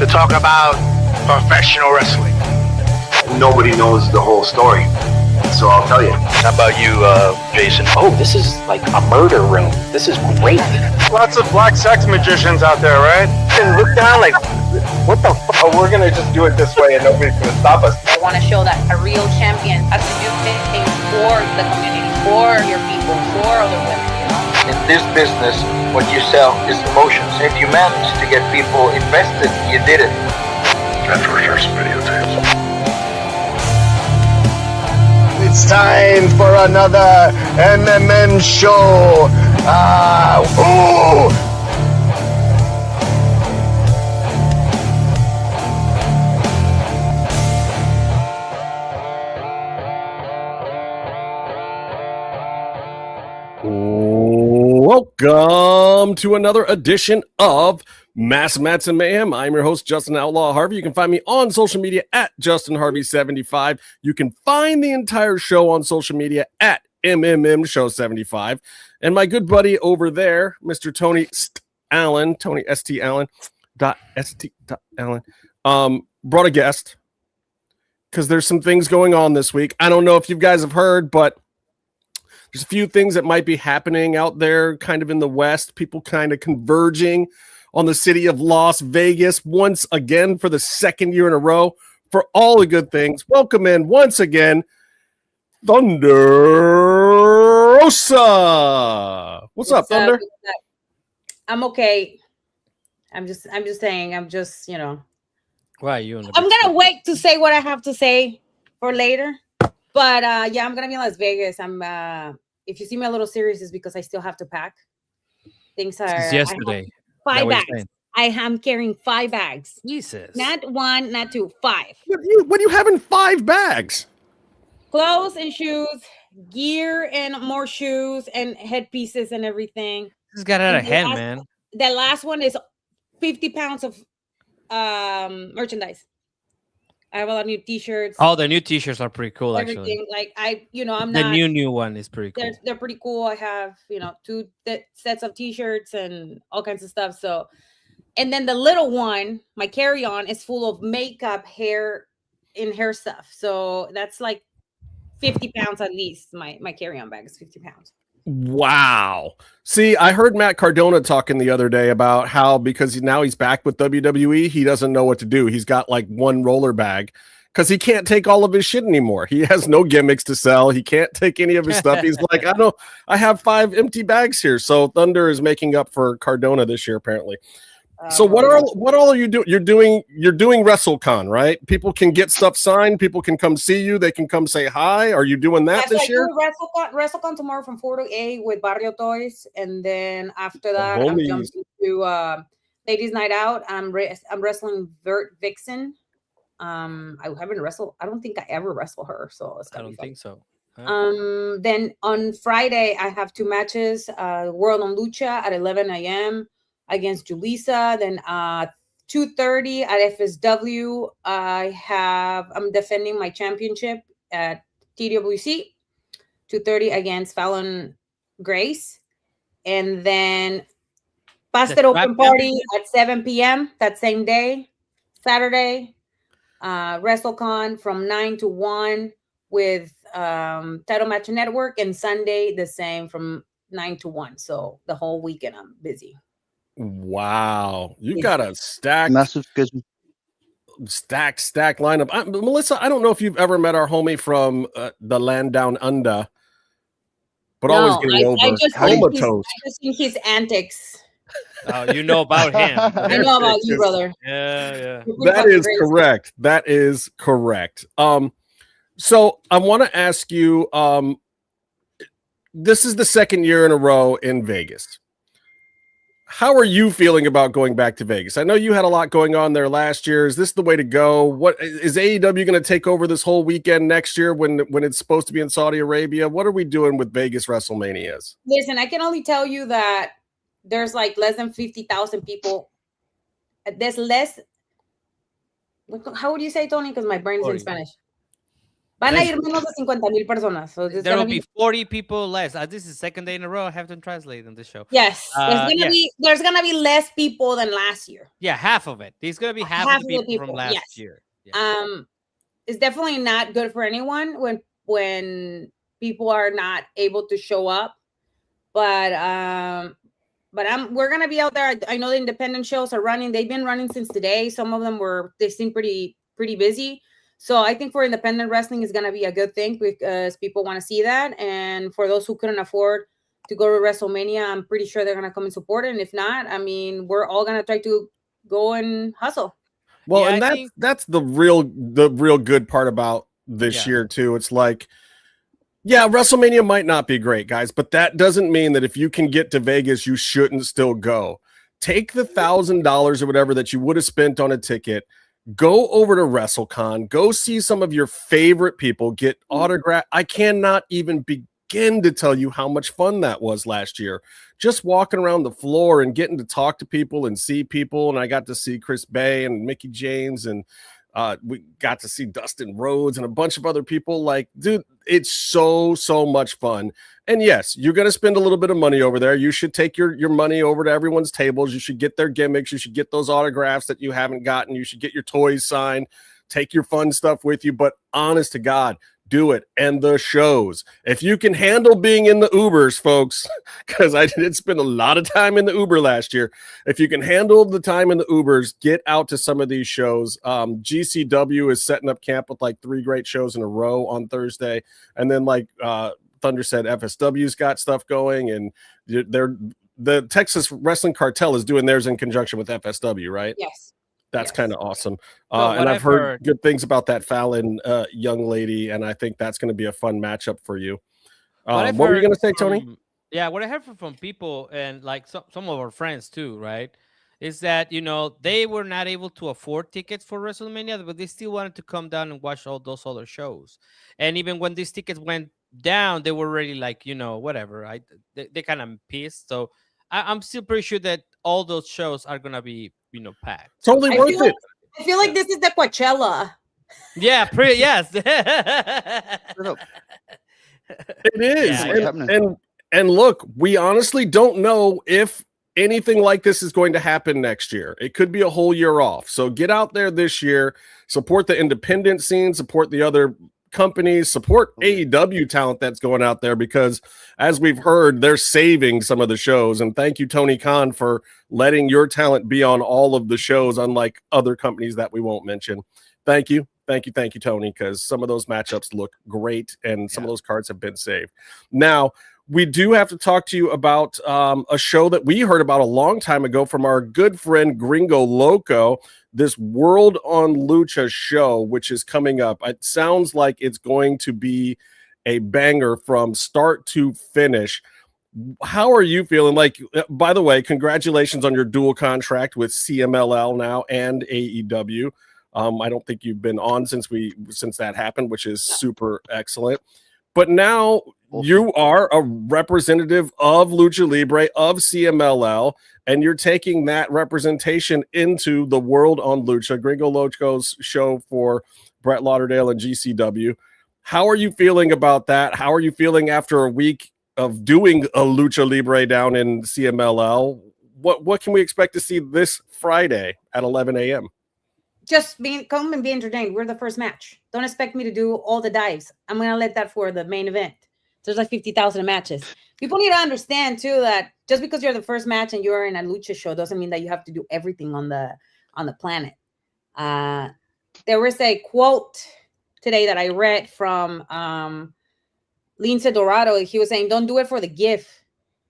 to talk about professional wrestling. Nobody knows the whole story, so I'll tell you. How about you, Jason? Oh, this is like a murder room. This is great. Lots of black sex magicians out there, right? And look down like, what the fuck? Oh, we're gonna just do it this way and nobody's gonna stop us. I want to show that a real champion has to do things for the community, for your people, for other women, you know? In this business, what you sell is emotions. If you manage to get people invested, you did it. That's for sure some videotapes. It's time for another MMMshow. Welcome to another edition of Mass Mats and Mayhem. I'm your host, Justin Outlaw Harvey. You can find me on social media at JustinHarvey75. You can find the entire show on social media at MMMshow75. And my good buddy over there, Mr. Tony Allen, Tony St. Allen, brought a guest because there's some things going on this week. I don't know if you guys have heard, but there's a few things that might be happening out there kind of in the West, people kind of converging on the city of Las Vegas once again for the second year in a row for all the good things. Welcome in once again, Thunder Rosa. What's up, Thunder? I'm okay. I'm just saying, you know. Why are you in the I'm going to wait to say what I have to say for later. But yeah, I'm going to be in Las Vegas. If you see me a little serious, is because I still have to pack. Things are Since yesterday. 5 bags. I am carrying 5 bags. Jesus. Not 1, not 2, 5. What do you have in 5 bags? Clothes and shoes, gear and more shoes and headpieces and everything. This has got out of hand, man. The last one is 50 pounds of merchandise. I have a lot of new T-shirts. Oh, the new T-shirts are pretty cool, everything. actually. Like I'm the not. The new one is pretty cool. They're pretty cool. I have 2 sets of T-shirts and all kinds of stuff. So, and then the little one, my carry-on, is full of makeup, hair stuff. So that's like 50 pounds at least. My carry-on bag is 50 pounds. Wow. See, I heard Matt Cardona talking the other day about how because now he's back with WWE, he doesn't know what to do. He's got like one roller bag because he can't take all of his shit anymore. He has no gimmicks to sell. He can't take any of his stuff. He's like, I have 5 empty bags here. So Thunder is making up for Cardona this year, apparently. So what all are you doing? You're doing WrestleCon, right? People can get stuff signed. People can come see you. They can come say hi. Are you doing that this year? WrestleCon tomorrow from 4 to 8 with Barrio Toys, and then after that, I'm jumping to Ladies Night Out. I'm wrestling Vert Vixen. I haven't wrestled. I don't think I ever wrestle her, so it's gonna be fun. Think so. Huh? Then on Friday, I have 2 matches. Wrld on Lucha at 11 a.m. against Julissa. Then 2:30 at FSW. I'm defending my championship at TWC. 2:30 against Fallon Grace. And then Busted Open Party at 7 p.m. that same day. Saturday. WrestleCon from 9 to 1 with Title Match Network. And Sunday the same from 9 to 1. So the whole weekend I'm busy. Wow, you got a massive stack lineup. Melissa, I don't know if you've ever met our homie from the land down under, but always getting over. I just seen his antics. Oh, you know about him. I know about you, brother. Yeah. That is correct. That is correct. So I want to ask you. This is the second year in a row in Vegas. How are you feeling about going back to Vegas? I know you had a lot going on there last year. Is this the way to go? What is AEW going to take over this whole weekend next year when it's supposed to be in Saudi Arabia? What are we doing with Vegas WrestleManias? Listen, I can only tell you that there's like less than 50,000 people. There's less. How would you say, Tony? Because my brain's in Spanish. Van a ir menos de 50,000 personas. So it's There gonna will be 40 people less. This is the second day in a row I have to translate on this show. Yes, Yeah. there's gonna be less people than last year. Yeah, half of it. There's gonna be half of the people from last yes. year. Yeah. It's definitely not good for anyone when people are not able to show up. But we're gonna be out there. I know the independent shows are running. They've been running since today. Some of them they seem pretty busy. So I think for independent wrestling is gonna be a good thing because people want to see that. And for those who couldn't afford to go to WrestleMania, I'm pretty sure they're gonna come and support it. And if not, I mean, we're all gonna try to go and hustle. Well, and that's the real good part about this year too. It's like, yeah, WrestleMania might not be great, guys, but that doesn't mean that if you can get to Vegas, you shouldn't still go. Take the $1,000 or whatever that you would have spent on a ticket, go over to WrestleCon, go see some of your favorite people, get autograph. I cannot even begin to tell you how much fun that was last year. Just walking around the floor and getting to talk to people and see people. And I got to see Chris Bay and Mickey James, and we got to see Dustin Rhodes and a bunch of other people. Like, dude, it's so much fun. And yes, you're going to spend a little bit of money over there. You should take your money over to everyone's tables. You should get their gimmicks. You should get those autographs that you haven't gotten. You should get your toys signed. Take your fun stuff with you. But honest to God, do it. And the shows, if you can handle being in the Ubers, folks, because I did spend a lot of time in the Uber last year. If you can handle the time in the Ubers, get out to some of these shows. GCW is setting up camp with like 3 great shows in a row on Thursday. And then like Thunder said, FSW's got stuff going, and the Texas Wrestling Cartel is doing theirs in conjunction with FSW, right? Yes. That's kind of awesome. And I've heard good things about that Fallon young lady, and I think that's going to be a fun matchup for you. What were you going to say, Tony? Yeah, what I heard from people and like some of our friends too, right, is that, they were not able to afford tickets for WrestleMania, but they still wanted to come down and watch all those other shows. And even when these tickets went down, they were already like, whatever. They kind of pissed. So I'm still pretty sure that all those shows are going to be packed. Totally worth it. I feel like this is the Coachella. Yeah, yes. It is. Yeah, and look, we honestly don't know if anything like this is going to happen next year. It could be a whole year off. So get out there this year, support the independent scene, support the other companies, support AEW talent that's going out there, because as we've heard, they're saving some of the shows. And thank you, Tony Khan, for letting your talent be on all of the shows, unlike other companies that we won't mention. Thank you, Tony, because some of those matchups look great and some of those cards have been saved. Now, we do have to talk to you about a show that we heard about a long time ago from our good friend Gringo Loco, this Wrld on Lucha show, which is coming up. It sounds like it's going to be a banger from start to finish. How are you feeling? Like, by the way, congratulations on your dual contract with CMLL now and AEW. I don't think you've been on since that happened, which is super excellent. But now you are a representative of Lucha Libre, of CMLL, and you're taking that representation into the Wrld on Lucha, Gringo Loco's show for Brett Lauderdale and GCW. How are you feeling about that? How are you feeling after a week of doing a Lucha Libre down in CMLL? What can we expect to see this Friday at 11 a.m.? Just come and be entertained. We're the first match. Don't expect me to do all the dives. I'm going to let that for the main event. There's like 50,000 matches. People need to understand too that just because you're the first match and you're in a lucha show doesn't mean that you have to do everything on the planet. There was a quote today that I read from Lince Dorado. He was saying, "Don't do it for the gift.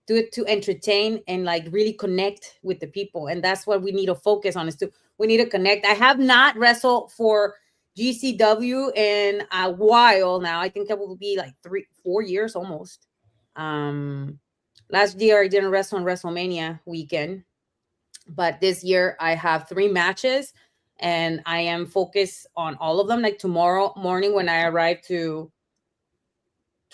Do it to entertain and like really connect with the people." And that's what we need to focus on, we need to connect. I have not wrestled for GCW in a while now. I think that will be like 3-4 years almost. Last year I didn't wrestle on WrestleMania weekend, but this year I have 3 matches and I am focused on all of them. Like tomorrow morning when I arrive to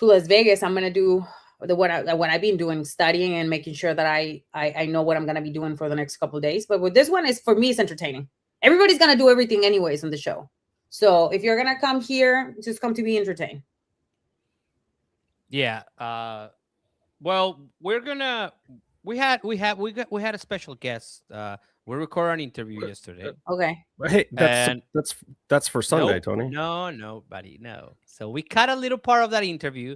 Las Vegas, I'm gonna do what I've been doing, studying and making sure that I know what I'm gonna be doing for the next couple of days. But with this one, is for me, it's entertaining. Everybody's gonna do everything anyways on the show. So if you're gonna come here, just come to be entertained. Yeah. Well, we had a special guest. We recorded an interview yesterday. Okay. Hey, And that's for Sunday, nope, Tony. no, buddy, no. So we cut a little part of that interview I,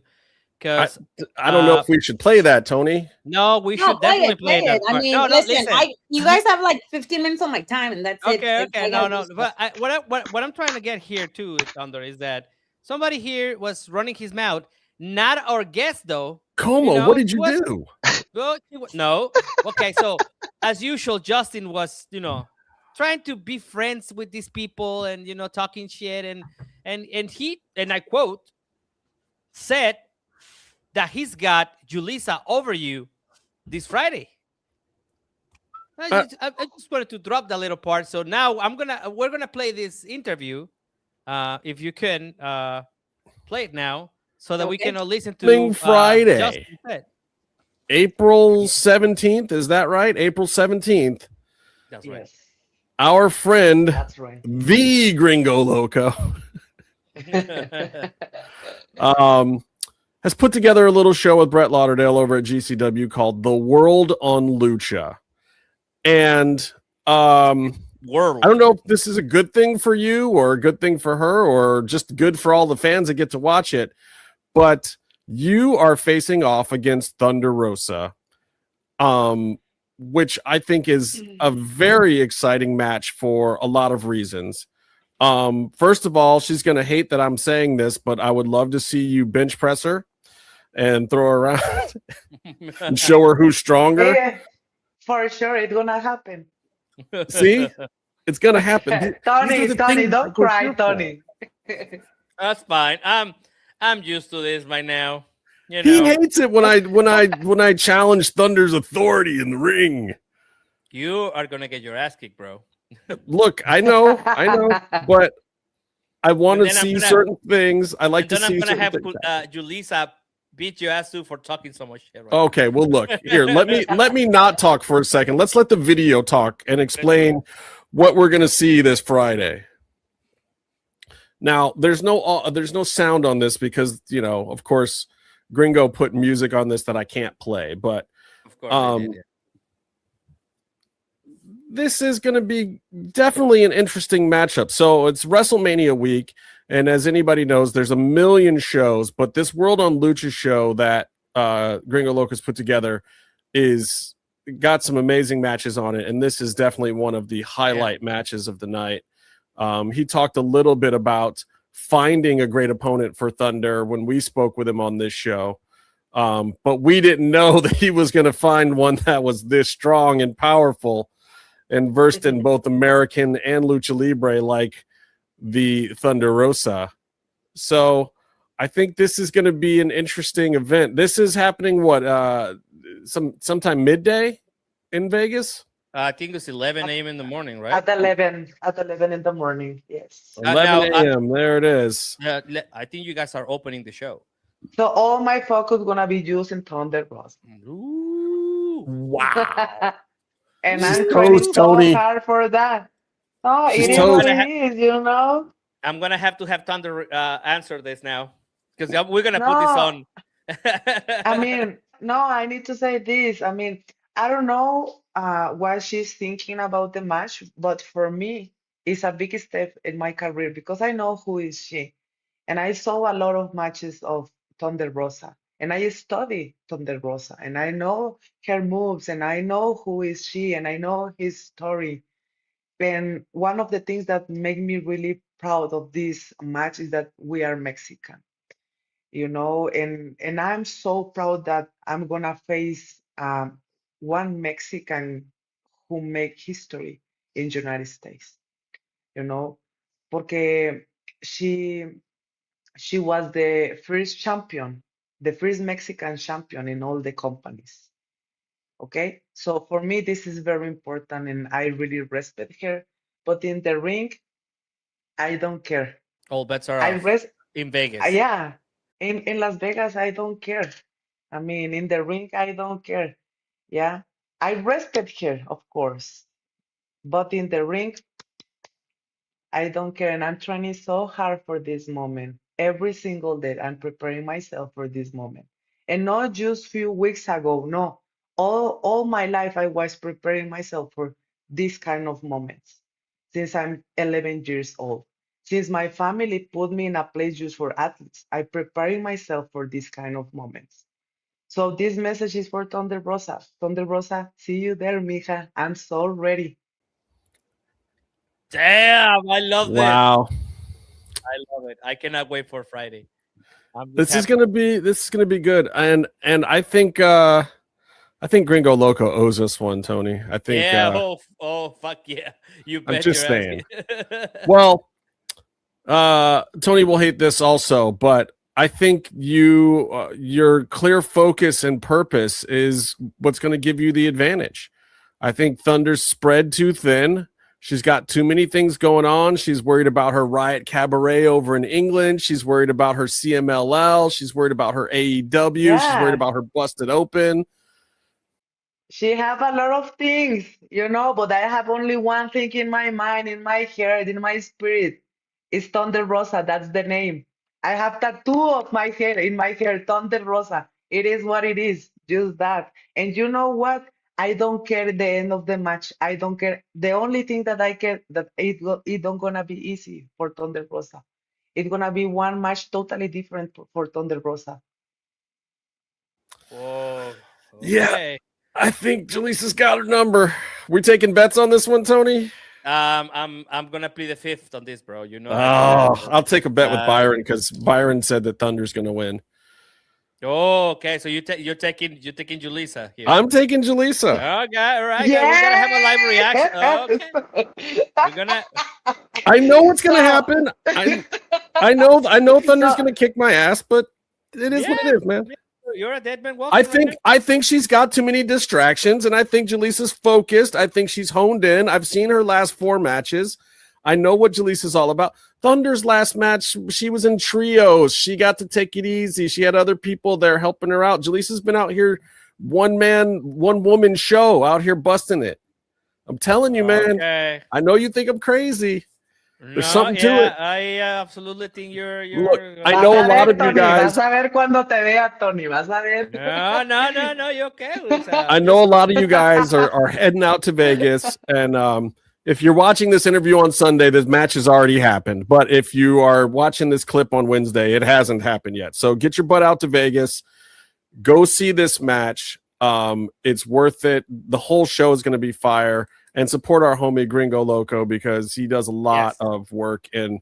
because I don't know if we should play that, Tony. no, we No, should definitely play it. that I part. mean, No, listen, listen. you guys have like 15 minutes on my time, and that's it. Okay, I no, gotta no. do But stuff. what I'm trying to get here too, Thunder, is that somebody here was running his mouth. Not our guest though. Como, what did he you was- do? Well, no. Okay, so as usual, Justin was, trying to be friends with these people and talking shit and he, and I quote, said that he's got Julissa over you this Friday. I just wanted to drop that little part. So now we're gonna play this interview. If you can play it now so that we can listen to Friday. Justin said. April 17th, is that right? April 17th. That's right. Yes, Our friend, that's right. the Gringo Loco, has put together a little show with Brett Lauderdale over at GCW called The Wrld on Lucha. And Wrld. I don't know if this is a good thing for you or a good thing for her or just good for all the fans that get to watch it, but you are facing off against Thunder Rosa, which I think is a very exciting match for a lot of reasons. First of all, she's going to hate that I'm saying this, but I would love to see you bench press her and throw her around and show her who's stronger. Yeah, for sure, it's gonna happen. See, it's going to happen. Tony, don't cry, Tony. That's fine. I'm used to this by now. He hates it when I challenge Thunder's authority in the ring. You are gonna get your ass kicked, bro. Look, I know, but I want to And then I'm see gonna- certain things. I like And to then see I'm gonna have certain things. Julissa beat your ass too for talking so much shit. Right Okay, well, look here. Let me not talk for a second. Let's let the video talk and explain what we're gonna see this Friday. Now, there's no sound on this because of course, Gringo put music on this that I can't play. But Of course. I did, yeah. this is going to be definitely an interesting matchup. So it's WrestleMania week, and as anybody knows, there's a million shows, but this Wrld on Lucha show that Gringo Loco's put together is got some amazing matches on it, and this is definitely one of the highlight matches of the night. He talked a little bit about finding a great opponent for Thunder when we spoke with him on this show, but we didn't know that he was going to find one that was this strong and powerful and versed in both American and Lucha Libre like the Thunder Rosa. So I think this is going to be an interesting event. This is happening sometime midday in Vegas? I think it's 11 a.m. in the morning, right? At 11 in the morning. Yes. 11 a.m. There it is. I think you guys are opening the show. So all my focus gonna be using Thunder Rosa. Ooh. Wow. And She's I'm training toast, so Tony. hard for that. Oh, She's it is toast. what it is, you know? I'm gonna have to have Thunder answer this now because we're gonna put this on. I mean, no, I need to say this. I mean, I don't know what she's thinking about the match, but for me, it's a big step in my career because I know who is she. And I saw a lot of matches of Thunder Rosa. And I study Thunder Rosa. And I know her moves and I know who is she and I know his story. And one of the things that make me really proud of this match is that we are Mexican, you know, and I'm so proud that I'm gonna face one Mexican who make history in United States, you know, porque she was the first champion, the first Mexican champion in all the companies. Okay, so for me this is very important and I really respect her. But in the ring, I don't care. All bets are I off res in Vegas. yeah, in Las Vegas I don't care. I mean, in the ring I don't care. Yeah, I respect her, of course, but in the ring I don't care. And I'm training so hard for this moment. Every single day, I'm preparing myself for this moment. And not just few weeks ago. No, all my life, I was preparing myself for this kind of moments since I'm 11 years old. Since my family put me in a place just for athletes, I'm preparing myself for this kind of moments. So this message is for Thunder Rosa. Thunder Rosa, see you there, mija. I'm so ready. Damn, I love this. Wow. I love it. I cannot wait for Friday. This is gonna be good. And I think Gringo Loco owes us one, Tony. I think fuck yeah. You bet I'm just your ass. saying. Well, Tony will hate this also, but I think your clear focus and purpose is what's going to give you the advantage. I think Thunder's spread too thin. She's got too many things going on. She's worried about her Riot Cabaret over in England. She's worried about her CMLL. She's worried about her AEW. She's worried about her Busted Open. She have a lot of things, but I have only one thing in my mind, in my heart, in my spirit. It's Thunder Rosa. That's the name. I have tattoo of my hair in my hair, Thunder Rosa. It is what it is, just that. And you know what? I don't care the end of the match. I don't care. The only thing that I care that it don't gonna be easy for Thunder Rosa. It's gonna be one match totally different for Thunder Rosa. Whoa. Okay. Yeah. I think Julissa's got her number. We taking bets on this one, Tony? I'm gonna play the fifth on this, bro. I'll take a bet with Byron because Byron said that Thunder's gonna win. Oh, okay. So you're taking Julissa here. I'm taking Julissa. Okay, all right. Yeah. We're gonna have a live reaction. Okay. We're gonna. I know what's gonna happen. I know Thunder's gonna kick my ass, but it is what it is, man. You're a dead man walking. I think she's got too many distractions, and I think Julissa's focused. I think she's honed in. I've seen her last 4 matches. I know what Julissa's all about. Thunder's last match, she was in trios. She got to take it easy. She had other people there helping her out. Julissa's been out here, one woman show out here busting it. I'm telling you, man. Okay. I know you think I'm crazy. There's something to it. I absolutely think you're. Look, I know a lot of you guys. Vas a ver cuando te vea, Tony. Vas a ver. No. You're okay. I know a lot of you guys are heading out to Vegas, and if you're watching this interview on Sunday, this match has already happened. But if you are watching this clip on Wednesday, it hasn't happened yet. So get your butt out to Vegas. Go see this match. It's worth it. The whole show is going to be fire. And support our homie Gringo Loco because he does a lot of work. And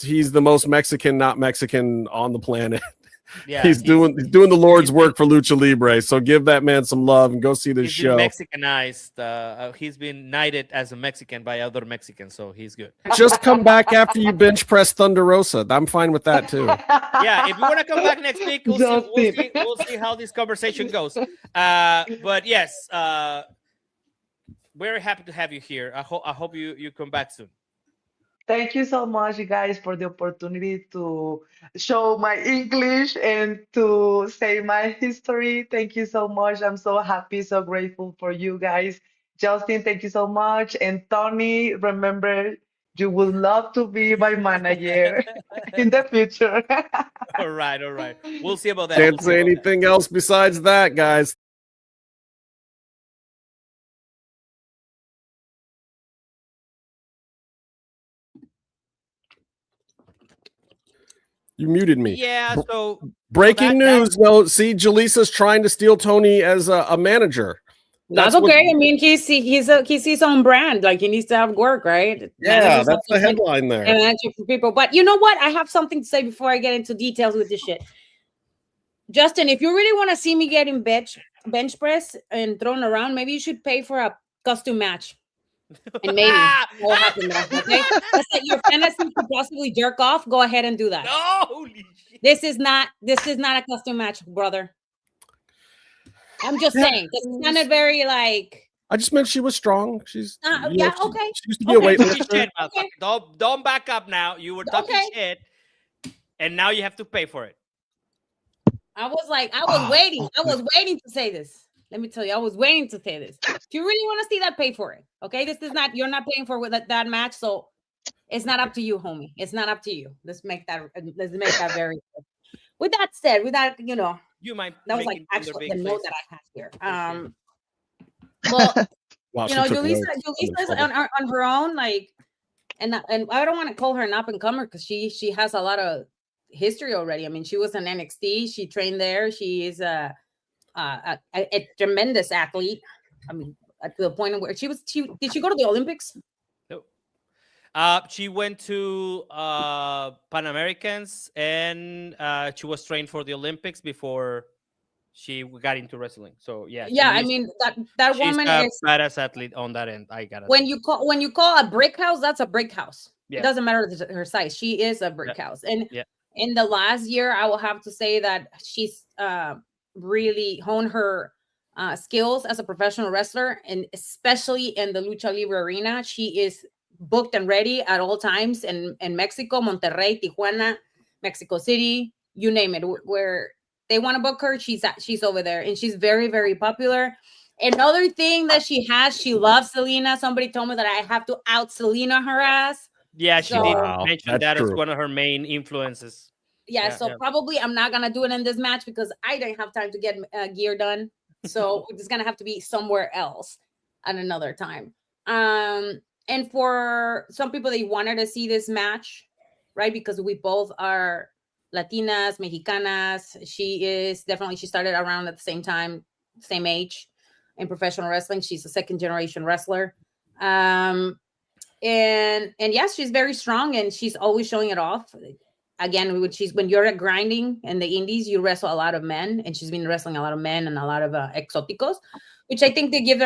he's the most Mexican, not Mexican on the planet. Yeah, he's doing the Lord's work for Lucha Libre. So give that man some love and go see this show. Mexicanized. He's been knighted as a Mexican by other Mexicans, so he's good. Just come back after you bench press Thunder Rosa. I'm fine with that too. Yeah, if you want to come back next week, we'll see how this conversation goes. But yes, very happy to have you here. I hope you come back soon. Thank you so much, you guys, for the opportunity to show my English and to say my history. Thank you so much. I'm so happy, so grateful for you guys. Justin, thank you so much. And Tony, remember, you would love to be my manager in the future. All right. We'll see about that. Can't say anything else besides that, guys. You muted me. Yeah, so breaking news. No, see, Julissa's trying to steal Tony as a manager. That's okay. I mean, he's his own brand. Like, he needs to have work, right? Yeah, that's the headline there. And for people. But you know what? I have something to say before I get into details with this shit. Justin, if you really want to see me getting bench press and thrown around, maybe you should pay for a custom match. And maybe what happened there, okay? Let's say your fantasy could possibly jerk off. Go ahead and do that. No, holy shit. This is not a custom match, brother. I'm just saying. This sounded very like. I just meant she was strong. She's okay. She used to be a weightlifter. Okay. Don't back up now. You were talking shit, and now you have to pay for it. I was waiting. I was waiting to say this. Let me tell you, I was waiting to say this. If you really want to see that, pay for it. Okay, this is not. You're not paying for that match, so It's not up to you, homie. It's not up to you. Let's make that very clear. With that said, You might that was like making actually their the big note face. that I had here. Well, Wow, she took Julissa notes. is on her own, like, and I don't want to call her an up and comer because she has a lot of history already. I mean, she was in NXT. She trained there. She is a tremendous athlete. I mean, to the point where did she go to the Olympics? No. She went to Pan Americans, and she was trained for the Olympics before she got into wrestling. So yeah. I mean that woman is badass athlete on that end. I got it. When you call a brick house, that's a brick house. Yeah. It doesn't matter her size. She is a brick house. And in the last year, I will have to say that she's really honed her skills as a professional wrestler, and especially in the Lucha Libre arena. She is booked and ready at all times in Mexico, Monterrey, Tijuana, Mexico City, you name it. Where they want to book her, she's over there, and she's very, very popular. Another thing that she has, she loves Selena. Somebody told me that I have to out Selena her ass. Yeah, she did mention that as true. one of her main influences. Probably I'm not gonna do it in this match because I didn't have time to get gear done. So it's gonna have to be somewhere else at another time. And for some people, they wanted to see this match, right? Because we both are Latinas, Mexicanas. She started around at the same time, same age in professional wrestling. She's a second generation wrestler. And yes, she's very strong and she's always showing it off. Again, when you're grinding in the indies, you wrestle a lot of men, and she's been wrestling a lot of men and a lot of exoticos, which I think they gives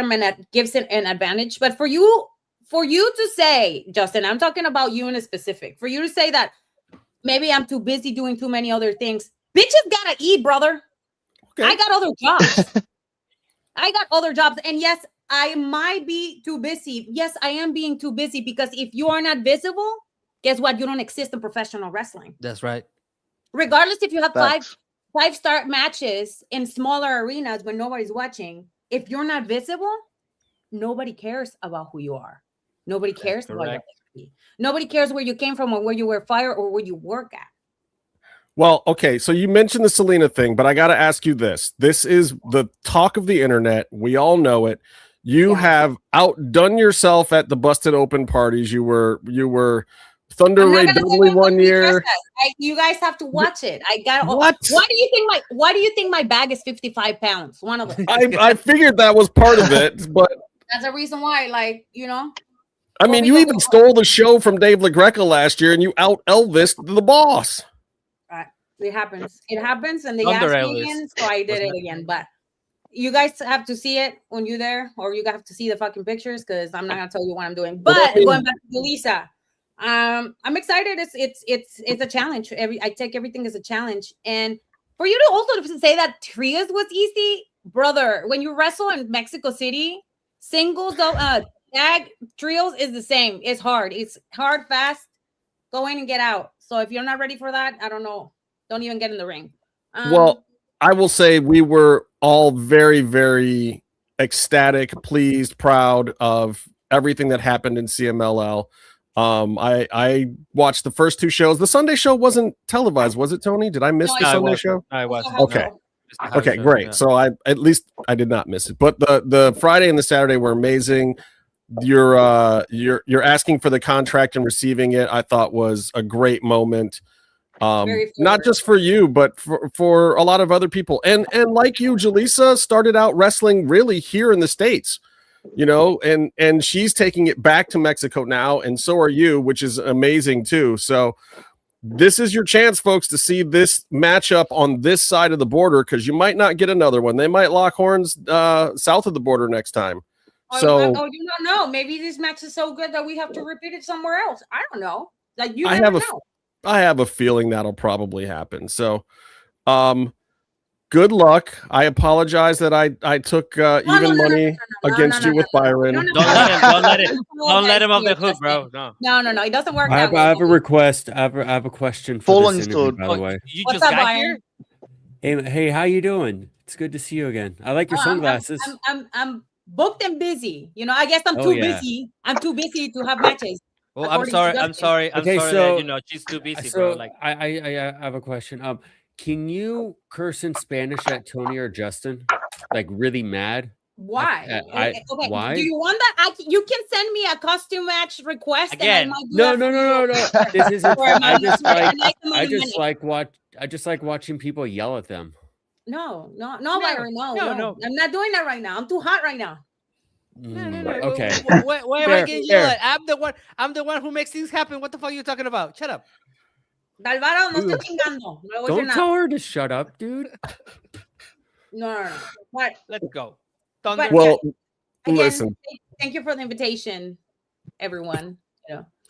it an advantage. But for you to say, Justin, I'm talking about you in a specific, for you to say that maybe I'm too busy doing too many other things. Bitches gotta eat, brother. Okay. I got other jobs. And yes, I might be too busy. Yes, I am being too busy because if you are not visible, guess what? You don't exist in professional wrestling. That's right. Regardless if you have five-star matches in smaller arenas when nobody's watching, if you're not visible, nobody cares about who you are. Nobody cares about your activity. Nobody cares where you came from or where you were fired or where you work at. Well, okay, so you mentioned the Selena thing, but I got to ask you this. This is the talk of the internet. We all know it. You have outdone yourself at the Busted Open parties. You were Thunder Ray Dudley one year. You guys have to watch it. I got what? Why do you think my bag is 55 pounds? One of them. I figured that was part of it, but that's the reason why. I mean, you even stole the show from Dave LaGreca last year, and you out Elvis the boss. It happens, and they asked me again, so I did it again. But you guys have to see it when you're there, or you have to see the fucking pictures because I'm not gonna tell you what I'm doing. But going back to Julissa. I'm excited. It's a challenge. I take everything as a challenge. And for you to also say that trios was easy, brother, when you wrestle in Mexico City, singles, tag trios is the same. It's hard. It's hard, fast, go in and get out. So if you're not ready for that, I don't know. Don't even get in the ring. Well, I will say we were all very, very ecstatic, pleased, proud of everything that happened in CMLL. I watched the first two shows. The Sunday show wasn't televised, was it, Tony? Did I miss the Sunday show? I was. Okay. Okay, great. Yeah. So I did not miss it. But the Friday and the Saturday were amazing. You're asking for the contract and receiving it, I thought was a great moment. Not just for you, but for a lot of other people. And like you, Julissa started out wrestling really here in the States. And she's taking it back to Mexico now, and so are you, which is amazing too. So this is your chance, folks, to see this matchup on this side of the border, because you might not get another one. They might lock horns south of the border next time. You don't know. Maybe this match is so good that we have to repeat it somewhere else. I don't know. Like you never know. I have a feeling that'll probably happen. So, good luck. I apologize that I took even money against you with Byron. Don't let him off the hook, bro. No. It doesn't work. I have a request. I have a question for this interview, by the way. You just got here? Hey, how you doing? It's good to see you again. I like your sunglasses. I'm booked and busy. I guess I'm too busy. I'm too busy to have matches. Well, I'm according to sorry. Justin. I'm sorry. I'm Okay, sorry so- that she's too busy, bro. So Like, I have a question. Can you curse in Spanish at Tony or Justin? Like really mad? Why? Okay. Do you want that? You can send me a costume match request. Again. And I might do No, that no, for no, you. no, no. This isn't. Or am I I just like watching people yell at them. No, Byron, no. no. I'm not doing that right now. I'm too hot right now. No. Okay. Why am I getting yelled at? I'm the one who makes things happen. What the fuck are you talking about? Shut up. Alvaro, no estoy chingando. No, Don't tell her to shut up, dude. No. But Let's go. But- Well, again, listen. thank you for the invitation, everyone.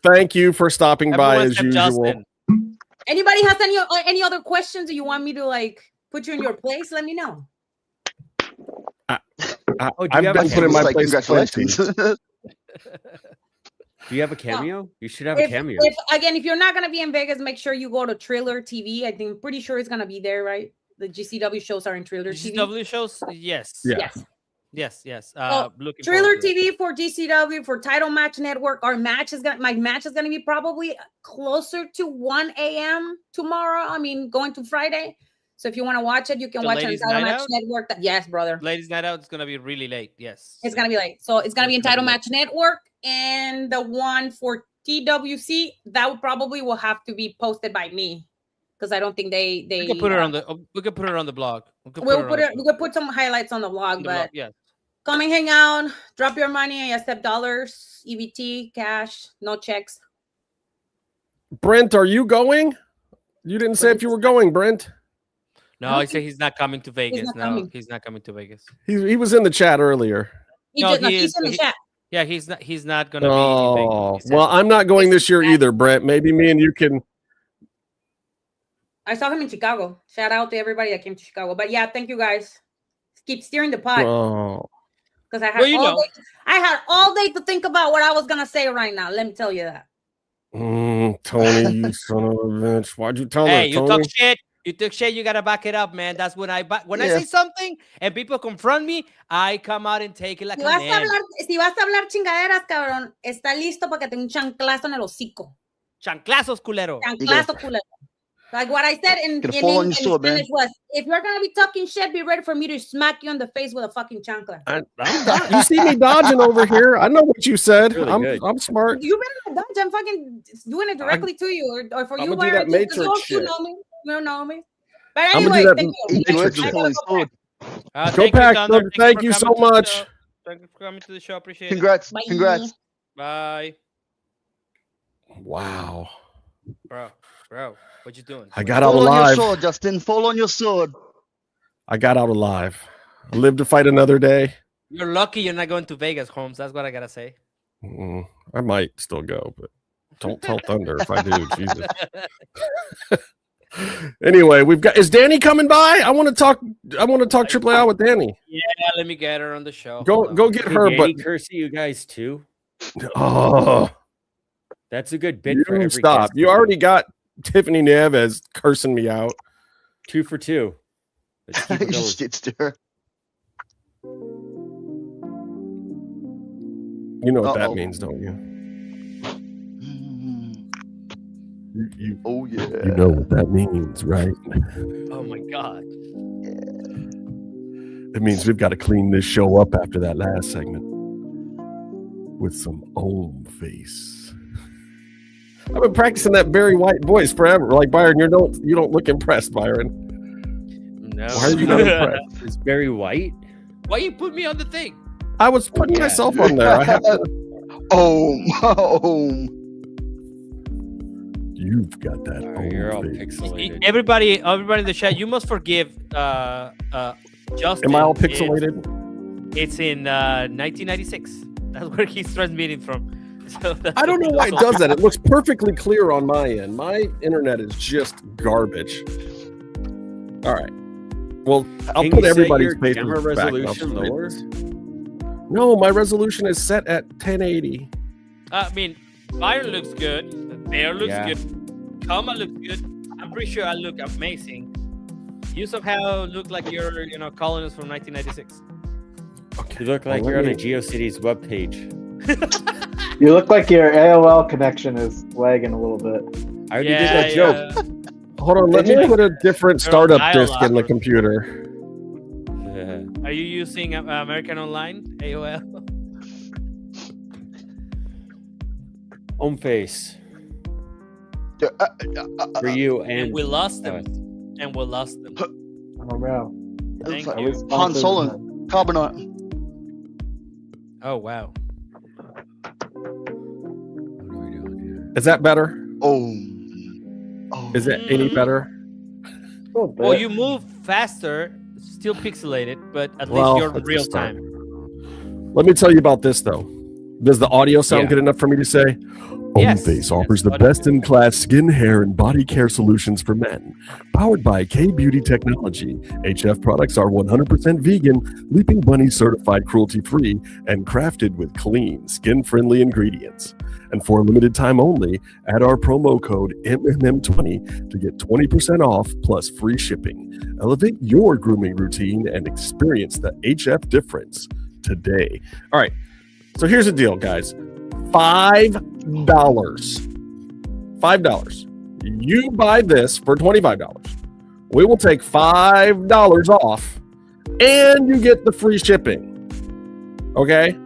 Thank you for stopping by Everyone as except usual. Justin. Anybody has any other questions, or you want me to like put you in your place? Let me know. Oh, do I've you have been a put in my Like, place. congratulations. plenty. Do you have a cameo? You should have a cameo. If you're not gonna be in Vegas, make sure you go to Trailer TV. I'm pretty sure it's gonna be there, right? The GCW shows are in Trailer TV. GCW shows? Yes. Yeah. Yes. Yes. Looking Trailer forward to it. TV for GCW for Title Match Network. My match is gonna be probably closer to 1 a.m. tomorrow. I mean, going to Friday. So if you want to watch it, you can The watch it on Ladies Title Night Match Out? Network. Yes, brother. Ladies' Night Out is gonna be really late. Yes. It's gonna be late. So it's gonna be in It's gonna Title be Match Network, and the one for TWC that will have to be posted by me because I don't think they We can put it on the. We can put it on the blog. we'll put some highlights on the blog, but Yeah. come and hang out, drop your money, I accept dollars, EBT, cash, no checks. Brent, are you going? You didn't say if you were going, Brent. No, I say he's not coming to Vegas. not No, coming. he's not coming to Vegas. He was in the chat earlier. He's in is, the chat. Yeah, he's not gonna be in Oh, Vegas. well, I'm not going this year either, Brent. Maybe me and you can. I saw him in Chicago. Shout out to everybody that came to Chicago. But yeah, thank you guys. Keep steering the pot. Oh, Because I had all day to think about what I was gonna say right now. Let me tell you that. Tony, you son of a bitch! Why'd you tell Hey, her, you Tony? talk shit. You talk shit. You gotta back it up, man. That's when I say something and people confront me, I come out and take it like a man. Si vas a hablar chingaderas, cabrón, está listo para que te un chanclazo en el hocico. Chanclazos, culero. Chanclazo, culero. Like what I said in Spanish was, if you're gonna be talking shit, be ready for me to smack you in the face with a fucking chancla. You see me dodging over here. I know what you said. Really I'm smart. You've been dodge. I'm fucking doing it directly to you, or for I'm you. gonna do that Matrix you shit. know me. You don't know me. But I'm gonna anyway, do that thank you. Matrix shit. Go back. Go Pack, Thunder. Thunder. Thank you so much. Thank you for coming to the show. Appreciate Congrats. Bye. Congrats. it. Bye. Wow. Bro, what you doing? I got out Fall on your alive. sword, Justin. Fall on your sword. I got out alive. I live to fight another day. You're lucky you're not going to Vegas, Holmes. That's what I gotta say. I might still go, but don't tell Thunder if I do. Jesus. Anyway, is Dani coming by? I want to talk Triple A with Dani. Yeah, let me get her on the show. Go get her, Hey, but Dani cursing you guys too. oh, That's a good bit for you every stop. guest. You already got Tiffany Neves cursing me out. 2 for 2. Let's keep it You going. shit stir. You know what that means, don't you? Oh yeah. You know what that means, right? Oh my god. It means we've got to clean this show up after that last segment with some Om face. I've been practicing that Barry White voice forever. Like Byron, you don't look impressed, Byron. No. Why are you not impressed? Is Barry White? Why you put me on the thing? I was putting myself on there. I have to. You've got that. You're all face. pixelated. Everybody in the chat, you must forgive Justin. Am I all pixelated? It's in 1996. That's where he's transmitting from. So I don't know why it does that. It looks perfectly clear on my end. My internet is just garbage. All right. Well, I'll Can put you set everybody's your faces camera back up. resolution lower? No, my resolution is set at 1080. I mean, Byron looks good. Bear looks Yeah. good. Kama looks good. I'm pretty sure I look amazing. You somehow look like you're, calling us from 1996. You look like you're on a GeoCities webpage. You look like your AOL connection is lagging a little bit. I already did that joke. Hold on, let Did me you? put a different Girl, startup dial disk in the up. computer. Are you using American Online AOL? Home face. For you And and we lost them. And we lost them. Oh no. Thank Are you. we Han sponsored? Solo, Carbonite. Oh wow. Is that better? Oh. Is it any better? Well, you move faster, still pixelated, but at Well, least you're in that's a real start. time. Let me tell you about this though. Does the audio sound good enough for me to say? Yes. Homeface offers the best-in-class skin, hair, and body care solutions for men. Powered by K-Beauty Technology, HF products are 100% vegan, Leaping Bunny certified cruelty-free, and crafted with clean, skin-friendly ingredients. And for a limited time only, add our promo code MMM20 to get 20% off plus free shipping. Elevate your grooming routine and experience the HF difference today. All right, so here's the deal, guys. $5. You buy this for $25. We will take $5 off and you get the free shipping. Okay?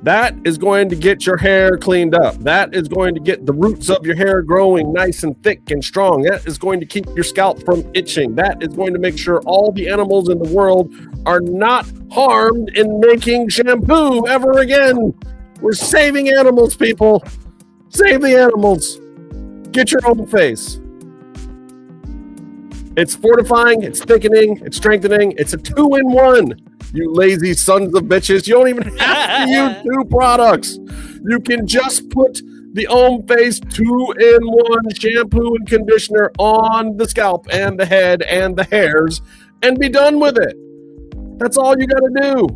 That is going to get your hair cleaned up. That is going to get the roots of your hair growing nice and thick and strong. That is going to keep your scalp from itching. That is going to make sure all the animals in the world are not harmed in making shampoo ever again. We're saving animals, people. Save the animals. Get your own face. It's fortifying, it's thickening, it's strengthening. It's a 2-in-1. You lazy sons of bitches. You don't even have to use 2 products. You can just put the Home Face 2-in-1 shampoo and conditioner on the scalp and the head and the hairs and be done with it. That's all you got to do.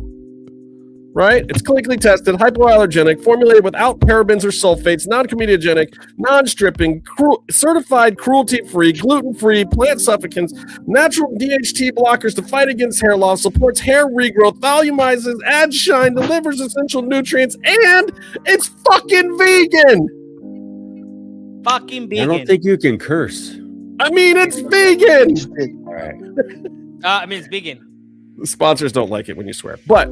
Right? It's clinically tested, hypoallergenic, formulated without parabens or sulfates, non-comedogenic, non-stripping, certified cruelty-free, gluten-free, plant suffocants, natural DHT blockers to fight against hair loss, supports hair regrowth, volumizes, adds shine, delivers essential nutrients, and it's fucking vegan. Fucking vegan. I don't think you can curse. I mean, it's vegan. All right. I mean, it's vegan. The sponsors don't like it when you swear, but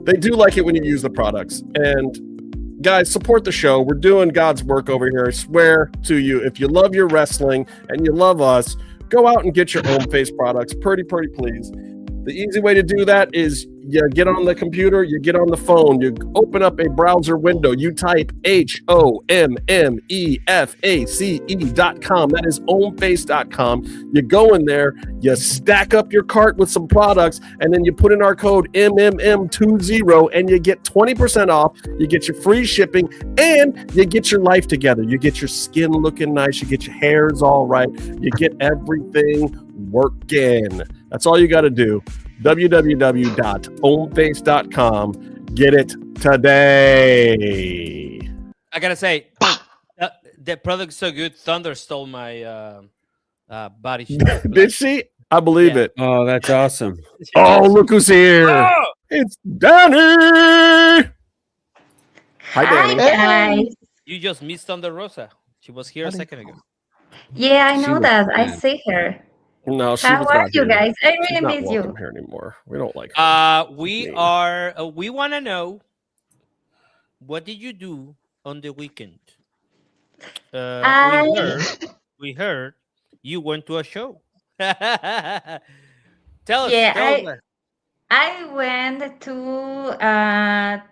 they do like it when you use the products. And guys, support the show. We're doing God's work over here. I swear to you, if you love your wrestling and you love us, go out and get your Home Face products. Pretty please. The easy way to do that is you get on the computer, you get on the phone, you open up a browser window, you type HOMMEFACE.com. That is homeface.com. You go in there, you stack up your cart with some products, and then you put in our code MMM20 and you get 20% off. You get your free shipping and you get your life together. You get your skin looking nice, you get your hairs all right, you get everything working. That's all you got to do. www.homeface.com. Get it today. I gotta say, the product's so good. Thunder stole my body shop. Did she? I believe it. Oh, that's awesome. Oh, look who's here. Oh! It's Dani. Hi, Dani. Guys. You just missed Thunder Rosa. She was here a second ago. Yeah, I She know was that. I bad. see her. No, she How was are not you here. guys? I She's really not miss you. welcome here anymore. We don't like her. We are. We want to know, what did you do on the weekend? We heard you went to a show. Tell us. Yeah, tell us. I went to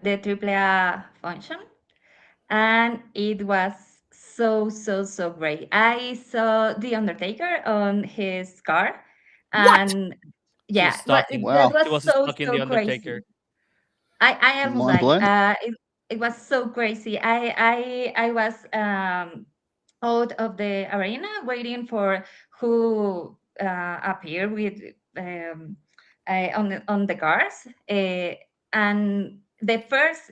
the AAA function, and it was so great. I saw The Undertaker on his car, and yeah, that He was was so stalking the Undertaker. crazy. I am Mind like, blown. it was so crazy. I was out of the arena waiting for who appear with on the cars, and the first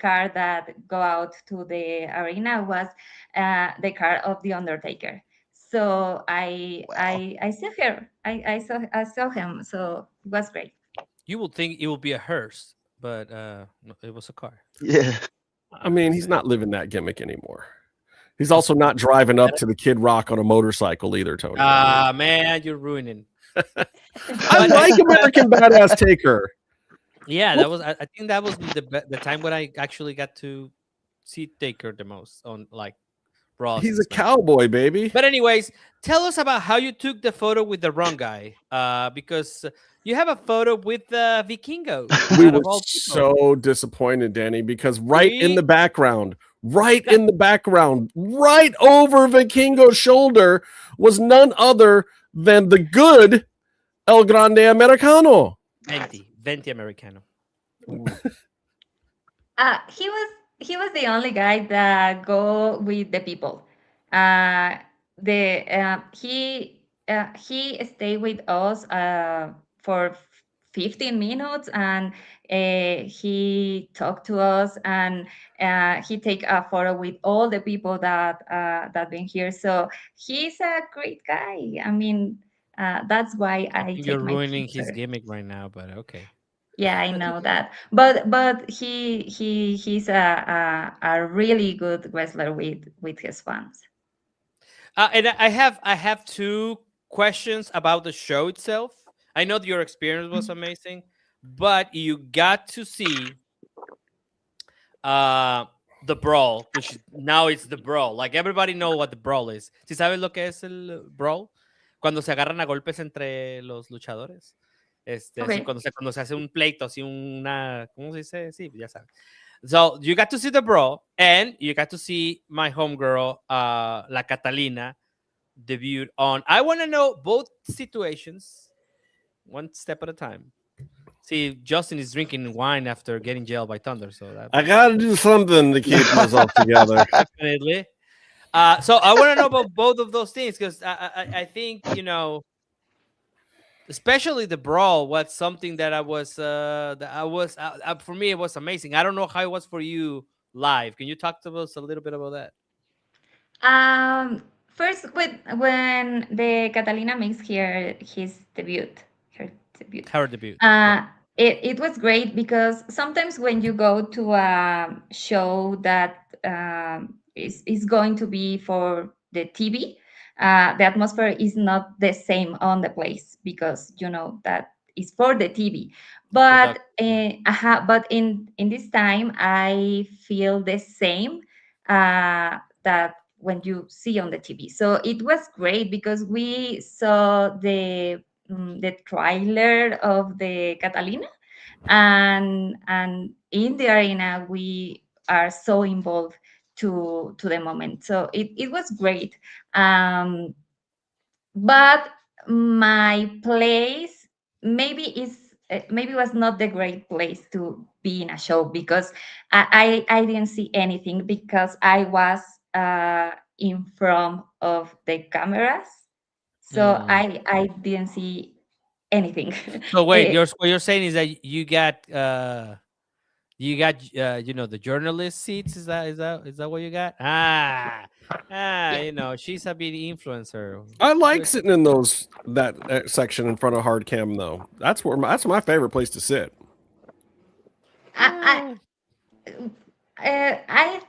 car that go out to the arena was the car of the Undertaker. So I saw her. I saw him. So it was great. You would think it would be a hearse, but no, it was a car. Yeah. I mean, he's not living that gimmick anymore. He's also not driving up to the Kid Rock on a motorcycle either, Tony. Ah, man, you're ruining. I like American Badass Taker. Yeah, that was. I think that was the time when I actually got to see Taker the most on like Raw. He's a cowboy, baby. But anyways, tell us about how you took the photo with the wrong guy. Because you have a photo with Vikingo. We were so disappointed, Danny, because right in the background, right over Vikingo's shoulder was none other than the good El Grande Americano. 20 Americano. He was the only guy that go with the people. He stayed with us for 15 minutes, and he talked to us, and he take a photo with all the people that been here. So he's a great guy. I mean, that's why You're ruining his gimmick right now, but okay. Yeah, I know that, but he's a really good wrestler with his fans. And I have two questions about the show itself. I know that your experience was amazing, but you got to see the brawl, which now it's the brawl. Like everybody know what the brawl is. ¿Sí sabes lo que es el brawl? Cuando se agarran a golpes entre los luchadores. Okay. Así, cuando se hace un pleito, así una, ¿cómo se dice? Sí, ya sabes. So you got to see the brawl, and you got to see my homegirl, La Catalina, debut on. I want to know both situations, one step at a time. See, Justin is drinking wine after getting jailed by Thunder, so that I gotta do something to keep myself together. Definitely. So I want to know about both of those things, because I think, you know, especially the brawl was something that for me it was amazing. I don't know how it was for you live. Can you talk to us a little bit about that? First, when the Catalina makes her debut. Her debut. It was great, because sometimes when you go to a show that is going to be for the TV, the atmosphere is not the same on the place, because you know that is for the TV. But but in this time, I feel the same that when you see on the TV. So it was great, because we saw the trailer of the Catalina, and in the arena we are so involved to the moment. So it was great. But my place maybe was not the great place to be in a show, because I didn't see anything, because I was in front of the cameras. So I didn't see anything. So wait, what you're saying is that you got you know, the journalist seats. Is that what you got? You know, she's a big influencer. I like sitting in that section in front of hard cam though. That's my favorite place to sit. I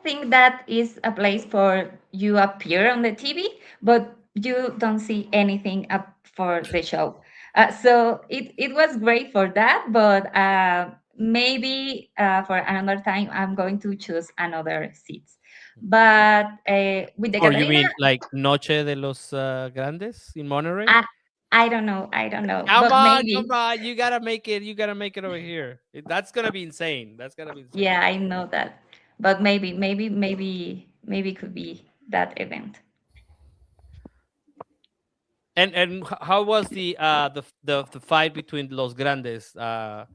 think that is a place for you appear on the TV, but you don't see anything up for the show. So it was great for that, but maybe for another time I'm going to choose another seats. But with the Or Catalina, you mean like Noche de los Grandes in Monterrey? I don't know. Come on, you gotta make it over here. That's gonna be insane. Yeah, I know that, but maybe could be that event. And how was the fight between Los Grandes? How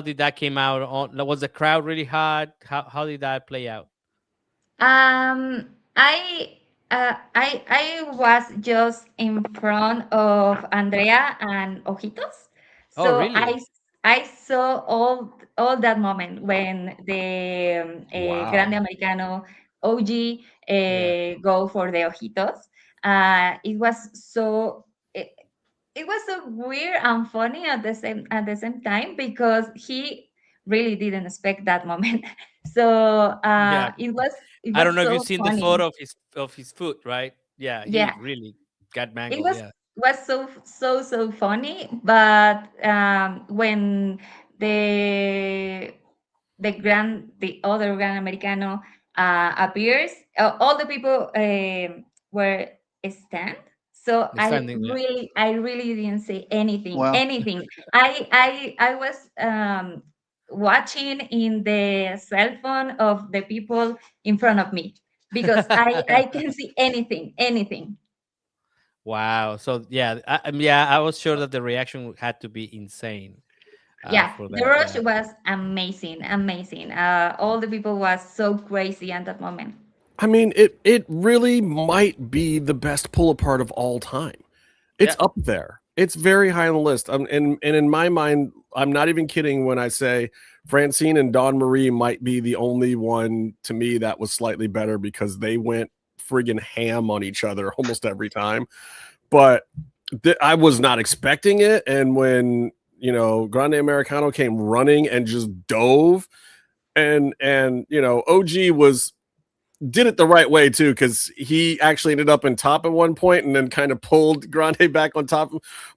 did that came out? Was the crowd really hot? How did that play out? I was just in front of Andrea and Ojitos, so really? I saw all that moment when the Grande Americano OG go for the Ojitos. It was so weird and funny at the same time, because he really didn't expect that moment. So Yeah. it was I don't know if so you've seen the funny. photo of his foot, right? Yeah, he Yeah, really got it mangled. Yeah. was so funny. But when the the other Gran Americano appears, all the people were stand. So Standing. Yeah. I really didn't say anything. Wow. Anything. I was watching in the cell phone of the people in front of me because I can see anything. Wow. So yeah, yeah, I was sure that the reaction had to be insane Yeah, for the that. rush Yeah. was amazing. All the people was so crazy at that moment. I mean, it really might be the best pull apart of all time. It's Yeah. up there. It's very high on the list. And in my mind, I'm not even kidding when I say Francine and Dawn Marie might be the only one to me that was slightly better because they went friggin' ham on each other almost every time. But I was not expecting it. And when, Grande Americano came running and just dove and OG did it the right way too, because he actually ended up in top at one point and then kind of pulled Grande back on top.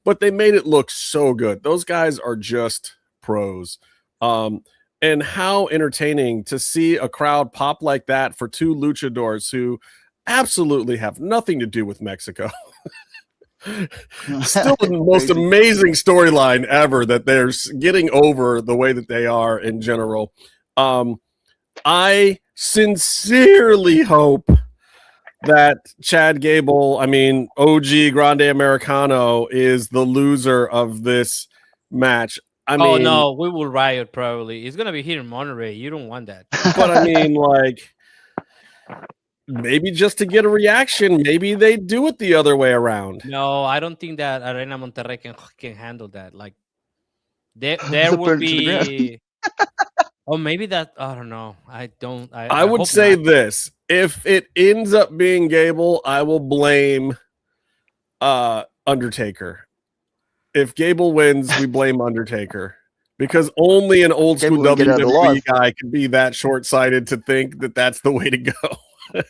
But they made it look so good. Those guys are just pros. And how entertaining to see a crowd pop like that for two luchadors who absolutely have nothing to do with Mexico. Still the most amazing storyline ever that they're getting over the way that they are in general. I sincerely hope that Chad Gable, OG Grande Americano, is the loser of this match. Oh no, we will riot probably. It's gonna be here in Monterey. You don't want that. But maybe just to get a reaction, maybe they do it the other way around. No, I don't think that Arena Monterrey can handle that. Like there will be. Oh, maybe that. I don't know. I don't. I would say this: if it ends up being Gable, I will blame Undertaker. If Gable wins, we blame Undertaker. Because only an old school WWE guy can be that short-sighted to think that that's the way to go.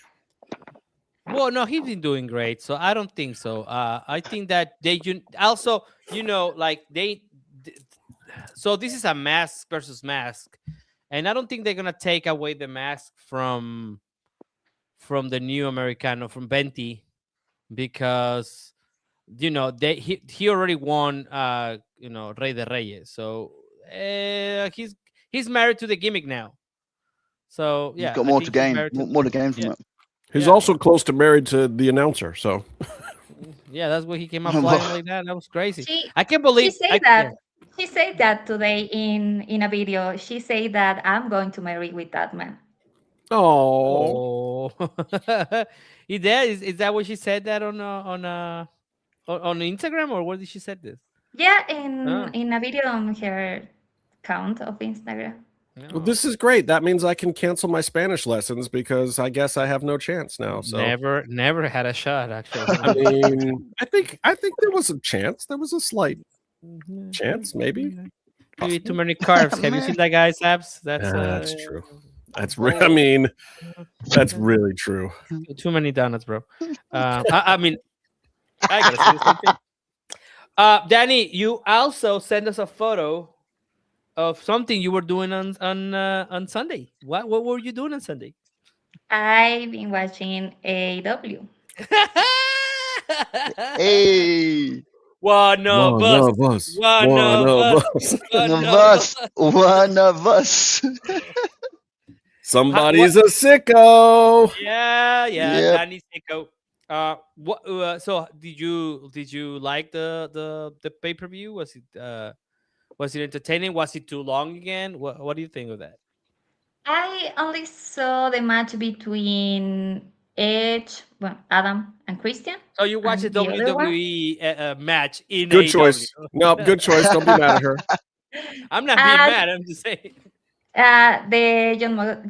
Well, no, he's been doing great, so I don't think so. I think that they also, so this is a mask versus mask, and I don't think they're gonna take away the mask from the new Americano from Venti, because he already won Rey de Reyes, so he's married to the gimmick now. So yeah, he's got more to gain, more to gain from it. He's also close to married to the announcer, so yeah, that's why he came out flying like that. That was crazy. I can't believe she said that today in a video. She said that I'm going to marry with that man. Oh, is that what she said that on Instagram, or where did she said this? Yeah, in a video on her account of Instagram. Well, this is great. That means I can cancel my Spanish lessons because I guess I have no chance now. So never had a shot, actually. I think there was a chance. There was a slight chance, maybe. Maybe too many carbs. Have you seen that guy's abs? That's true. That's that's really true. Too many donuts, bro. I gotta say something. Dani, you also sent us a photo of something you were doing on Sunday. What were you doing on Sunday? I've been watching AEW. Hey, One of us. One of us. Somebody's a sicko. Yeah, Yep. Dani sicko. So did you like the pay-per-view? Was it entertaining? Was it too long again? What do you think of that? I only saw the match between Adam and Christian. So you watched the WWE match in Good AEW. choice. No, good choice. Don't be mad at her. I'm not being mad. I'm just saying. The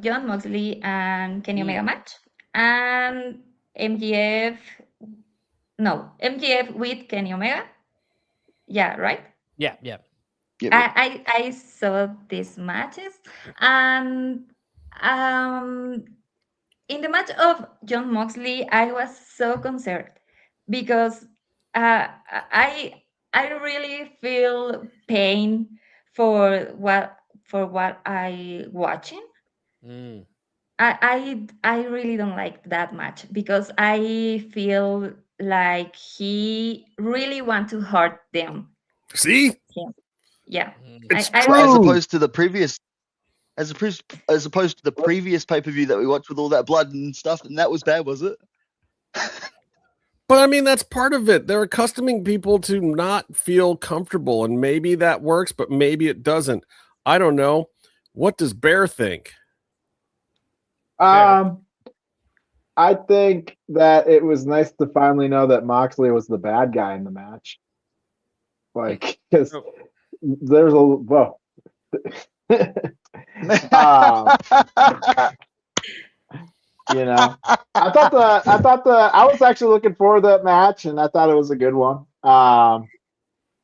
John Moxley and Kenny Omega match, and MJF with Kenny Omega. Yeah, right? Yeah. I saw these matches, and in the match of John Moxley, I was so concerned because I really feel pain for what I watching. I really don't like that match because I feel like he really want to hurt them. See? Yeah. It's I true. As opposed to the previous, as opposed to the previous pay-per-view that we watched with all that blood and stuff, and that was bad, was it? But I mean, that's part of it. They're accustoming people to not feel comfortable, and maybe that works, but maybe it doesn't. I don't know. What does Bear think? I think that it was nice to finally know that Moxley was the bad guy in the match. Like, because there's a you know, I was actually looking forward to that match, and I thought it was a good one.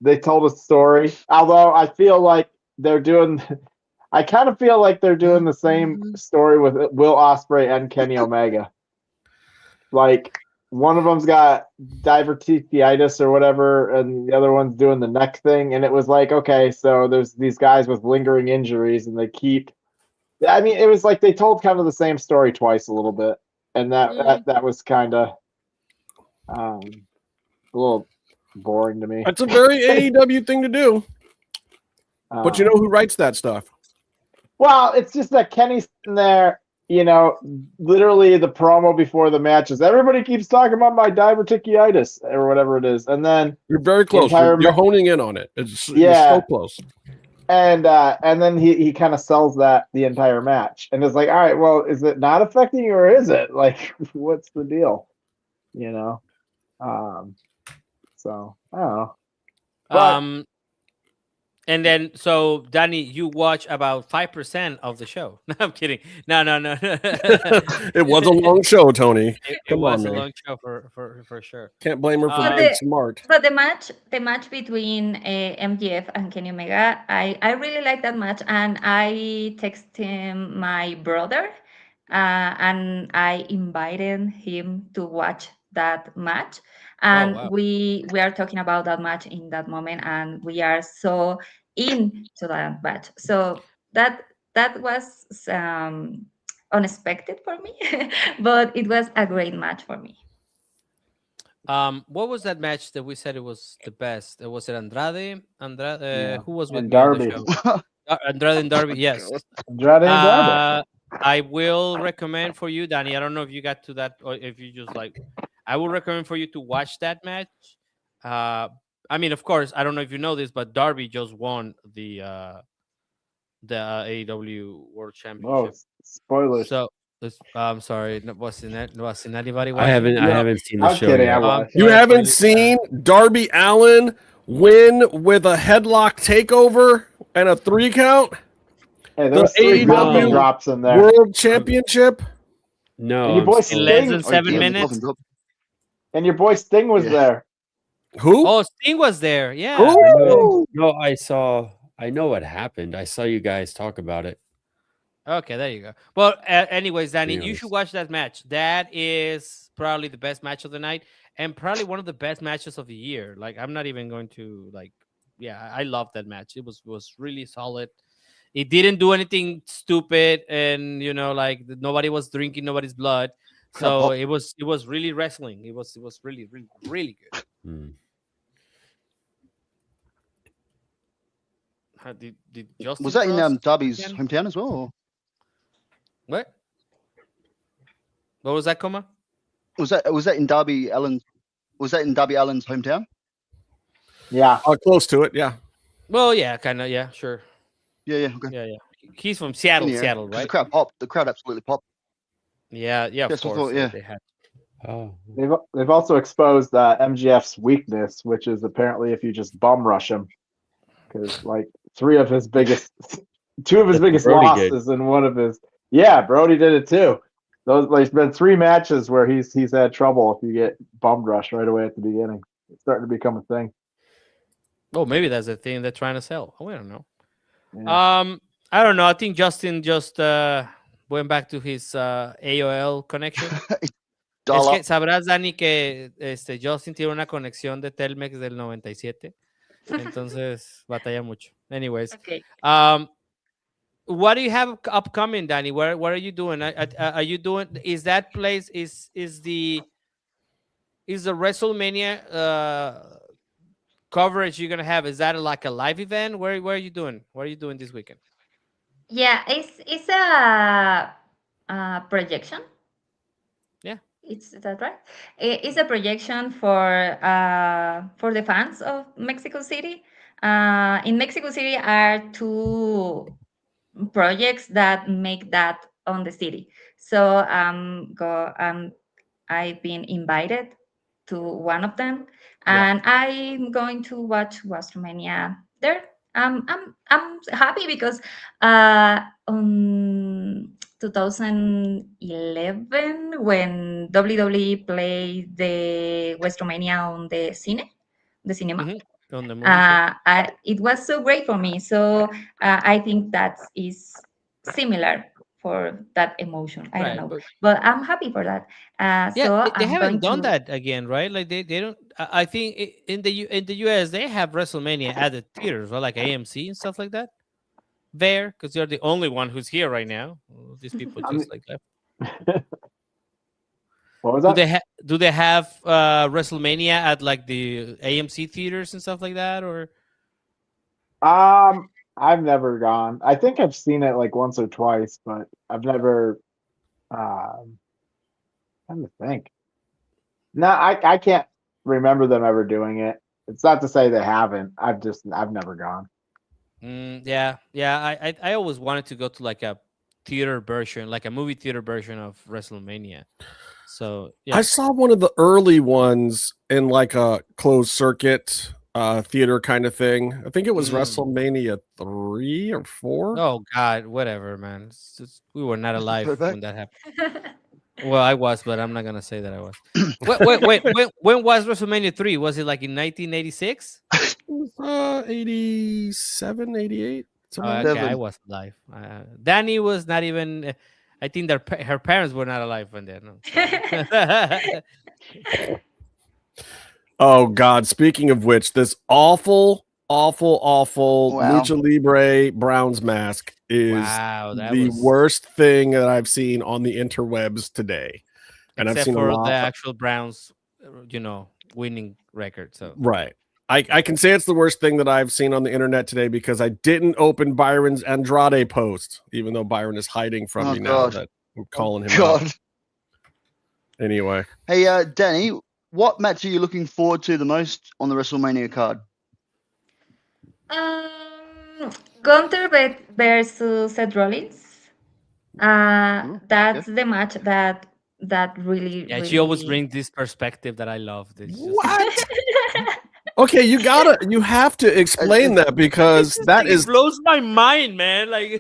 They told a story, although I feel like they're doing. I kind of feel like they're doing the same story with Will Ospreay and Kenny Omega. Like, one of them's got diverticulitis or whatever, and the other one's doing the neck thing. And it was like, okay, so there's these guys with lingering injuries, and they keep. I mean, it was like they told kind of the same story twice a little bit, and that was kind of a little boring to me. That's a very AEW thing to do. But you know who writes that stuff? Well, it's just that Kenny's sitting there, you know, literally the promo before the matches. Everybody keeps talking about my diverticulitis or whatever it is, and then you're very close. You're honing in on it. It's so close. And then he kind of sells that the entire match, and it's like, all right, well, is it not affecting you, or is it? Like, what's the deal? You know, so I don't know. But, and then, so Dani, you watch about 5% of the show. No, I'm kidding. No. It was a long show, Tony. It was a long show for sure. Can't blame her for being smart. But the match between MJF and Kenny Omega, I really like that match, and I texted my brother, and I invited him to watch that match. And we are talking about that match in that moment, and we are so into that match. So that was unexpected for me, but it was a great match for me. What was that match that we said it was the best? Was it Andrade? Who was with Darby? Me on the show? Andrade and Darby. Yes. Andrade and Darby. I will recommend for you, Dani. I don't know if you got to that, or if you just like. I will recommend for you to watch that match. I mean, of course, I don't know if you know this, but Darby just won the AEW World Championship. Oh, spoilers. So I'm sorry. Wasn't anybody watching? I haven't seen the show yet. You haven't seen Darby Allin win with a headlock takeover and a 3 count? Hey, there's the AEW drops in there. World Championship? No. Your boy in less than 7 minutes. And your boy Sting was there. Who? Oh, Sting was there. Yeah. No, I know what happened. I saw you guys talk about it. Okay, there you go. Well, anyways, Dani, you should watch that match. That is probably the best match of the night, and probably one of the best matches of the year. Like, I'm not even going to I love that match. It was really solid. It didn't do anything stupid, and nobody was drinking nobody's blood. So it was really wrestling. It was really, really, really good. Did Justin was that in Cross Darby's again? hometown as well? Or? What was that, Coma? Was that in Darby Allin's? Was that in Darby Allin's hometown? Yeah, close to it. Yeah. Well, yeah, kind of. Yeah, sure. Yeah. Okay. Yeah. He's from Seattle, Seattle, right? The crowd popped. The crowd absolutely popped. Yeah. Of course. They had. Oh. They've also exposed MJF's weakness, which is apparently if you just bum rush him, because like two of his biggest losses and one of his Brody did it too. There's been 3 matches where he's had trouble if you get bum rushed right away at the beginning. It's starting to become a thing. Oh, maybe that's the thing they're trying to sell. Oh, we don't know. Yeah. I don't know. I think Justin just went back to his AOL connection. Es que sabrás, Dani, que Justin tiene una conexión de Telmex del 97. Entonces, batalla mucho. Anyways. Okay. What do you have upcoming, Dani? What are you doing? Are you doing? Is that place is the WrestleMania coverage you're gonna have? Is that like a live event? Where are you doing? What are you doing this weekend? Yeah, it's a projection. Yeah, is that right? It's a projection for the fans of Mexico City. In Mexico City are two projects that make that on the city. So I've been invited to one of them, and I'm going to watch Wrestlemania there. I'm happy because on 2011 when WWE played the Wrestlemania on the cinema. On the movie, it was so great for me. So I think that is similar for that emotion. I don't know, but I'm happy for that. So they haven't done that again, right? Like they don't. I think in the US they have WrestleMania at the theaters, right? Like AMC and stuff like that. There, because you're the only one who's here right now. These people just like left. What was that? Do they have WrestleMania at like the AMC theaters and stuff like that, or? I've never gone. I think I've seen it like once or twice, but I've never. I'm trying to think. No, I can't remember them ever doing it. It's not to say they haven't. I've never gone. Yeah. I always wanted to go to like a theater version, like a movie theater version of WrestleMania. So yeah. I saw one of the early ones in like a closed circuit theater kind of thing. I think it was WrestleMania 3 or 4. Oh God, whatever, man. We were not alive when that happened. Well, I was, but I'm not gonna say that I was. Wait. When was WrestleMania 3? Was it like in 1986? 87, 88. Okay, I was alive. Dani was not even. I think her parents were not alive when then. No. Oh God! Speaking of which, this awful Lucha Libre Browns mask is the worst thing that I've seen on the interwebs today. And Except I've seen for a lot the actual Browns, winning record. So right. I can say it's the worst thing that I've seen on the internet today because I didn't open Byron's Andrade post, even though Byron is hiding from me now that I'm calling him out. Anyway. Hey, Dani, what match are you looking forward to the most on the WrestleMania card? Gunther versus Seth Rollins. That's the match that really. Yeah, she always brings this perspective that I love. What? Okay, you have to explain that because it blows my mind, man. Like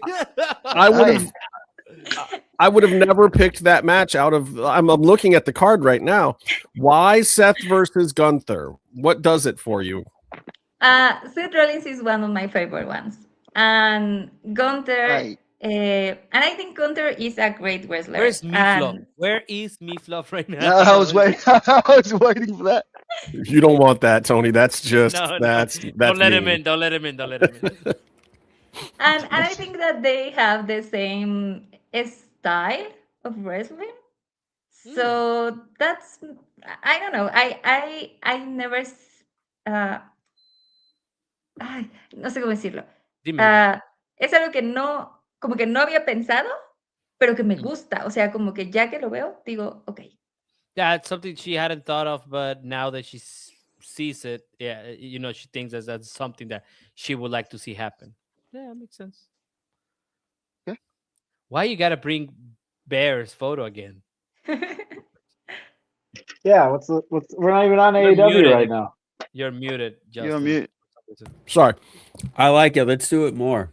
I would have never picked that match out of. I'm looking at the card right now. Why Seth versus Gunther? What does it for you? Seth Rollins is one of my favorite ones, and Gunther. And I think Gunther is a great wrestler. Where's Meefloaf? Where is Meefloaf right now? I was waiting for that. You don't want that, Tony. That's just that's Don't let him in. Don't let him in. And I think that they have the same style of wrestling. So that's I don't know. I never no sé cómo decirlo. Es algo que no como que no había pensado, pero que me gusta. O sea, como que ya que lo veo, digo, okay. Yeah, it's something she hadn't thought of, but now that she sees it, she thinks that's something that she would like to see happen. Yeah, that makes sense. Okay. Why you gotta bring Bear's photo again? Yeah, we're not even on AEW right now. You're muted, Justin. You're mute. Sorry. I like it. Let's do it more.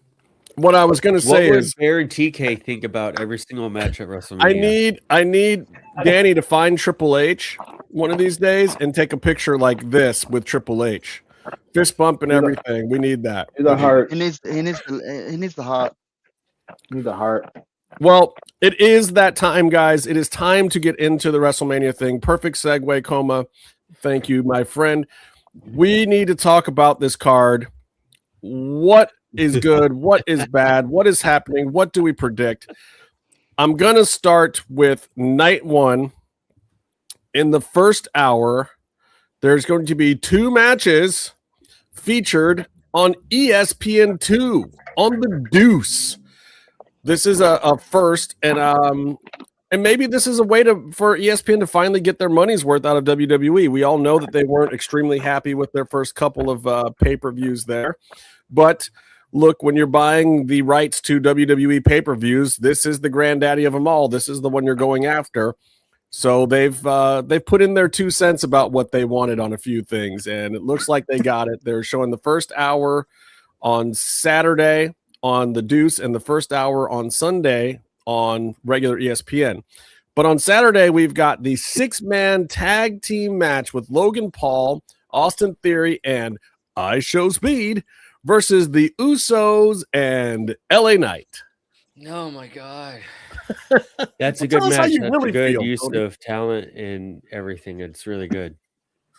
What I was going to say is Bear and TK think about every single match at WrestleMania. I need Dani to find Triple H one of these days and take a picture like this with Triple H Fist bump and everything. We need that. The heart. He needs the heart. Need the heart. Well, it is that time, guys. It is time to get into the WrestleMania thing. Perfect segue, Coma. Thank you, my friend. We need to talk about this card. What is good? What is bad? What is happening? What do we predict? I'm going to start with night one. In the first hour, there's going to be 2 matches featured on ESPN2 on the Deuce. This is a first, and maybe this is a way for ESPN to finally get their money's worth out of WWE. We all know that they weren't extremely happy with their first couple of pay-per-views there, but look, when you're buying the rights to WWE pay-per-views, this is the granddaddy of them all. This is the one you're going after. So they've put in their 2 cents about what they wanted on a few things, and it looks like they got it. They're showing the first hour on Saturday on the Deuce and the first hour on Sunday on regular ESPN. But on Saturday, we've got the 6-man tag team match with Logan Paul, Austin Theory, and I Show Speed versus the Usos and LA Knight. Oh my God. That's a good match. That's a good use of talent and everything. It's really good.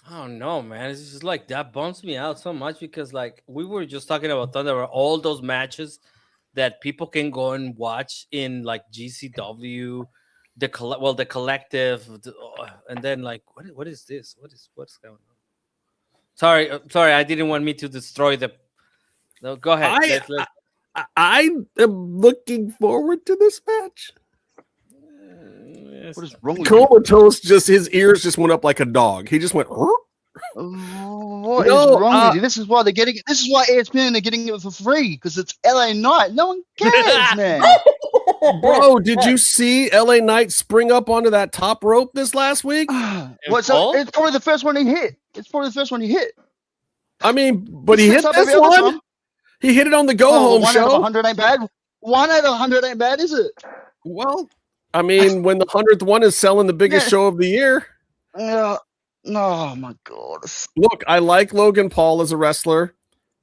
I don't know, man. It's just like that bums me out so much because, like, we were just talking about Thunder, all those matches that people can go and watch in like GCW, the collective, and then like, what is this? What's going on? Sorry, I didn't want me to destroy the. No, go ahead. I am looking forward to this match. What is wrong with Comatose? Just his ears just went up like a dog. He just went. What is wrong with you? This is why they're getting it. This is why ESPN are getting it for free because it's LA Knight. No one cares, man. Bro, did you see LA Knight spring up onto that top rope this last week? It's probably the first one he hit. I mean, but he hit this one. He hit it on the go-home show. 1 out of 100 ain't bad. 1 out of 100 ain't bad, is it? Well, I mean, when the 100th one is selling the biggest show of the year. Oh my God. Look, I like Logan Paul as a wrestler.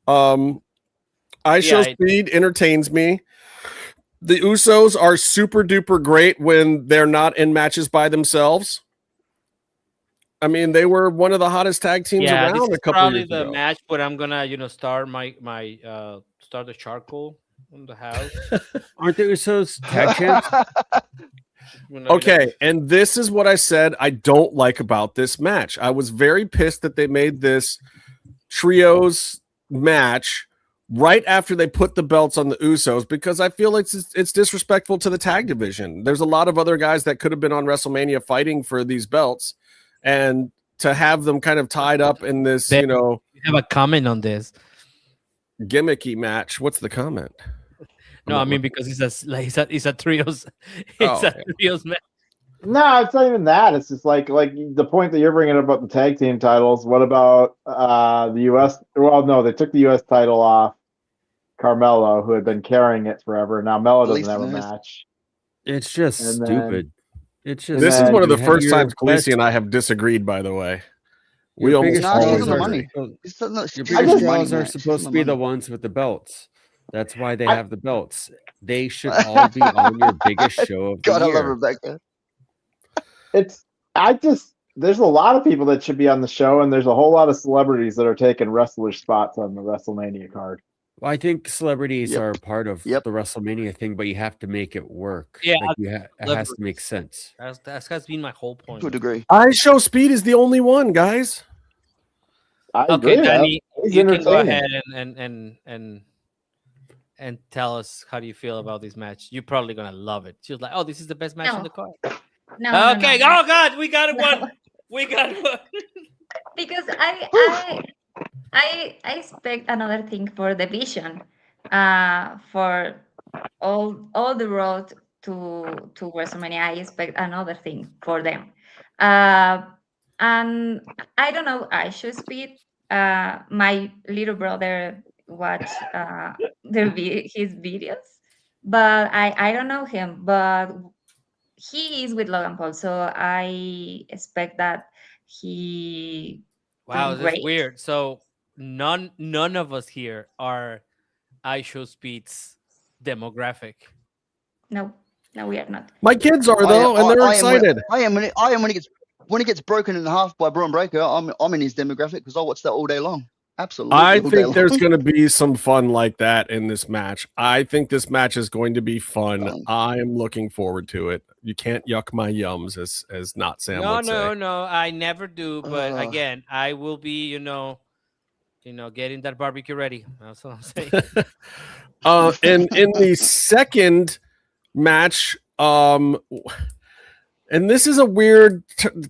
I Show Speed entertains me. The Usos are super duper great when they're not in matches by themselves. I mean, they were one of the hottest tag teams around this is a couple probably years the ago. match where I'm gonna, start start the charcoal in the house. Aren't the Usos tag champs? Okay, and this is what I said I don't like about this match. I was very pissed that they made this trios match right after they put the belts on the Usos because I feel like it's disrespectful to the tag division. There's a lot of other guys that could have been on WrestleMania fighting for these belts, and to have them kind of tied up in this, You have a comment on this gimmicky match. What's the comment? No, I mean because it's a trios. Trios match. No, it's not even that. It's just like the point that you're bringing up about the tag team titles. What about the U.S.? Well, no, they took the U.S. title off Carmelo, who had been carrying it forever. Now Melo doesn't have a match. It's just stupid. This is one of the first times Khaleesi and I have disagreed, by the way. We almost Your biggest draws are supposed to be the ones with the belts. That's why they have the belts. They should all be on your biggest show of the year. I love Rebecca. There's a lot of people that should be on the show, and there's a whole lot of celebrities that are taking wrestler spots on the WrestleMania card. Well, I think celebrities are part of the WrestleMania thing, but you have to make it work. Yeah, it has to make sense. That has been my whole point. To a degree. I Show Speed is the only one, guys. Okay, Dani, you can go ahead and tell us how do you feel about this match. You're probably gonna love it. She was like, "Oh, this is the best match on the card." No. Okay. No. Oh God, we got one. We got one. Because I expect another thing for the vision, for all the road to WrestleMania. I expect another thing for them, and I don't know. I Should Speed. My little brother watch his videos, but I don't know him, but he is with Logan Paul, so I expect that he. Wow, do this is great. weird. So none of us here are iShowSpeed's demographic. No, we are not. My kids are though, and they're excited. I am when it gets broken in half by Braun Breaker. I'm in his demographic because I watch that all day long. Absolutely. I think there's going to be some fun like that in this match. I think this match is going to be fun. I am looking forward to it. You can't yuck my yums, as not Sam would say. No, I never do. But again, I will be, getting that barbecue ready. That's what I'm saying. And in the second match, and this is a weird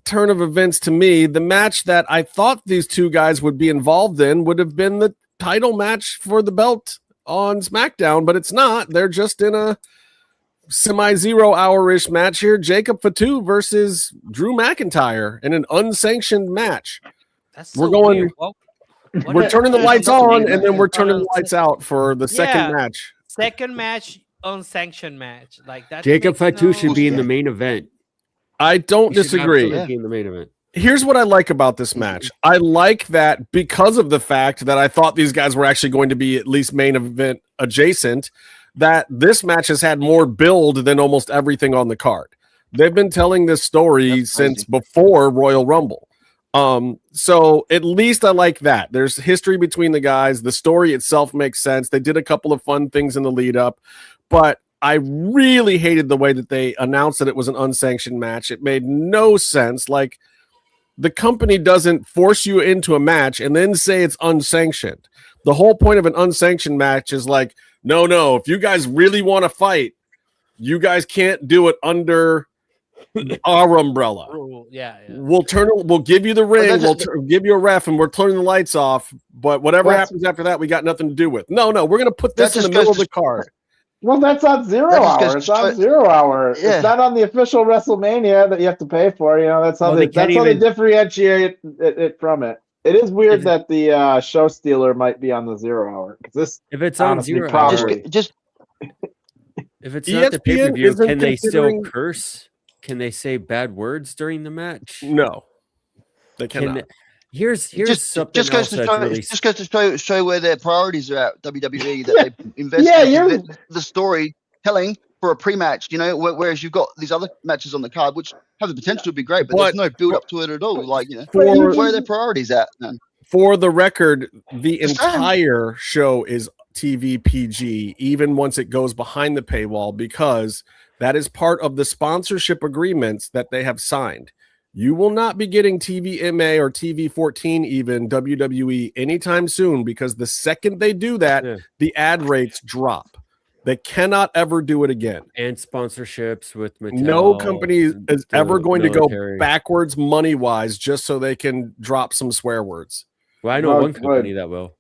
turn of events to me. The match that I thought these two guys would be involved in would have been the title match for the belt on SmackDown, but it's not. They're just in a semi-0 hour-ish match here. Jacob Fatu versus Drew McIntyre in an unsanctioned match. We're turning the lights on, and then we're turning the lights out for the second match. Second match, unsanctioned match. Like that. Jacob Fatu should be in the main event. I don't disagree. Be in the main event. Here's what I like about this match. I like that because of the fact that I thought these guys were actually going to be at least main event adjacent, that this match has had more build than almost everything on the card. They've been telling this story since before Royal Rumble. So at least I like that. There's history between the guys. The story itself makes sense. They did a couple of fun things in the lead up, but I really hated the way that they announced that it was an unsanctioned match. It made no sense. Like, the company doesn't force you into a match and then say it's unsanctioned. The whole point of an unsanctioned match is like, no, if you guys really want to fight, you guys can't do it under our umbrella. Yeah. We'll give you the ring, we'll give you a ref, and we're turning the lights off. But whatever happens after that, we got nothing to do with. No, we're gonna put this in the middle of the card. Well, that's not 0 hour. It's not 0 hour. Yeah. It's not on the official WrestleMania that you have to pay for. That's how they differentiate it from it. It is weird that the show stealer might be on the 0 hour. If it's on 0 hour, if it's not the pay-per-view, can they still curse? Can they say bad words during the match? No, they cannot. Here's something else that's really... It just goes to show where their priorities are at WWE, that they invest in the storytelling for a pre-match, whereas you've got these other matches on the card which have the potential to be great, but there's no build up to it at all. Like, where are their priorities at, man? For the record, the entire show is TV PG, even once it goes behind the paywall, because that is part of the sponsorship agreements that they have signed. You will not be getting TVMA or TV14 even WWE anytime soon, because the second they do that, the ad rates drop. They cannot ever do it again. And sponsorships with Mattel. No company is ever going to go backwards money-wise just so they can drop some swear words. Well, I know one company that will.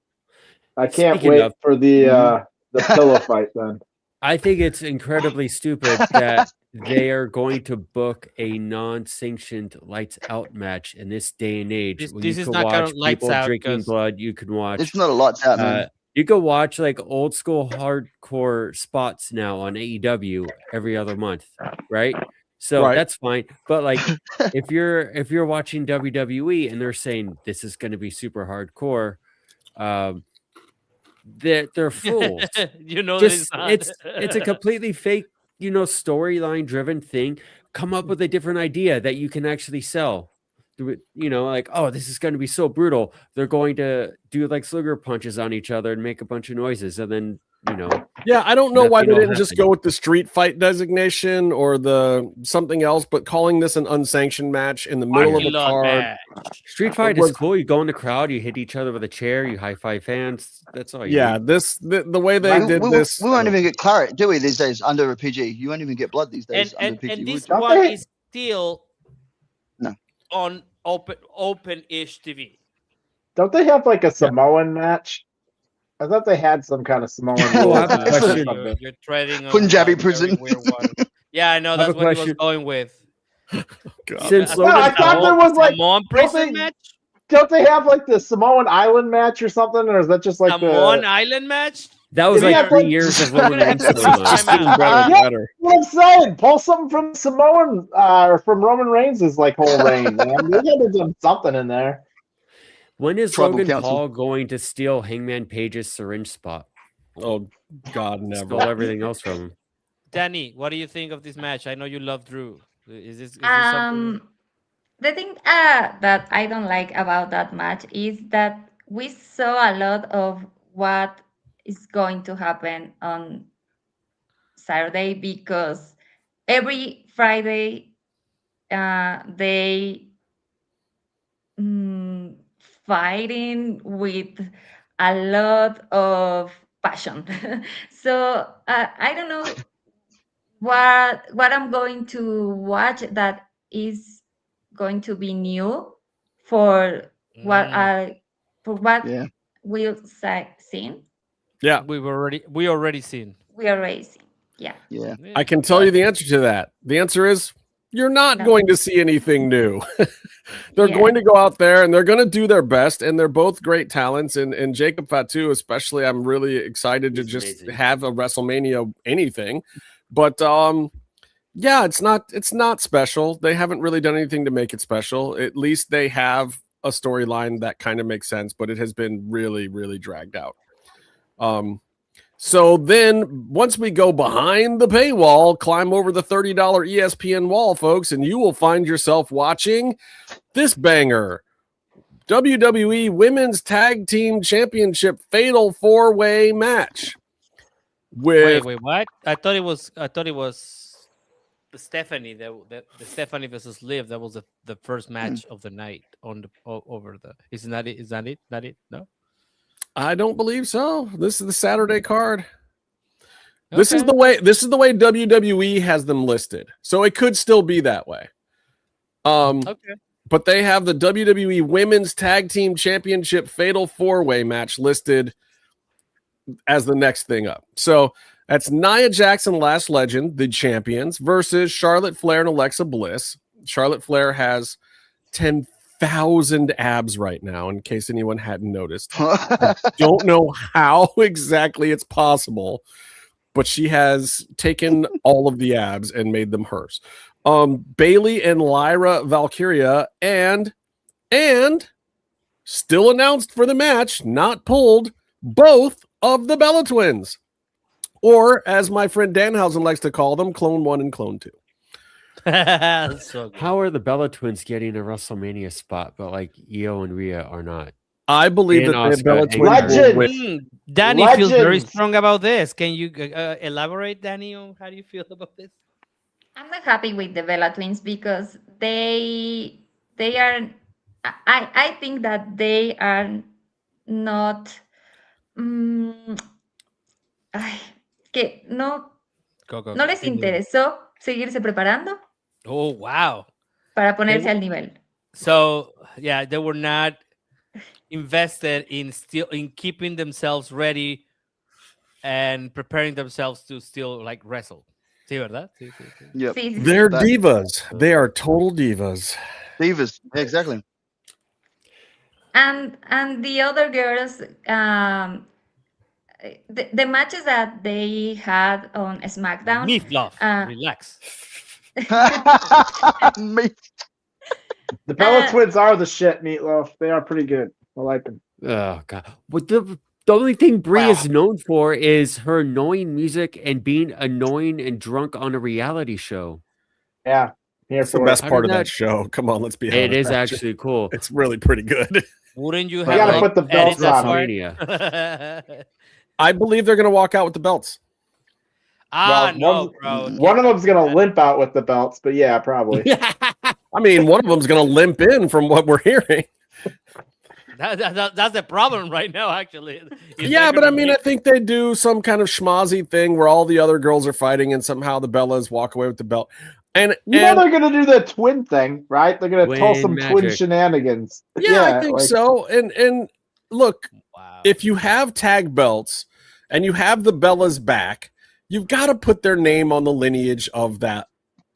I can't wait for the pillow fight then. I think it's incredibly stupid that they are going to book a non-sanctioned lights out match in this day and age. This is not going to lights out. Drinking blood. You can watch. It's not a lights out, man. You can watch like old school hardcore spots now on AEW every other month, right? So that's fine. But like, if you're watching WWE and they're saying this is going to be super hardcore, they're fools. It's a completely fake, storyline driven thing. Come up with a different idea that you can actually sell. Like, oh, this is going to be so brutal. They're going to do like slugger punches on each other and make a bunch of noises, and then Yeah, I don't know why they didn't just go with the street fight designation or the something else, but calling this an unsanctioned match in the middle of a card. Street fight is cool. You go in the crowd, you hit each other with a chair, you high five fans. That's all. The way they did this, we won't even get claret, do we? These days under a PG, you won't even get blood these days. And this one is still on open-ish TV. Don't they have like a Samoan match? I thought they had some kind of Samoan. You're treading on Punjabi prison. Yeah, I know that's what he was going with. I thought there was like Samoan prison match. Don't they have like the Samoan Island match or something, or is that just like Samoan Island match? That was like 3 years of Roman Reigns. What I'm saying, pull something from Samoan or from Roman Reigns' like whole reign, man. They got to do something in there. When is Tribal Logan Council. Paul going to steal Hangman Page's syringe spot? Oh God, never. Stole everything else from him. Danny, what do you think of this match? I know you love Drew. Is this something? The thing that I don't like about that match is that we saw a lot of what is going to happen on Saturday, because every Friday they fighting with a lot of passion. So I don't know what I'm going to watch that is going to be new for what Yeah. we'll seen. Yeah, we already seen. We already seen. Yeah. Yeah. I can tell you the answer to that. The answer is you're not No. going to see anything new. They're Yeah. going to go out there and they're going to do their best, and they're both great talents. And Jacob Fatu, especially, I'm really excited to just have a WrestleMania anything. But yeah, it's not special. They haven't really done anything to make it special. At least they have a storyline that kind of makes sense, but it has been really, really dragged out. So then once we go behind the paywall, climb over the $30 ESPN wall, folks, and you will find yourself watching this banger. WWE Women's Tag Team Championship Fatal 4-Way match. With Wait, what? I thought it was the Stephanie, the Stephanie versus Liv. That was the first match of the night on the over the. Isn't that it? Is that it? Not it? No. I don't believe so. This is the Saturday card. This is the way WWE has them listed. So it could still be that way. Okay. But they have the WWE Women's Tag Team Championship Fatal 4-Way match listed as the next thing up. So that's Nia Jackson, Last Legend, the champions, versus Charlotte Flair and Alexa Bliss. Charlotte Flair has 10,000 abs right now, in case anyone hadn't noticed. I don't know how exactly it's possible, but she has taken all of the abs and made them hers. Bailey and Lyra Valkyria and still announced for the match, not pulled, both of the Bella Twins. Or, as my friend Danhausen likes to call them, Clone 1 and Clone 2. So good. How are the Bella Twins getting a WrestleMania spot, but like Io and Rhea are not? I believe And that the Asuka Bella and Twins will win. Danny feels very strong about this. Can you elaborate, Danny, on how do you feel about this? I'm not happy with the Bella Twins because they are. I think that they are not. Que no les interesó seguirse preparando Oh, wow. para ponerse al nivel. So, yeah, they were not invested in keeping themselves ready and preparing themselves to still like wrestle. Sí, ¿verdad? Sí. Yep. They're divas. They are total divas. Divas, exactly. And the other girls, the matches that they had on SmackDown. Meefloaf, relax. The Bella Twins are the shit, Meatloaf. They are pretty good. I like them. Oh god! But the only thing Brie is known for is her annoying music and being annoying and drunk on a reality show. Yeah, it's the best part of that show. Come on, let's be honest. It is actually cool. It's really pretty good. Wouldn't you You have gotta like, put the belts on. I believe they're going to walk out with the belts. No, bro. One of them's gonna limp out with the belts, but yeah, probably. I mean, one of them's going to limp in from what we're hearing. That's the problem right now, actually. Yeah, but I mean, I think they do some kind of schmozzy thing where all the other girls are fighting and somehow the Bellas walk away with the belt. And they're gonna do the twin thing, right? They're gonna pull some twin shenanigans. Yeah, I think so. And look, if you have tag belts and you have the Bellas back, you've got to put their name on the lineage of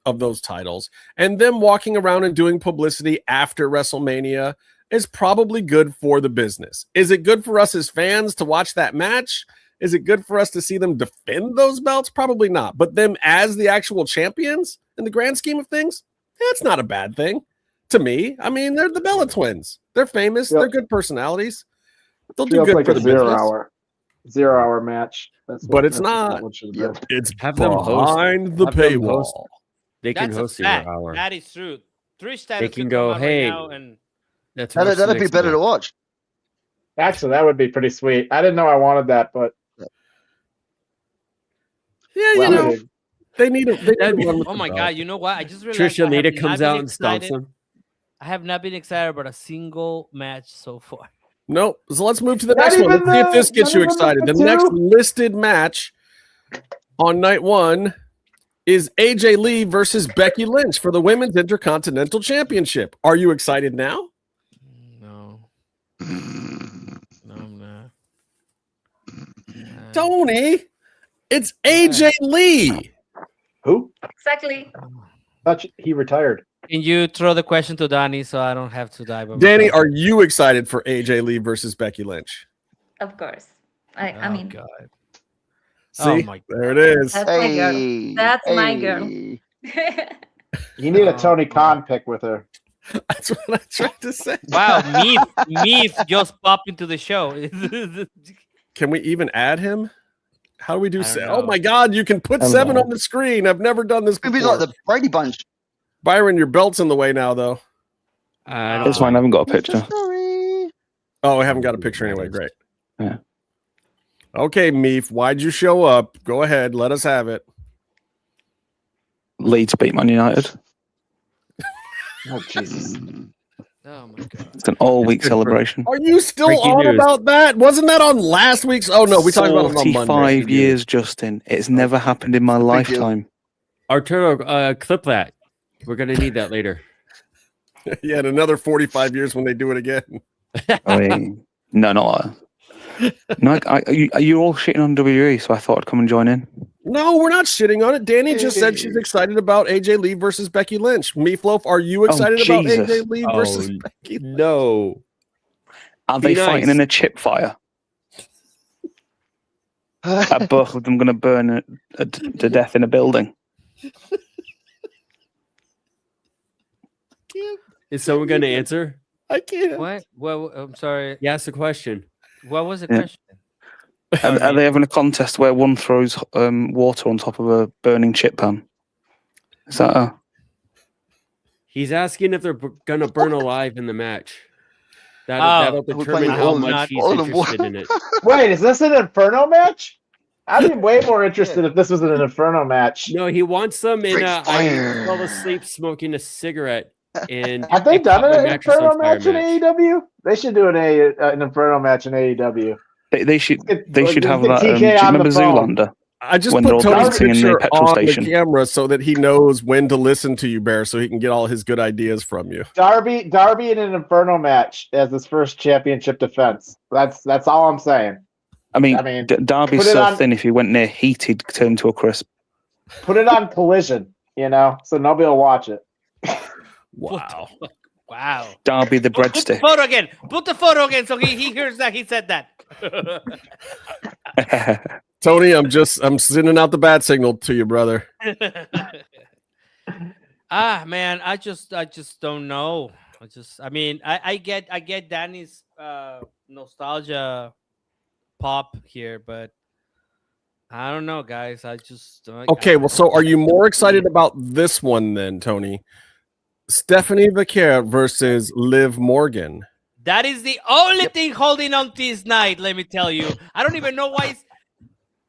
those titles. And them walking around and doing publicity after WrestleMania is probably good for the business. Is it good for us as fans to watch that match? Is it good for us to see them defend those belts? Probably not. But them as the actual champions in the grand scheme of things, it's not a bad thing. To me, I mean, they're the Bella twins. They're famous. Yep. They're good personalities. They'll do Feels good like for a the 0 business. hour. 0 hour match. But it's not. What should have been. It's Have them host. behind the Have them host. paywall. They can That's host a 0 fact. hour. That is true. Trish They Stratus can could go, come out hey, right now and let's watch the That'd be next better to match. watch. Actually, that would be pretty sweet. I didn't know I wanted that, but Yeah, you well, know, dude. they need a run with oh the my belt. god, you know what? I just realized Trisha I have Lita not comes been out and stomps excited. them. I have not been excited about a single match so far. No, so let's move to the Not next one. even Let's see if this the- gets not you even excited. the The next two? listed match on night 1 is AJ Lee versus Becky Lynch for the Women's Intercontinental Championship. Are you excited now? No. No, I'm not. Tony, it's AJ Lee. Who? Exactly. Thought he retired. Can you throw the question to Dani so I don't have to dive? Danny, are you excited for AJ Lee versus Becky Lynch? Of course. I mean, God. See, Oh my there it is. that's my girl. That's my girl. You need a Oh, Tony Khan pick with her. That's what I tried to say. Wow, Meef just popped into the show. Can we even add him? How do we do? I don't Oh know. my God! You can put 7 on the screen. I've never done this It'd be before. like the Brady Bunch. Byron, your belt's in the way now, though. It's fine. I haven't got a picture. Oh, I haven't got a picture anyway. Great. Yeah. Okay, Meef, why'd you show up? Go ahead, let us have it. Leeds beat Man United. Oh Jesus! Oh my God. It's an all-week celebration. Are you still Breaking on news. about that? Wasn't that on last week's? Oh no, we talked about it on Monday. 45 years, Justin. It's never happened in my lifetime. Arturo, clip that. We're gonna need that later. Yeah, in another 45 years when they do it again. I mean, no, not no. You're all shitting on WWE, so I thought I'd come and join in. No, we're not shitting on it. Danny just said she's excited about AJ Lee versus Becky Lynch. Meefloaf, are you excited about Jesus. AJ Lee versus Becky Lynch? No. Are Be they fighting nice. in a chip fire? Are both of them going to burn to death in a building? Is someone gonna answer? I can't. What? Well, I'm sorry. You asked a question. What was the Yeah. question? Are they having a contest where one throws water on top of a burning chip pan? Is that a... He's asking if they're gonna burn alive in the match. That'll We're determine playing how all- much he's all of interested in it. Wait, is this an Inferno match? I'd be way more interested if this was an Inferno match. No, he wants them in Straight I fire. fell asleep smoking a cigarette. And Have they done caught my an mattress Inferno on fire match in AEW? They should do an Inferno match in AEW. They should Get- they should get have that. Do TK you on the remember phone. Zoolander? I just When put they're all Tony's dancing in the picture petrol on station. the camera so that he knows when to listen to you, Bear, so he can get all his good ideas from you. Darby in an Inferno match as his first championship defense. That's all I'm saying. I mean, put Darby's it so on- thin. If he went near heat, he'd turn to a crisp. Put it on Collision, so nobody will watch it. Wow. Wow. Darby the Put the breadstick. photo again. Put the photo again so he hears that he said that. Tony, I'm sending out the bat signal to you, brother. Man, I just don't know. I get Danny's nostalgia pop here, but I don't know, guys. Okay, well, so are you more excited about this one then, Tony? Stephanie Vaquer versus Liv Morgan. That is the only thing holding on this night, let me tell you. I don't even know why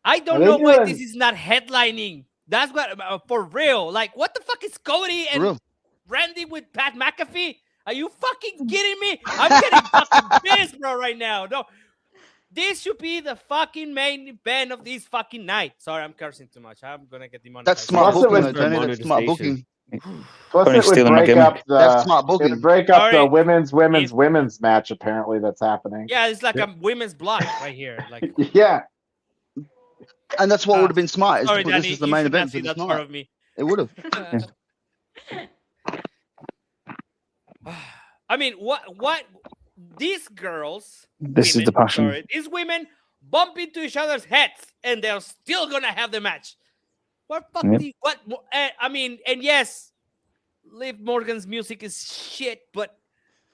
I don't know why this is not headlining. That's what for real. Like, what the fuck is Cody and Randy with Pat McAfee? Are you fucking kidding me? I'm getting fucking pissed, bro, right now. No, this should be the fucking main event of this fucking night. Sorry, I'm cursing too much. I'm gonna get demonetized. That's smart booking, though, Tony. That's smart booking. Plus, it would break up That's smart it booking. would break up the women's match. Apparently, that's happening. Yeah, it's like a women's block right here. Like, yeah, and that's what would have been smart. Is sorry, to put Danny, this is the you main should not event see for this that part night. of me. It would have. I mean, what these girls, This is the passion. sorry, these women bump into each other's heads and they're still gonna have the match. What fuck? Yep. I mean, and yes, Liv Morgan's music is shit, but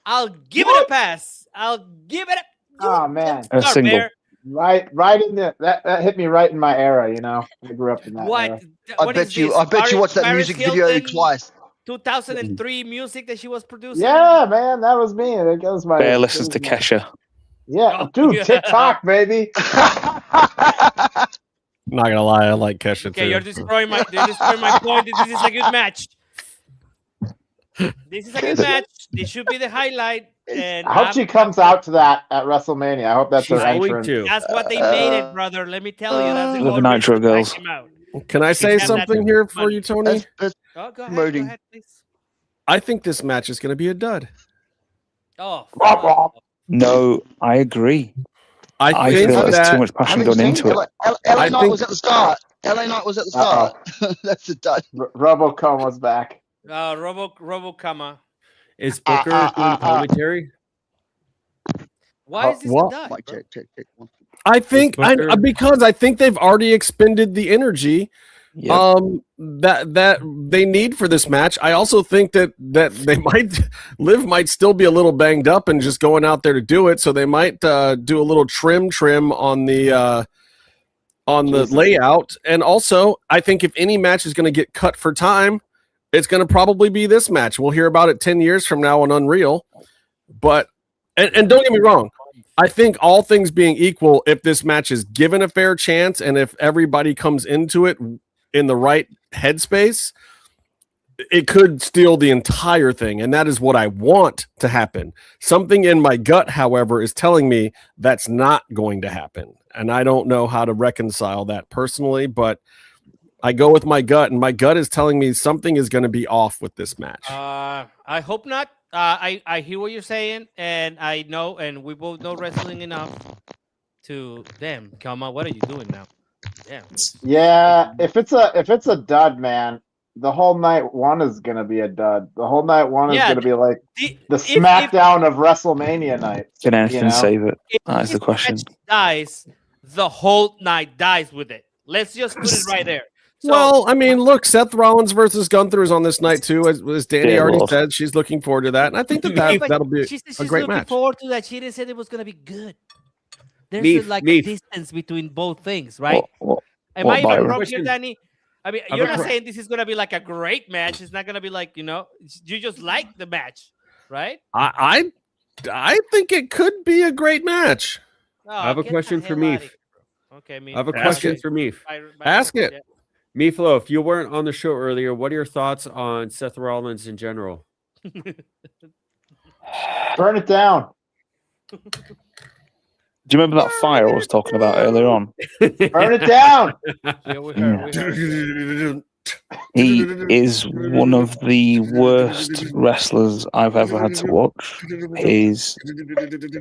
I'll give it a pass. I'll give it a. Oh man, A single. Bear. right in the that hit me right in my era. You know, I grew up in that era. I bet you watched that music video twice. 2003 music that she was producing. Yeah, man, that was me. That was my. Bear listens to Kesha. Yeah, Oh, dude, yeah. TikTok, baby. Not gonna lie, I like Kesha Okay, too. you're destroying my point. This is a good match. This is a good match. This should be the highlight. And I hope she comes out to that at WrestleMania. I hope that's her entrance. That's what they made it, brother. Let me tell you. That's the The whole Nitro reason why Girls. it came out. Can I say something here for you, Tony? Oh, go ahead, please. I think this match is going to be a dud. Oh, No, I agree. I feel think like there's that- too much passion going into it. LA Knight was at the start. LA Knight was at the start. That's a dud. RoboCom was back. Robo-Kama. Is Booker doing commentary? Why is this What? a dud? Mic bro? check. I think Booker- because I think they've already expended the energy Yep. that they need for this match. I also think that they Liv might still be a little banged up and just going out there to do it, so they might do a little trim on the layout. And also, I think if any match is going to get cut for time, it's going to probably be this match. We'll hear about it 10 years from now on Unreal. But and don't get me wrong, I think all things being equal, if this match is given a fair chance and if everybody comes into it in the right headspace, it could steal the entire thing. And that is what I want to happen. Something in my gut, however, is telling me that's not going to happen. And I don't know how to reconcile that personally, but I go with my gut, and my gut is telling me something is going to be off with this match. I hope not. I hear what you're saying, and I know, and we both know wrestling enough to. Damn, Kama, what are you doing now? Damn. Yeah, if it's a dud, man, the whole night one is gonna be a dud. The whole night one is gonna be like the SmackDown of WrestleMania night. Can anything you know? save it? If That is the this question. match dies, the whole night dies with it. Let's just put it right there. So, Well, I mean, look, Seth Rollins versus Gunther is on this night too, as Dani Dear already Lord. said. She's looking forward to that, and I think but that'll be she's a great looking match. forward to that. She didn't say it was gonna be good. There's Meef, a Meef. distance between both things, right? Am what, I even Byron? wrong here, Danny? I mean, have you're a not que- saying this is gonna be like a great match. It's not gonna be like, you just like the match, right? I think it could be a great match. Oh, I have a get the question for hell outta Meef. here, bro. Okay, Meef. I have a Ask question it. for Meef. Ask it. Yeah. Meefloaf, you weren't on the show earlier. What are your thoughts on Seth Rollins in general? Burn it down. Do you remember that fire I was talking about earlier on? Burn it down. Yeah, we heard. He is one of the worst wrestlers I've ever had to watch. His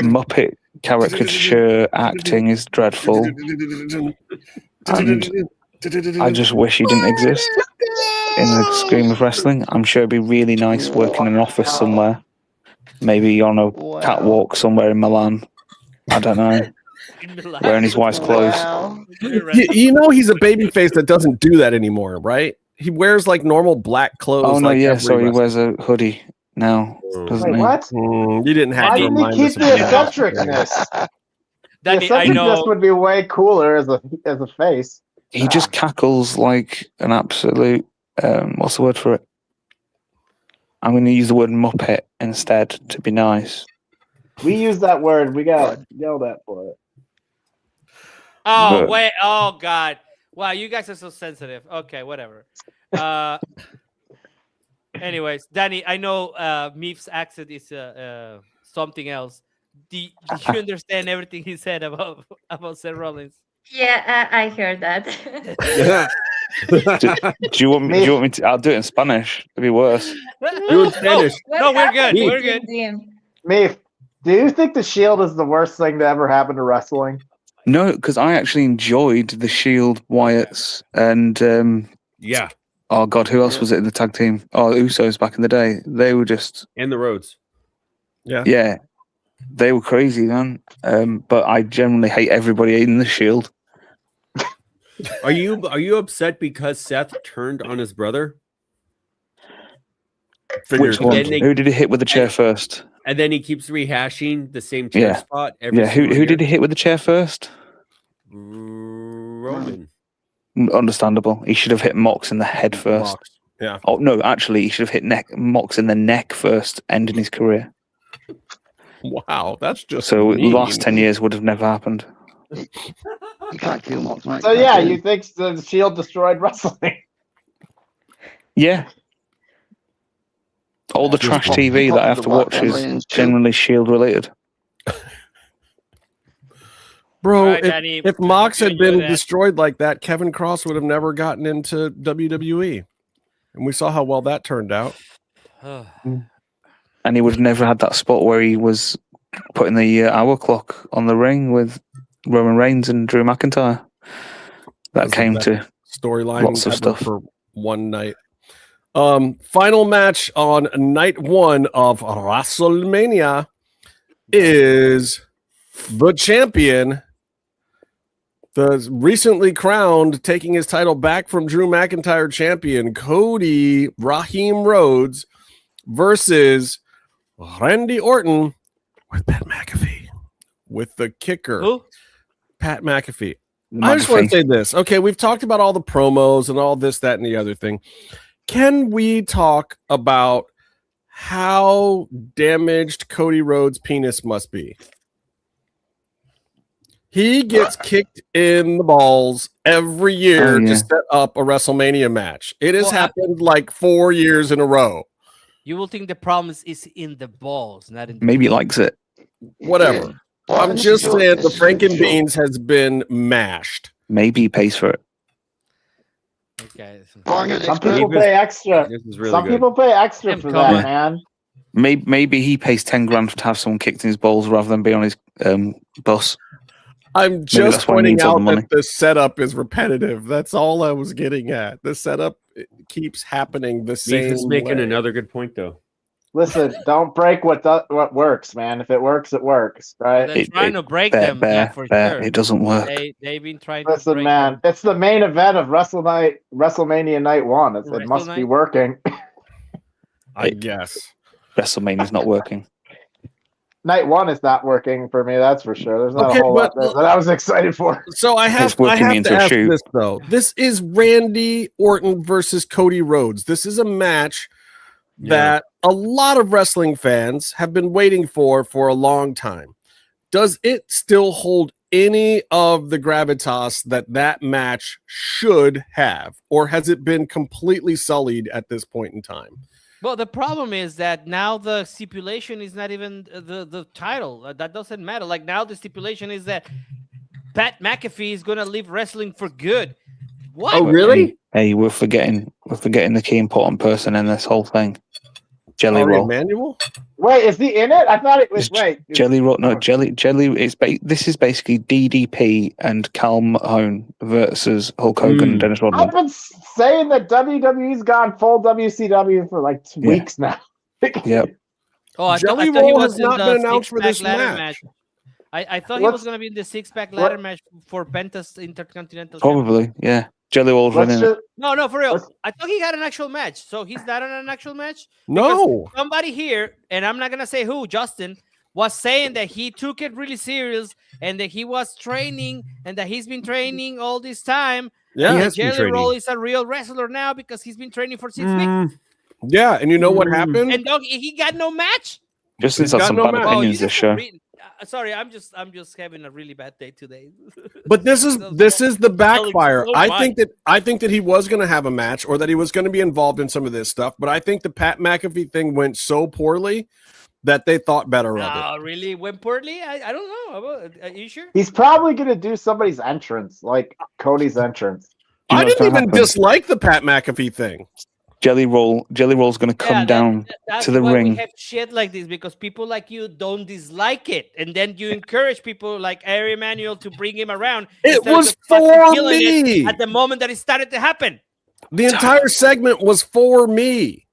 Muppet caricature acting is dreadful. And I just wish he didn't exist in the scheme of wrestling. I'm sure it'd be really nice working in an office somewhere. Maybe on a catwalk somewhere in Milan. I don't know. Wearing his wife's clothes. You know he's a babyface that doesn't do that anymore, right? He wears like normal black clothes. Oh no, like yeah, every sorry, he wrestler. wears a hoodie now, doesn't Wait, he? what? You didn't have Why to didn't remind he us keep of the that. eccentricness? The Danny, I eccentricness know. would be way cooler as a face. He just cackles like an absolute what's the word for it? I'm going to use the word Muppet instead to be nice. We use that word. We got yelled at for it. Oh But- wait! Oh God! Wow, you guys are so sensitive. Okay, whatever. Anyways, Danny, I know Meef's accent is something else. Do you understand everything he said about Seth Rollins? Yeah, I heard that. Do you want me to? I'll do it in Spanish. It'd be worse. Do it Spanish. No, we're good. We're good. Meef, do you think the Shield is the worst thing to ever happen to wrestling? No, because I actually enjoyed the Shield, Wyatts, and Yeah, oh god, who else was it in the tag team? Oh, Usos back in the day. They were just and the roads. yeah, they were crazy, man. But I generally hate everybody in the Shield. Are you upset because Seth turned on his brother? Which one? Who did he hit with the chair first? And then he keeps rehashing the same chair spot every Who did he hit with the chair first? Roman. Understandable. He should have hit Mox in the head first. Mox. Yeah. Oh no, actually, he should have hit Mox in the neck first, ending his career. Wow, that's just so. mean. The last 10 years would have never happened. You can't kill Mox, mate. So yeah, you think the Shield destroyed wrestling? Yeah. All the trash TV that I have to watch is generally Shield related. Bro, Right, Dani, if Mox had been that. destroyed like that, Kevin Cross would have never gotten into WWE. And we saw how well that turned out. And he would have never had that spot where he was putting the hour clock on the ring with Roman Reigns and Drew McIntyre. That came to storyline lots of stuff for one night. Final match on night 1 of Wrestlemania is the champion, the recently crowned, taking his title back from Drew McIntyre champion, Cody Raheem Rhodes, versus Randy Orton with Pat McAfee. With the kicker, Who? Pat McAfee. I just want to say this. Okay, we've talked about all the promos and all this, that, and the other thing. Can we talk about how damaged Cody Rhodes' penis must be? He gets kicked in the balls every year to set up a WrestleMania match. It has happened like 4 years in a row. You will think the problem is in the balls, not in the Maybe he likes it. Whatever. I'm just saying the Franken Beans has been mashed. Maybe he pays for it. Okay. Some people pay extra. Some people pay extra for that, man. Maybe he pays 10 grand to have someone kicked in his balls rather than be on his bus. I'm just pointing out that the setup is repetitive. That's all I was getting at. The setup keeps happening the same He's making way. another good point, though. Listen, don't break what works, man. If it works, it works, right? They're trying to break them, for sure. It doesn't work. They've been trying Listen, to break man, them. it's the main event of WrestleMania Night 1. It must be working. I guess. WrestleMania's not working. Night 1 is not working for me, that's for sure. There's not a whole lot that I was excited for. So I have to ask this, though. This is Randy Orton versus Cody Rhodes. This is a match that a lot of wrestling fans have been waiting for a long time. Does it still hold any of the gravitas that match should have, or has it been completely sullied at this point in time? Well, the problem is that now the stipulation is not even the title. That doesn't matter. Like now the stipulation is that Pat McAfee is going to leave wrestling for good. What? Oh, really? Hey, we're forgetting the key important person in this whole thing. Jelly Roll. Emmanuel? Wait, is he in it? I thought it was. Jelly Roll. No, Jelly. This is basically DDP and 𝔸𝕃 versus Hulk Hogan and Dennis Rodman. I've been saying that WWE's gone full WCW for like 2 weeks now. Yep. Oh, I Jelly thought he Roll was has in not the been announced for six-pack this ladder match. I thought he was going to be in the six-pack ladder match for Penta's Intercontinental. Probably, yeah. Jelly Roll's running it. No, for real. I thought he had an actual match. So he's not on an actual match? No. Because somebody here, and I'm not going to say who, Justin, was saying that he took it really serious and that he was training and that he's been training all this time. Yeah, and Jelly Roll is a real wrestler now because he's been training for 6 weeks. Yeah, and you know what happened? And dog, he got no match? Justin's had some bad opinions this show. Sorry, I'm just having a really bad day today. But this is the backfire. so I think that he was going to have a match or that he was going to be involved in some of this stuff, but I think the Pat McAfee thing went so poorly that they thought better of it. Oh, really? Went poorly? I don't know. Are you sure? He's probably going to do somebody's entrance, like Cody's entrance. I didn't even dislike the Pat McAfee thing. Jelly Roll's going to come down to the ring. We have shit like this because people like you don't dislike it, and then you encourage people like Ari Emanuel to bring him around. It was for me at the moment that it started to happen. The entire segment was for me.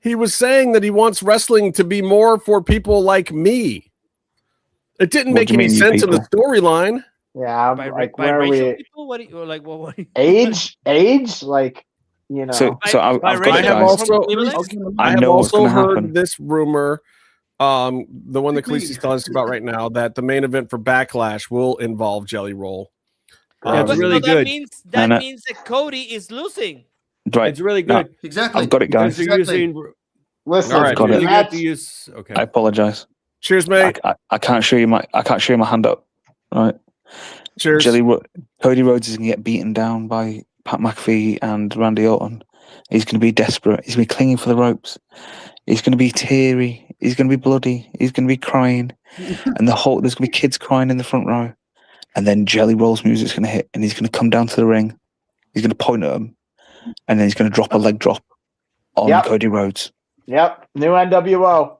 He was saying that he wants wrestling to be more for people like me. It didn't make any sense in the storyline. Yeah, by like where are we? People? What do you like? What? Age, like. you know. So I've got it, I have guys. also, I have know what's also gonna heard happen. this rumor, the one that Khaleesi's telling us about right now, that the main event for Backlash will involve Jelly Roll. That's But really so that good. means that Cody is losing. Right. It's really No, good. Exactly. I've got it, guys. Because you're using. Listen, All right, got it. You have to use. Okay. I apologize. Cheers, mate. I can't show you my hand up. Right. Cheers. Cody Rhodes is gonna get beaten down by Pat McAfee and Randy Orton. He's gonna be desperate. He's gonna be clinging for the ropes. He's gonna be teary. He's gonna be bloody. He's gonna be crying, and there's gonna be kids crying in the front row. And then Jelly Roll's music's gonna hit, and he's gonna come down to the ring. He's gonna point at him, and then he's gonna drop a leg drop on Cody Rhodes. Yep, new NWO.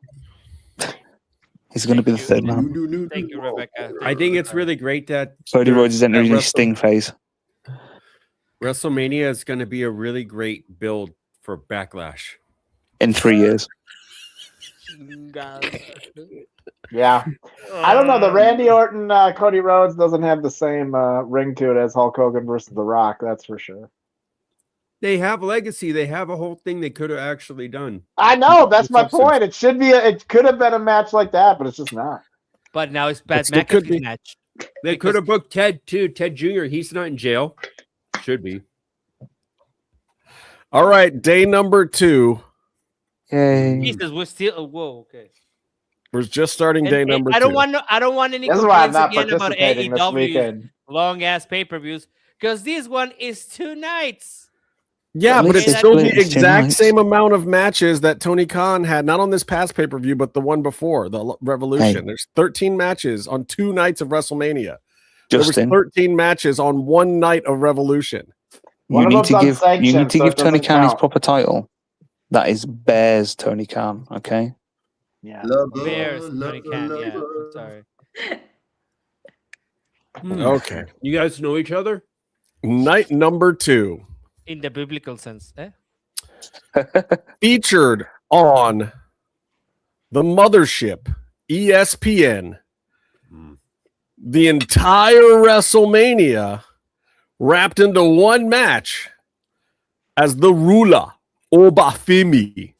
He's going to be the third man. Thank you, Rebecca. I think it's really great that Cody Rhodes is entering his Sting phase. WrestleMania is going to be a really great build for Backlash. In 3 years. Yeah. I don't know. The Randy Orton, Cody Rhodes doesn't have the same ring to it as Hulk Hogan versus The Rock. That's for sure. They have legacy. They have a whole thing they could have actually done. I know. That's my point. It should be. It could have been a match like that, but it's just not. But now it's Pat McAfee's match. They could have booked Ted too. Ted Jr. He's not in jail. Should be. All right, day number 2. Yay. Jesus, we're still. Whoa, okay. We're just starting day number 2. I don't want any That's why I'm complaints not again about participating this weekend. AEW's long ass pay-per-views because this one is 2 nights. Yeah, but it's still the It's exact nice. same amount of matches that Tony Khan had, not on this past pay-per-view, but the one before, the Revolution. Hey. There's 13 matches on 2 nights of WrestleMania. Justin, There was 13 matches on 1 night of Revolution. One of them's unsanctioned, you need to so give it Tony doesn't Khan his count. proper title. That is Bears Tony Khan, okay? Yeah. Bears, Tony Khan. Yeah, I'm sorry. Okay. You guys know each other? Night number 2. In the biblical sense, eh? Featured on the mothership, ESPN, the entire WrestleMania wrapped into one match as the ruler, Obafemi,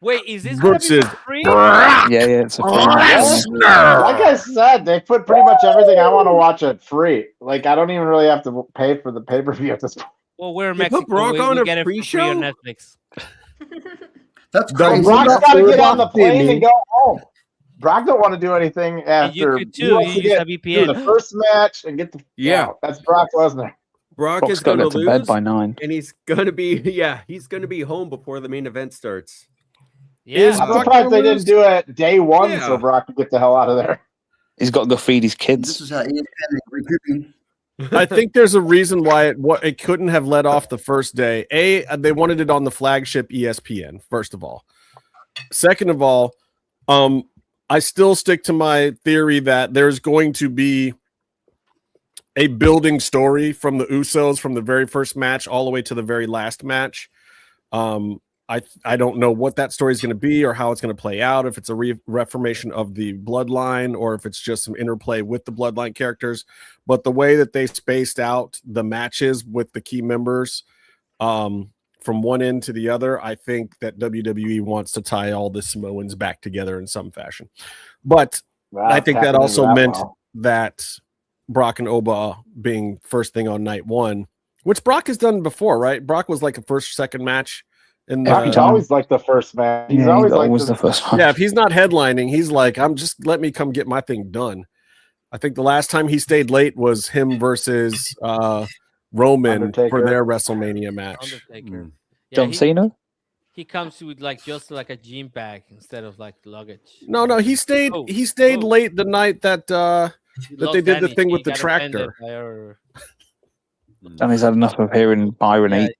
Wait, is this gonna be versus for free? Yeah, it's a free match. Like I said, they put pretty much everything I want to watch at free. Like I don't even really have to pay for the pay-per-view at this point. Well, we're in They put Mexico. Brock we on a get it for free pre-show? on Netflix. That's The crazy. Brock's got to get on the Obafemi. plane and go home. Brock don't want to do anything And you after. could He too. wants You to use get a through the VPN. first match and get the Yeah. out. That's Brock Lesnar. Brock Brock's is got going to to get to bed lose, by 9. and he's going to be he's going to be home before the main event starts. Yeah. I'm surprised they didn't do it day one Yeah. so Brock could get the hell out of there. He's got to go feed his This kids. is how ESPN is recruiting. I think there's a reason why it couldn't have led off the first day. They wanted it on the flagship ESPN, first of all. Second of all, I still stick to my theory that there's going to be a building story from the Usos from the very first match all the way to the very last match. I don't know what that story is going to be or how it's going to play out, if it's a reformation of the bloodline or if it's just some interplay with the bloodline characters. But the way that they spaced out the matches with the key members from one end to the other, I think that WWE wants to tie all the Samoans back together in some fashion. But Wow, I think that tapping also into that meant well. that Brock and Oba being first thing on night 1, which Brock has done before, right? Brock was like a first, second match. In Every He's time. always like the first match. He's Yeah, always like the first one. yeah, if he's not headlining, he's like, let me come get my thing done. I think the last time he stayed late was him versus Roman Undertaker. for their WrestleMania match. Undertaker. Yeah, John Cena? He comes with just like a gym bag instead of like luggage. No, he stayed. Oh, He stayed oh. late the night that He that lost they did the Dani. thing He with the got offended tractor. by her. And he's had enough of hearing Byron Yeah, eat.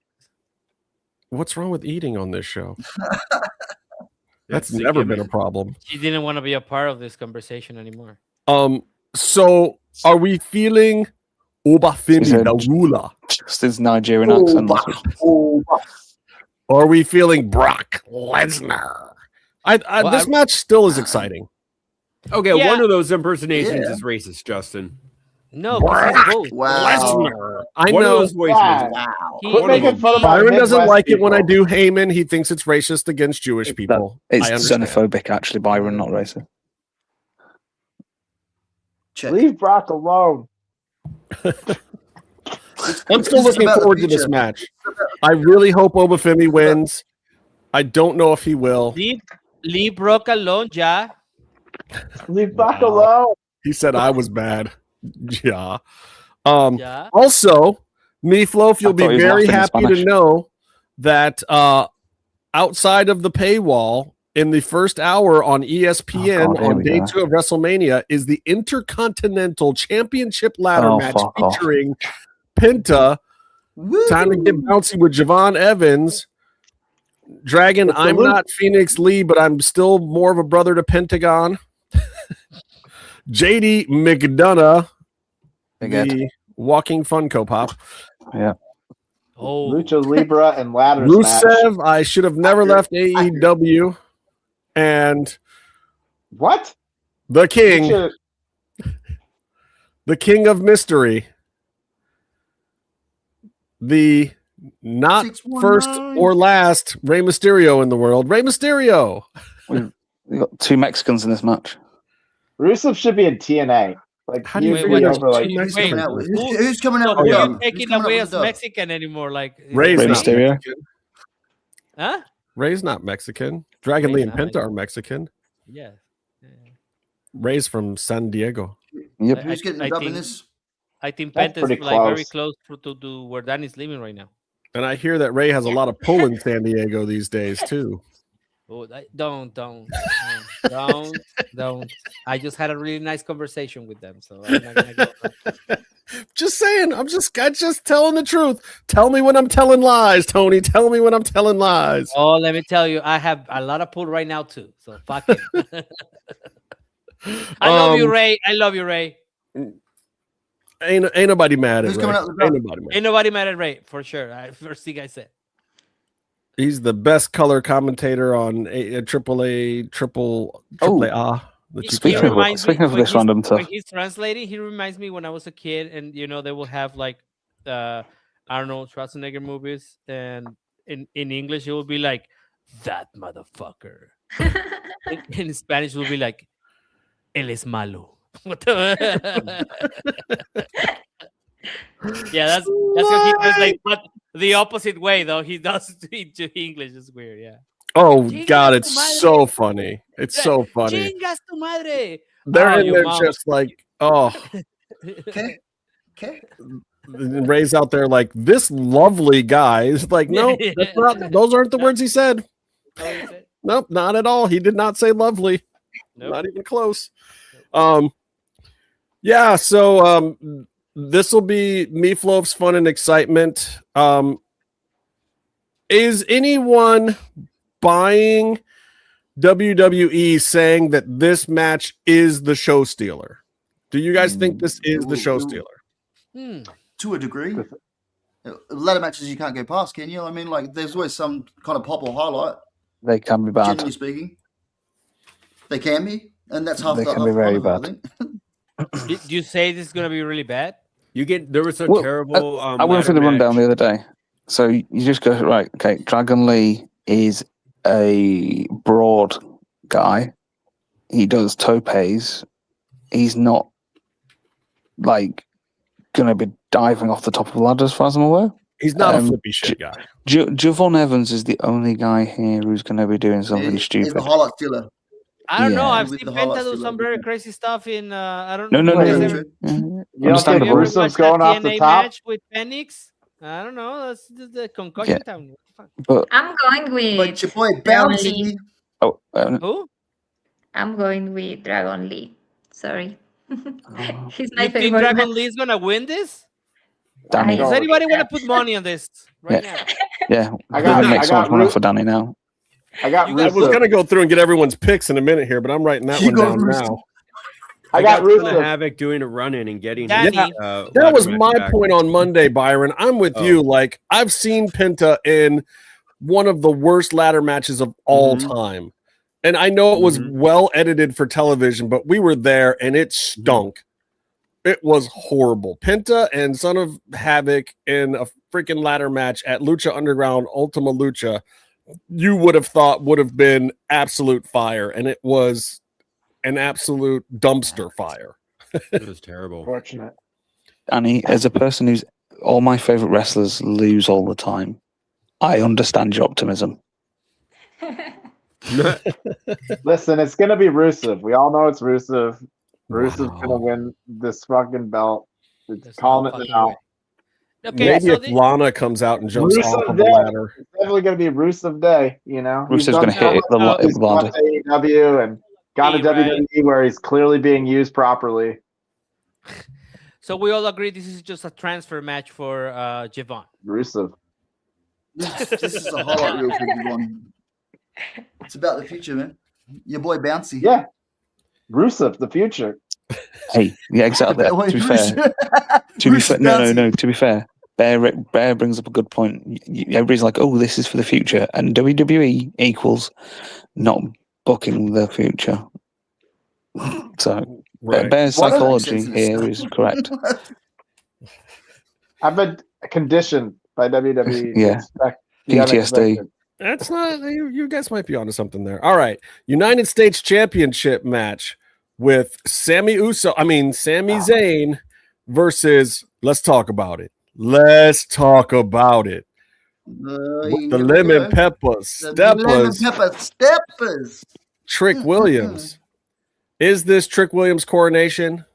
What's wrong with eating on this show? That's That's never the been a gimmick. problem. She didn't want to be a part of this conversation anymore. So are we feeling Obafemi, said- the ruler? Just his Nigerian accent. Or are we feeling Brock Lesnar? This match still is exciting. Okay, Yeah. one of those impersonations Yeah. is racist, Justin. No, because he's both. Wow. I One of know. those voices. Wow. Quit making fun of my Byron doesn't Midwest like it when I people. do Heyman. He thinks it's racist against Jewish people. It's I understand. xenophobic, actually, Byron, not racist. Check. Leave Brock alone. I'm still looking forward to this match. I really hope Obafemi wins. I don't know if he will. Leave Brock alone, ja. Leave Brock alone. He said I was bad. Yeah. Yeah. Also, Meefloaf, you'll I be thought he was very laughing in happy to Spanish. know that outside of the paywall, in the first hour on ESPN here on we day go. 2 of WrestleMania is the Intercontinental Championship ladder Oh, match fuck off. featuring Penta. Time to get bouncy with Javon Evans. Dragon, It's a I'm loop. not Phoenix Lee, but I'm still more of a brother to Pentagon. JD McDonough, Big Ed. the walking Funko Pop. Yeah. Oh, Lucha Libre and ladders match. Rusev, I should have never left AEW. And What? the King, Lucha- the King of Mystery, the not 619. first or last Rey Mysterio in the world, Rey Mysterio. We've got 2 Mexicans in this match. Rusev should be in TNA. Like, How do you he figure would be there's over, like, two Who's Wait, coming out with? who- Who's coming out So with who are dub? you taking Who's coming out away with as dub? Mexican anymore? Like, Rey's Rey not Mysterio. Mexican. huh? Rey's not Mexican. Dragon Rey's Lee and not Penta are Mexican. Yeah. Rey's from San Diego. Yep. Who's getting I the dub in think- this? I think That's Penta's pretty like very close. close to where Dani's living right now. And I hear that Rey has a lot of pull in San Diego these days, too. Oh, don't. I just had a really nice conversation with them, so I'm not gonna go. Just saying. I'm just telling the truth. Tell me when I'm telling lies, Tony. Tell me when I'm telling lies. Oh, let me tell you, I have a lot of pull right now too. So fuck it. I love you, Ray. I love you, Ray. Ain't nobody mad at Who's Ray. coming out with the Ain't dub? nobody mad. Ain't nobody mad at Ray for sure. First thing I said. He's the best color commentator on AAA, triple A. Speaking of when this random when stuff, he's translating, he reminds me when I was a kid, and they will have like Arnold Schwarzenegger movies, and in English it will be like that motherfucker. in Spanish it will be like él es malo. What the- yeah, that's what he does, like, but the opposite way though. He does it to English. It's weird, yeah. Oh Chingas God, tu it's madre. so funny. It's so funny. Chingas tu madre. They're Oh, in your there mom. just like, oh. Okay. And Ray's out there like this lovely guy. It's like, no, that's not. Those aren't the words he said. Nope, not at all. He did not say lovely. Nope. Not even close. Yeah. So this will be Meefloaf's fun and excitement. Is anyone buying WWE saying that this match is the show stealer? Do you guys think this is the show stealer? To a degree. A lot of matches you can't go past, can you? I mean, like, there's always some kind of pop or highlight. they can be bad. Generally speaking, they can be, and that's half They the can half be the very fun of bad. it, I think. Do you say this is gonna be really bad? There was some Well, terrible. I went through the rundown the other day. So you just go, right, okay, Dragon Lee is a broad guy. He does topes. He's not like going to be diving off the top of the ladder as far as I'm aware. He's not a flippy shit guy. Javon Evans is the only guy here who's going to be doing something He's stupid. the highlight stealer. I don't know. Yeah. I've With seen the Penta highlights do still some up, very yeah. crazy stuff in. I don't No, know. no, if you no. guys ever- You don't think Understandable. Have you ever Rusev's watched going that off the TNA top? match with Penix? I don't know. That's the concussion Yeah. time. What the fuck? But I'm going with But your boy Dragon Bouncy. Lee. oh, Who? I'm going with Dragon Lee. Sorry. He's my You think favorite. Dragon Lee is gonna win this? Danny. Does anybody want to put money on this right Yeah. now? Yeah, I got- we make I so much got money Ru- off for Danny now. I got I was Rusev. gonna go through and get everyone's picks in a minute here, but I'm writing that You one go, down Rusev. now. I got Son of Rusev. Havoc doing a run in and getting Danny. his, That ladder was match my back. point on Monday, Byron. I'm with you. Like, I've seen Penta in one of the worst ladder matches of all time. And I know it was well edited for television, but we were there and it stunk. It was horrible. Penta and Son of Havoc in a freaking ladder match at Lucha Underground Ultima Lucha, you would have thought would have been absolute fire, and it was an absolute dumpster fire. It was terrible. Fortunate. Dani, as a person who's all my favorite wrestlers lose all the time, I understand your optimism. Listen, it's gonna be Rusev. We all know it's Rusev. Rusev's gonna win this fucking belt. It's calling it now. Okay, Maybe so if Lana comes out and jumps off of the ladder. It's definitely gonna be Rusev Day. You know, Rusev's going to hit the ladder. AEW and gone to WWE where he's clearly being used properly. So we all agree this is just a transfer match for Javon. Rusev. This is a highlight reel for everyone. It's about the future, man. Your boy Bouncy. Yeah. Rusev, the future. Hey, yeah, exactly. To be fair, no. To be fair, Bear brings up a good point. Everybody's like, "Oh, this is for the future," and WWE equals not booking the future. So Bear's psychology here is correct. I've been conditioned by WWE. Yeah, PTSD. That's not you guys might be onto something there. All right. United States Championship match with Sami Zayn versus let's talk about it. With the lemon pepper steppers. Trick Williams. Is this Trick Williams' coronation?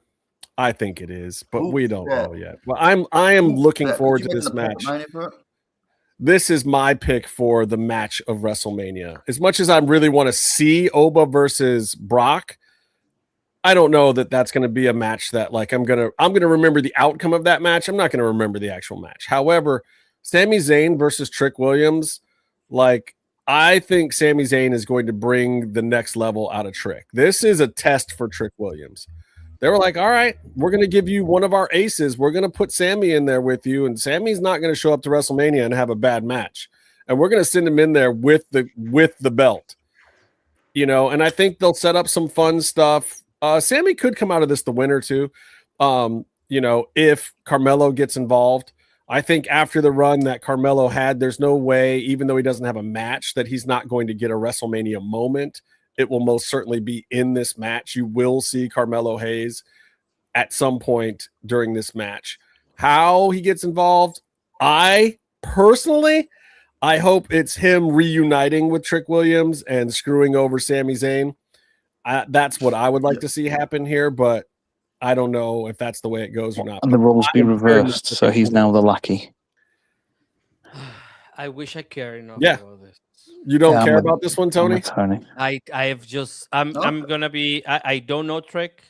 I think it is, but we don't know yet. Well, I am looking forward to this match. This is my pick for the match of WrestleMania. As much as I really want to see Oba versus Brock, I don't know that that's going to be a match that like I'm going to remember the outcome of that match. I'm not going to remember the actual match. However, Sami Zayn versus Trick Williams, like I think Sami Zayn is going to bring the next level out of Trick. This is a test for Trick Williams. They were like, all right, we're going to give you one of our aces. We're going to put Sammy in there with you, and Sammy's not going to show up to WrestleMania and have a bad match. And we're going to send him in there with the belt. You know, and I think they'll set up some fun stuff. Sammy could come out of this the winner too. You know, if Carmelo gets involved. I think after the run that Carmelo had, there's no way, even though he doesn't have a match, that he's not going to get a WrestleMania moment. It will most certainly be in this match. You will see Carmelo Hayes at some point during this match. How he gets involved, I hope it's him reuniting with Trick Williams and screwing over Sami Zayn. That's what I would like to see happen here, but I don't know if that's the way it goes or not. And the roles be reversed, so he's now the lackey. I wish I cared enough about this. You don't care about this one, Tony? I have just I'm gonna be I don't know Trick.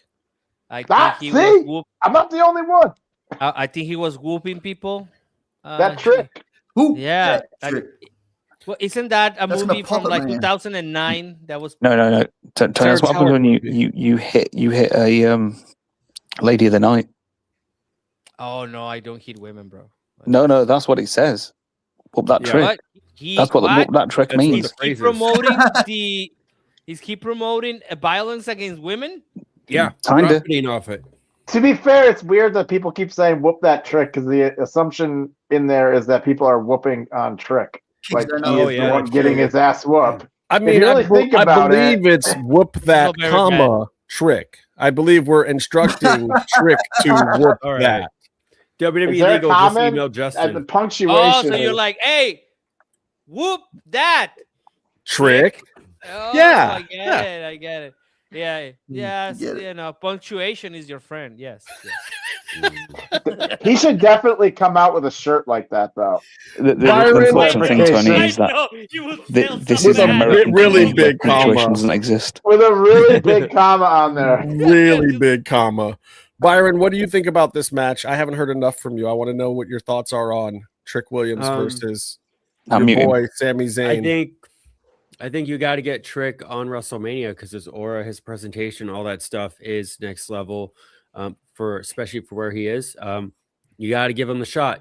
I think I'm not the only one. I think he was whooping people. That Trick. Who? Yeah. Trick. Well, isn't that a movie from like 2009? That was No. Tony, that's what happens when you hit a lady of the night. Oh no, I don't hit women, bro. No, that's what it says. Whoop that Trick. That's what that Trick means. He's keep promoting violence against women. Yeah, kinda. Off it. To be fair, it's weird that people keep saying "whoop that Trick" because the assumption in there is that people are whooping on Trick, like he is the one getting his ass whooped. I mean, I believe it's "whoop that Trick." I believe we're instructing Trick to whoop that. WWE legal just emailed Justin. At the punctuation. Oh, so you're like, hey, whoop that Trick. Oh, Yeah. I get it. Yeah. Yes. You know, punctuation is your friend. Yes. He should definitely come out with a shirt like that, though. The unfortunate thing, Tony, is that this is an American really big punctuation comma. doesn't exist. With a really big comma on there. Really big comma. Byron, what do you think about this match? I haven't heard enough from you. I want to know what your thoughts are on Trick Williams versus your boy Sami Zayn. I think you got to get Trick on WrestleMania because his aura, his presentation, all that stuff is next level. Especially for where he is, you got to give him the shot.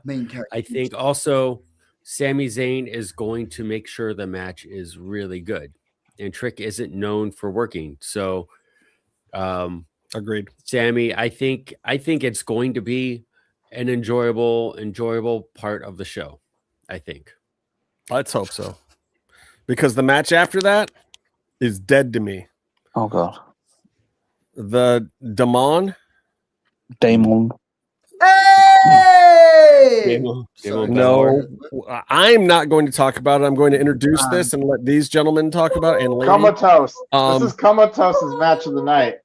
I think also Sami Zayn is going to make sure the match is really good, and Trick isn't known for working. So Agreed. Sammy, I think it's going to be an enjoyable part of the show. I think. Let's hope so. Because the match after that is dead to me. Oh God. The Damon. Hey! No, I'm not going to talk about it. I'm going to introduce this and let these gentlemen talk about it. And ladies. Comatose. This is Comatose's match of the night.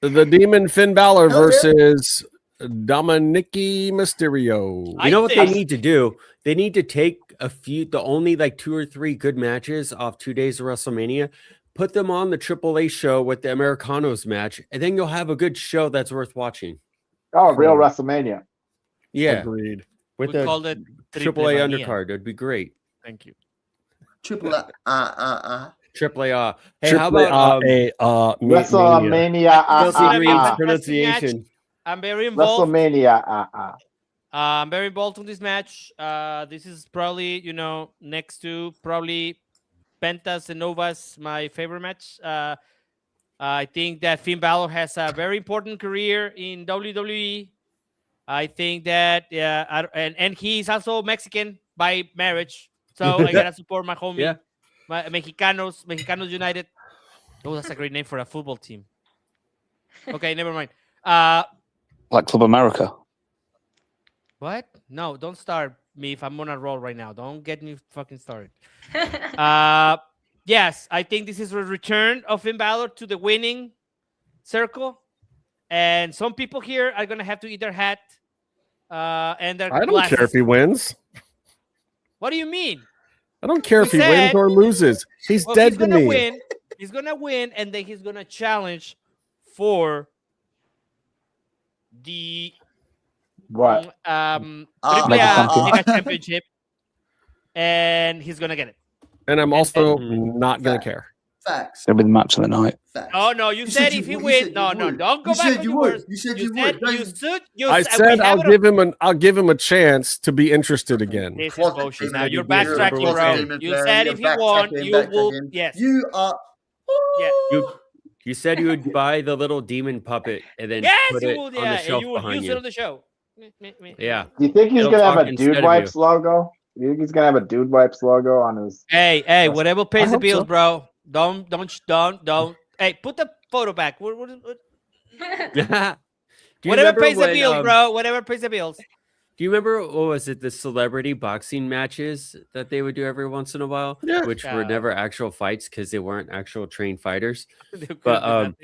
The Demon Finn Balor versus Dominicki Mysterio. You know what they need to do? They need to take the only like 2 or 3 good matches off 2 days of WrestleMania, put them on the AAA show with the Americanos match, and then you'll have a good show that's worth watching. Oh, real WrestleMania. Yeah. Agreed. With We called it AAA Triplemania. undercard. It'd be great. Thank you. Triple A. Triple A. Hey, how about WrestleMania? Kelsey Green's pronunciation. I'm very involved. WrestleMania. I'm very involved in this match. This is probably, next to probably Pentas and Novas, my favorite match. I think that Finn Balor has a very important career in WWE. I think that, and he's also Mexican by marriage. So I gotta support my homie. Yeah. My Mexicanos United. Oh, that's a great name for a football team. Okay, never mind. Like Club America. What? No, don't start me if I'm on a roll right now. Don't get me fucking started. Yes, I think this is a return of Finn Balor to the winning circle. And some people here are going to have to eat their hat and their I don't glasses. care if he wins. What do you mean? I don't care if he wins or loses. He's dead to me. He's going to win, and then he's going to challenge for the What? Mega Championship, and he's going to get it. And I'm also not going to care. Facts. It'll be the match of the night. Oh no! You said if he wins, no, don't go back on your words. You said you would. I said I'll give him a chance to be interested again. This is bullshit. Now you're backtracking, bro. You said if he won, you will. Yes. You are. Yeah. You said you would buy the little demon puppet and then put it on the shelf and you will behind use you. it on the show. Yeah. Do you think he's It'll gonna have talk a instead Dude of Wipes you. logo? Do you think he's gonna have a Dude Wipes logo on his? Hey, whatever pays the hope bills, so. bro. Don't. Hey, put the photo back. Do you Whatever remember pays the when, bills, bro. Whatever pays the bills. Do you remember what was it, the celebrity boxing matches that they would do every once in a while? Yeah. Which were never actual fights because they weren't actual trained fighters. Like But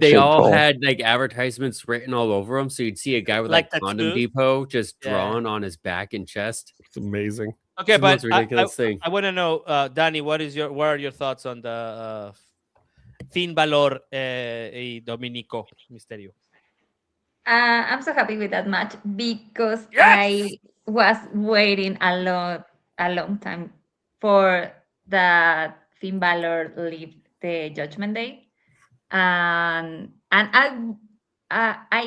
they all had like advertisements written all over them. So you'd see a guy with Like like Condom tattoos? Depot just drawn on his back and chest. It's amazing. Okay, It's the but most ridiculous thing. I want to know, Dani, what are your thoughts on the Finn Balor y Dominico Mysterio? I'm so happy with that match because I was waiting a long time for that Finn Balor leave the Judgment Day, and I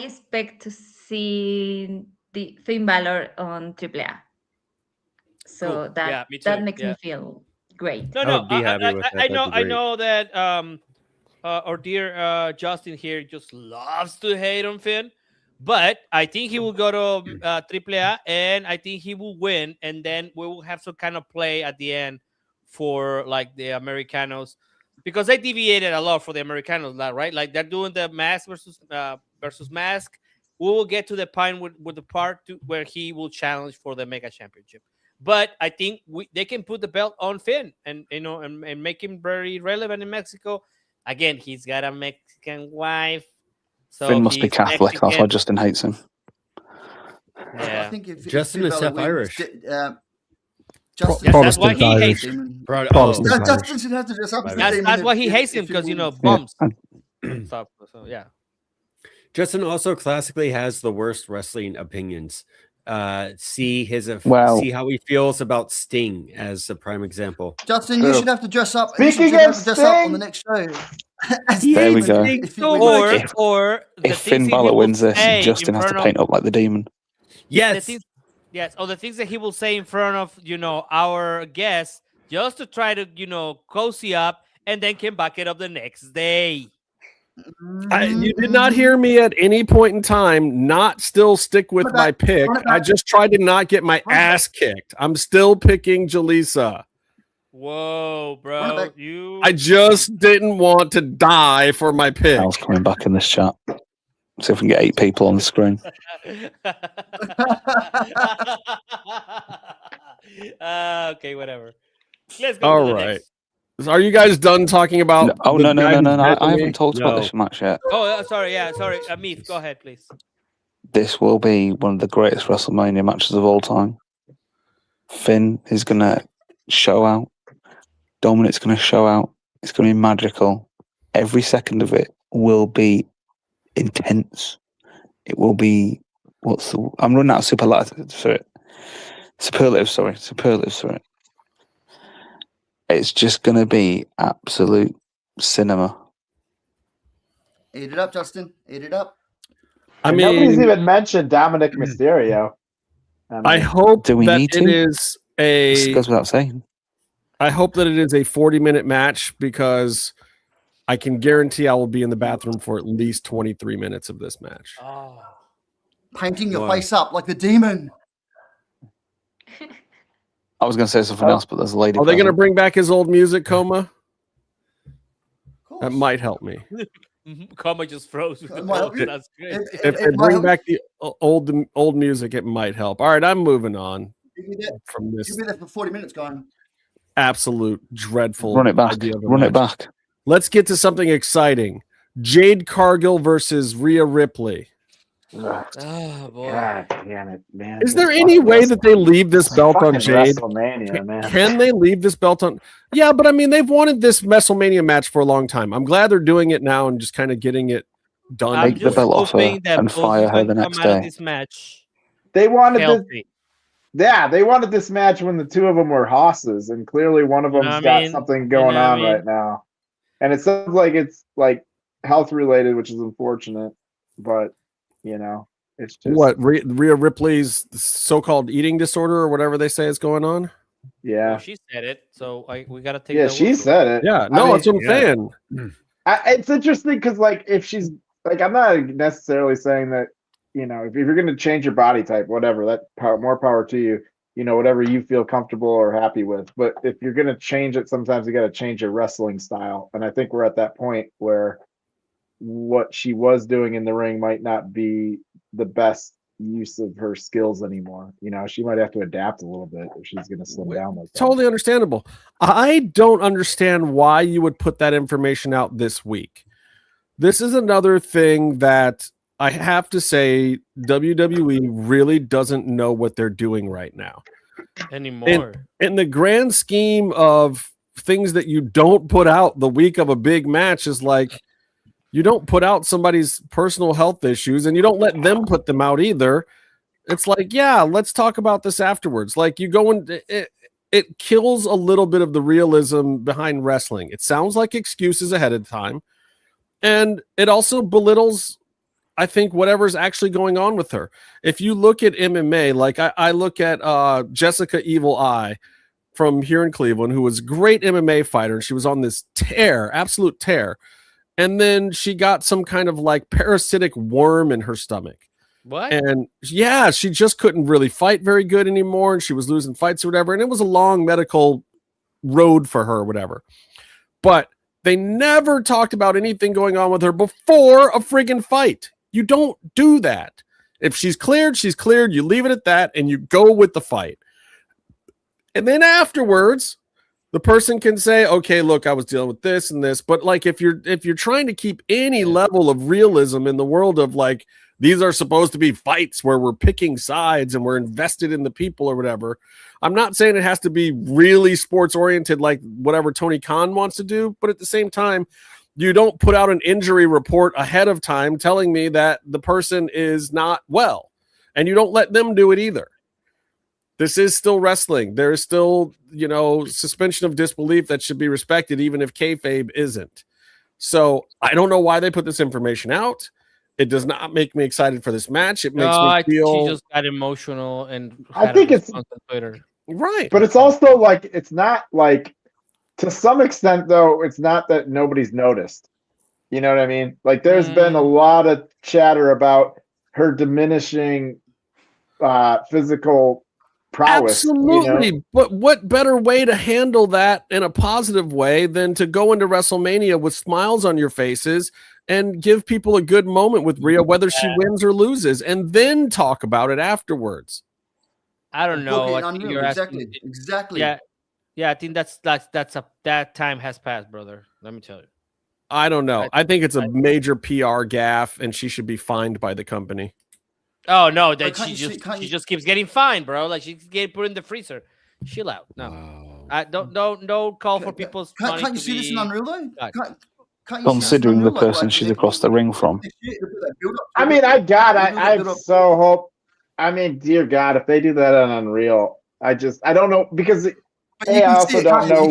expect to see the Finn Balor on AAA. So Cool. Yeah, me too. that makes Yeah. me feel great. I would be happy with that. I That'd know. be I great. know that our dear Justin here just loves to hate on Finn, but I think he will go to AAA, and I think he will win, and then we will have some kind of play at the end for like the Americanos, because they deviated a lot for the Americanos, right? Like they're doing the mask versus mask. We will get to the point with the part where he will challenge for the Mega Championship. But I think they can put the belt on Finn and make him very relevant in Mexico. Again, he's got a Mexican wife. So Finn must be he's Catholic. That's Mexican. why Justin hates him. Yeah. I think if Justin Finn is Balor half wins, Irish. Justin, That's why he hates him. Justin should have to dress up as a demon That's why if- he if- hates if him, because wins. bums. Stuff. So yeah. Justin also classically has the worst wrestling opinions. See Well- how he feels about Sting as a prime example. Justin, you should have to dress up. Speaking you should have of to dress up on Sting- the next show. There we go. If you So win. or the If things Finn that he Balor will wins this, say Justin in has to front paint of- up like the demon. Yes. Yes, or the things that he will say in front of our guests, just to try to cozy up, and then can back it up the next day. You did not hear me at any point in time not still stick with my pick. I just tried to not get my ass kicked. I'm still picking Julissa. Whoa, bro. I just didn't want to die for my pick. Al's coming back in this chat. See if we can get 8 people on the screen. Okay, whatever. Let's go. All right. Are you guys done talking about? No. I haven't talked about this match yet. Oh, sorry. Yeah, sorry. Meef, go ahead, please. This will be one of the greatest WrestleMania matches of all time. Finn is going to show out. Dominic's going to show out. It's going to be magical. Every second of it will be intense. It will be I'm running out of superlatives for it. Superlatives for it. It's just going to be absolute cinema. Eat it up, Justin. Eat it up. I mean, nobody's even mentioned Dominic Mysterio. I hope do we that need it to? is a. This goes without saying. I hope that it is a 40-minute match because I can guarantee I will be in the bathroom for at least 23 minutes of this match. Oh. Painting your face up like a demon. I was going to say something else, but there's a lady. Are they going to bring back his old music, Coma? That might help me. Coma just froze. That's great. If they bring back the old music, it might help. All right, I'm moving on from this. You'll be there for 40 minutes, going. Absolute dreadful. Run it back. Run it back. Let's get to something exciting. Jade Cargill versus Rhea Ripley. Oh boy! God damn it, man! Is there any way that they leave this belt on Jade? WrestleMania, man. Can they leave this belt on? Yeah, but I mean, they've wanted this WrestleMania match for a long time. I'm glad they're doing it now and just kind of getting it done. Take the belt off her and fire her the next day. This match. They wanted this. Yeah, they wanted this match when the two of them were hosses, and clearly one of them's got something going on right now. And it sounds like it's like health related, which is unfortunate, but. You know, it's just what Rhea Ripley's so-called eating disorder or whatever they say is going on. Yeah, well, she said it, so we gotta take. Yeah, she said it. Yeah, no, that's what I'm saying. It's interesting because, like, if she's like, I'm not necessarily saying that, you know, if you're going to change your body type, whatever, more power to you. You know, whatever you feel comfortable or happy with. But if you're going to change it, sometimes you got to change your wrestling style, and I think we're at that point where. What she was doing in the ring might not be the best use of her skills anymore. You know, she might have to adapt a little bit if she's going to slim down like that. Totally understandable. I don't understand why you would put that information out this week. This is another thing that I have to say WWE really doesn't know what they're doing right now. Anymore. In the grand scheme of things that you don't put out the week of a big match is like, you don't put out somebody's personal health issues and you don't let them put them out either. It's like, yeah, let's talk about this afterwards. Like you go and it kills a little bit of the realism behind wrestling. It sounds like excuses ahead of time. And it also belittles, I think, whatever's actually going on with her. If you look at MMA, like I look at Jessica Evil Eye from here in Cleveland, who was a great MMA fighter. And she was on this tear, absolute tear. And then she got some kind of like parasitic worm in her stomach. What? And yeah, she just couldn't really fight very good anymore. And she was losing fights or whatever. And it was a long medical road for her or whatever. But they never talked about anything going on with her before a friggin' fight. You don't do that. If she's cleared, she's cleared. You leave it at that and you go with the fight. And then afterwards, the person can say, okay, look, I was dealing with this and this. But like, if you're trying to keep any level of realism in the world of like, these are supposed to be fights where we're picking sides and we're invested in the people or whatever. I'm not saying it has to be really sports oriented, like whatever Tony Khan wants to do. But at the same time, you don't put out an injury report ahead of time telling me that the person is not well, and you don't let them do it either. This is still wrestling. There is still, you know, suspension of disbelief that should be respected, even if kayfabe isn't. So I don't know why they put this information out. It does not make me excited for this match. It makes me feel. She just got emotional and I think it's on Twitter. Right. But it's also like, it's not like, to some extent though, it's not that nobody's noticed. You know what I mean? Like there's been a lot of chatter about her diminishing physical prowess. Absolutely. You know? But what better way to handle that in a positive way than to go into WrestleMania with smiles on your faces and give people a good moment with Rhea, whether she wins or loses, and then talk about it afterwards. I don't know. I think Unreal. you're Exactly. asking, Exactly. Yeah. I think that time has passed, brother. Let me tell you. I don't know. I think it's a major PR gaffe, and she should be fined by the company. Oh no, that she just keeps getting fined, bro. Like she get put in the freezer. Chill out. No, don't call for people's money. Can't you see this in Unreal though? Considering the person she's across the ring from. I mean, I so hope. I mean, dear God, if they do that on Unreal, I don't know because I also don't know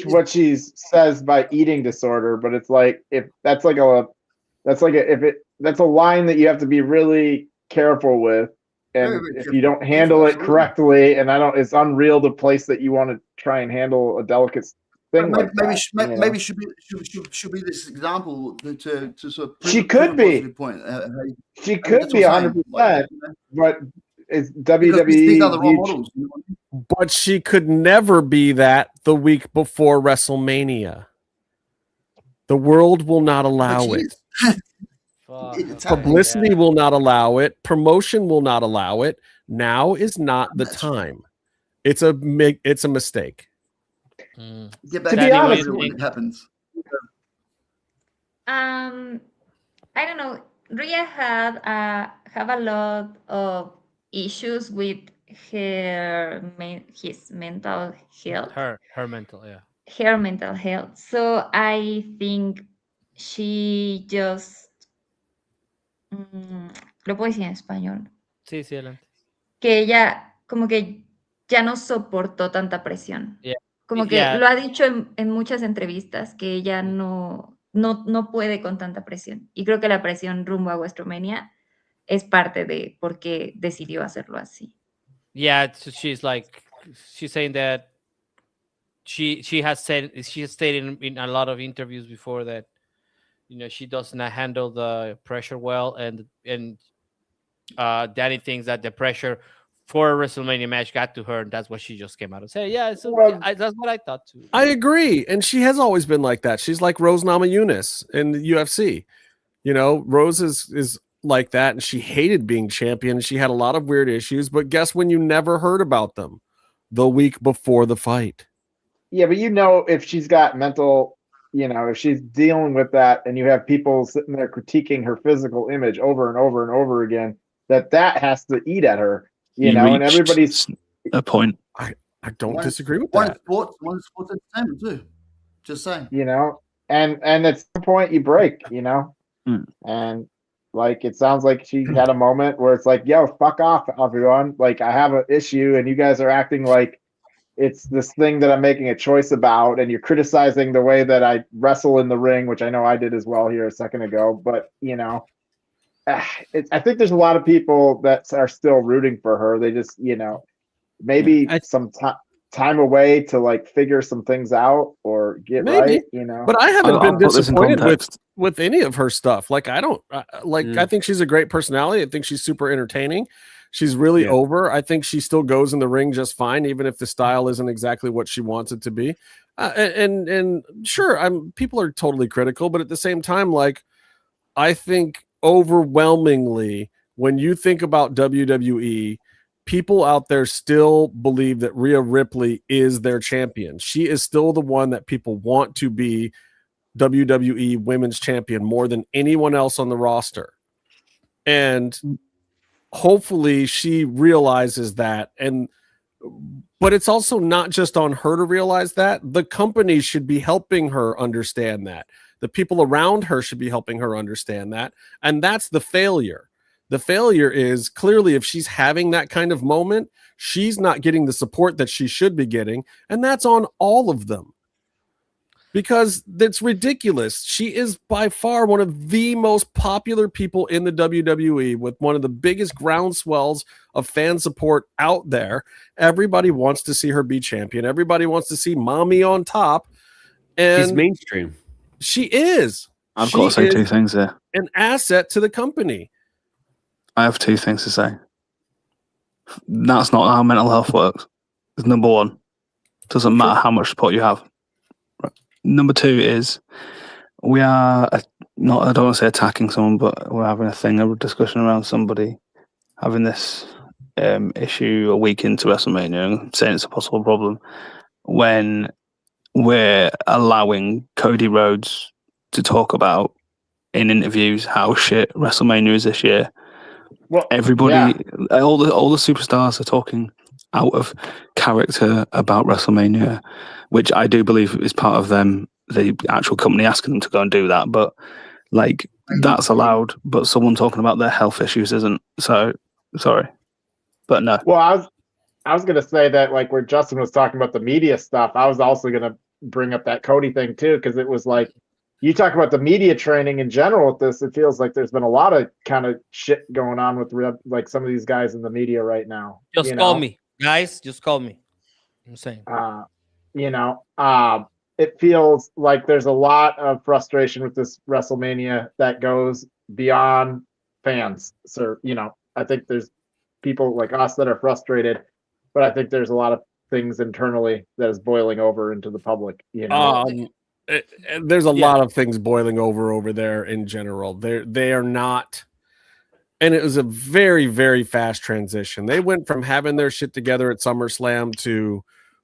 what she says by eating disorder, but it's like that's a line that you have to be really careful with, and if you don't handle it correctly, and it's unreal the place that you want to try and handle a delicate thing. Maybe should be this example to sort of she could be. Point. She could be 100%, but it's WWE. These are the role models. You know? But she could never be that the week before WrestleMania. The world will not allow it. Publicity will not allow it. Promotion will not allow it. Now is not the time. It's a mistake. Get back to be honest, when it happens. I don't know. Rhea have a lot of issues with his mental health. Her mental, Her mental health. So I think she just lo puedo decir en español. Sí, adelante. Que ella como que ya no soportó tanta presión. Como que lo ha dicho en muchas entrevistas que ella no puede con tanta presión. Y creo que la presión rumbo a Wrestlemania es parte de por qué decidió hacerlo así. Yeah, so she's saying that she has stated in a lot of interviews before that, you know, she does not handle the pressure well, and Dani thinks that the pressure for a WrestleMania match got to her, and that's what she just came out and said. Yeah, so that's what I thought too. I agree, and she has always been like that. She's like Rose Namajunas in the UFC. You know, Rose is like that, and she hated being champion. She had a lot of weird issues, but guess when you never heard about them? The week before the fight. Yeah, but you know, if she's got mental, you know, if she's dealing with that, and you have people sitting there critiquing her physical image over and over and over again, that has to eat at her. You know, and everybody's a point. I don't disagree with that. One sports entertainment too. Just saying. You know, and at some point you break, you know, and like it sounds like she had a moment where it's like, yo, fuck off, everyone. Like I have an issue, and you guys are acting like it's this thing that I'm making a choice about, and you're criticizing the way that I wrestle in the ring, which I know I did as well here a second ago. But you know. I think there's a lot of people that are still rooting for her. They just, you know, maybe some time away to like figure some things out or get right, you know. But I haven't been disappointed with any of her stuff. Like I don't I think she's a great personality. I think she's super entertaining. She's really over. I think she still goes in the ring just fine, even if the style isn't exactly what she wants it to be. And sure, people are totally critical, but at the same time, like I think overwhelmingly, when you think about WWE, people out there still believe that Rhea Ripley is their champion. She is still the one that people want to be WWE Women's Champion more than anyone else on the roster. And hopefully she realizes that. But it's also not just on her to realize that. The company should be helping her understand that. The people around her should be helping her understand that. And that's the failure. The failure is clearly if she's having that kind of moment, she's not getting the support that she should be getting. And that's on all of them. Because that's ridiculous. She is by far one of the most popular people in the WWE with one of the biggest groundswells of fan support out there. Everybody wants to see her be champion. Everybody wants to see mommy on top. And she's mainstream. She is. I've got to say two things here. An asset to the company. I have two things to say. That's not how mental health works. It's number one. Doesn't matter how much support you have. Right. Number two is we are not. I don't want to say attacking someone, but we're having a discussion around somebody having this issue a week into WrestleMania and saying it's a possible problem when we're allowing Cody Rhodes to talk about in interviews how shit WrestleMania is this year. Well, everybody, all the superstars are talking out of character about WrestleMania, which I do believe is part of them, the actual company asking them to go and do that. But like that's allowed, but someone talking about their health issues isn't. So sorry, but no. Well, I was gonna say that like where Justin was talking about the media stuff, I was also gonna bring up that Cody thing too, because it was like you talk about the media training in general with this. It feels like there's been a lot of kind of shit going on with like some of these guys in the media right now. Just call me, guys. Just call me. I'm saying. It feels like there's a lot of frustration with this WrestleMania that goes beyond fans. So, I think there's people like us that are frustrated, but I think there's a lot of things internally that is boiling over into the public. There's a lot of things boiling over there in general. They are not, and it was a very, very fast transition. They went from having their shit together at SummerSlam to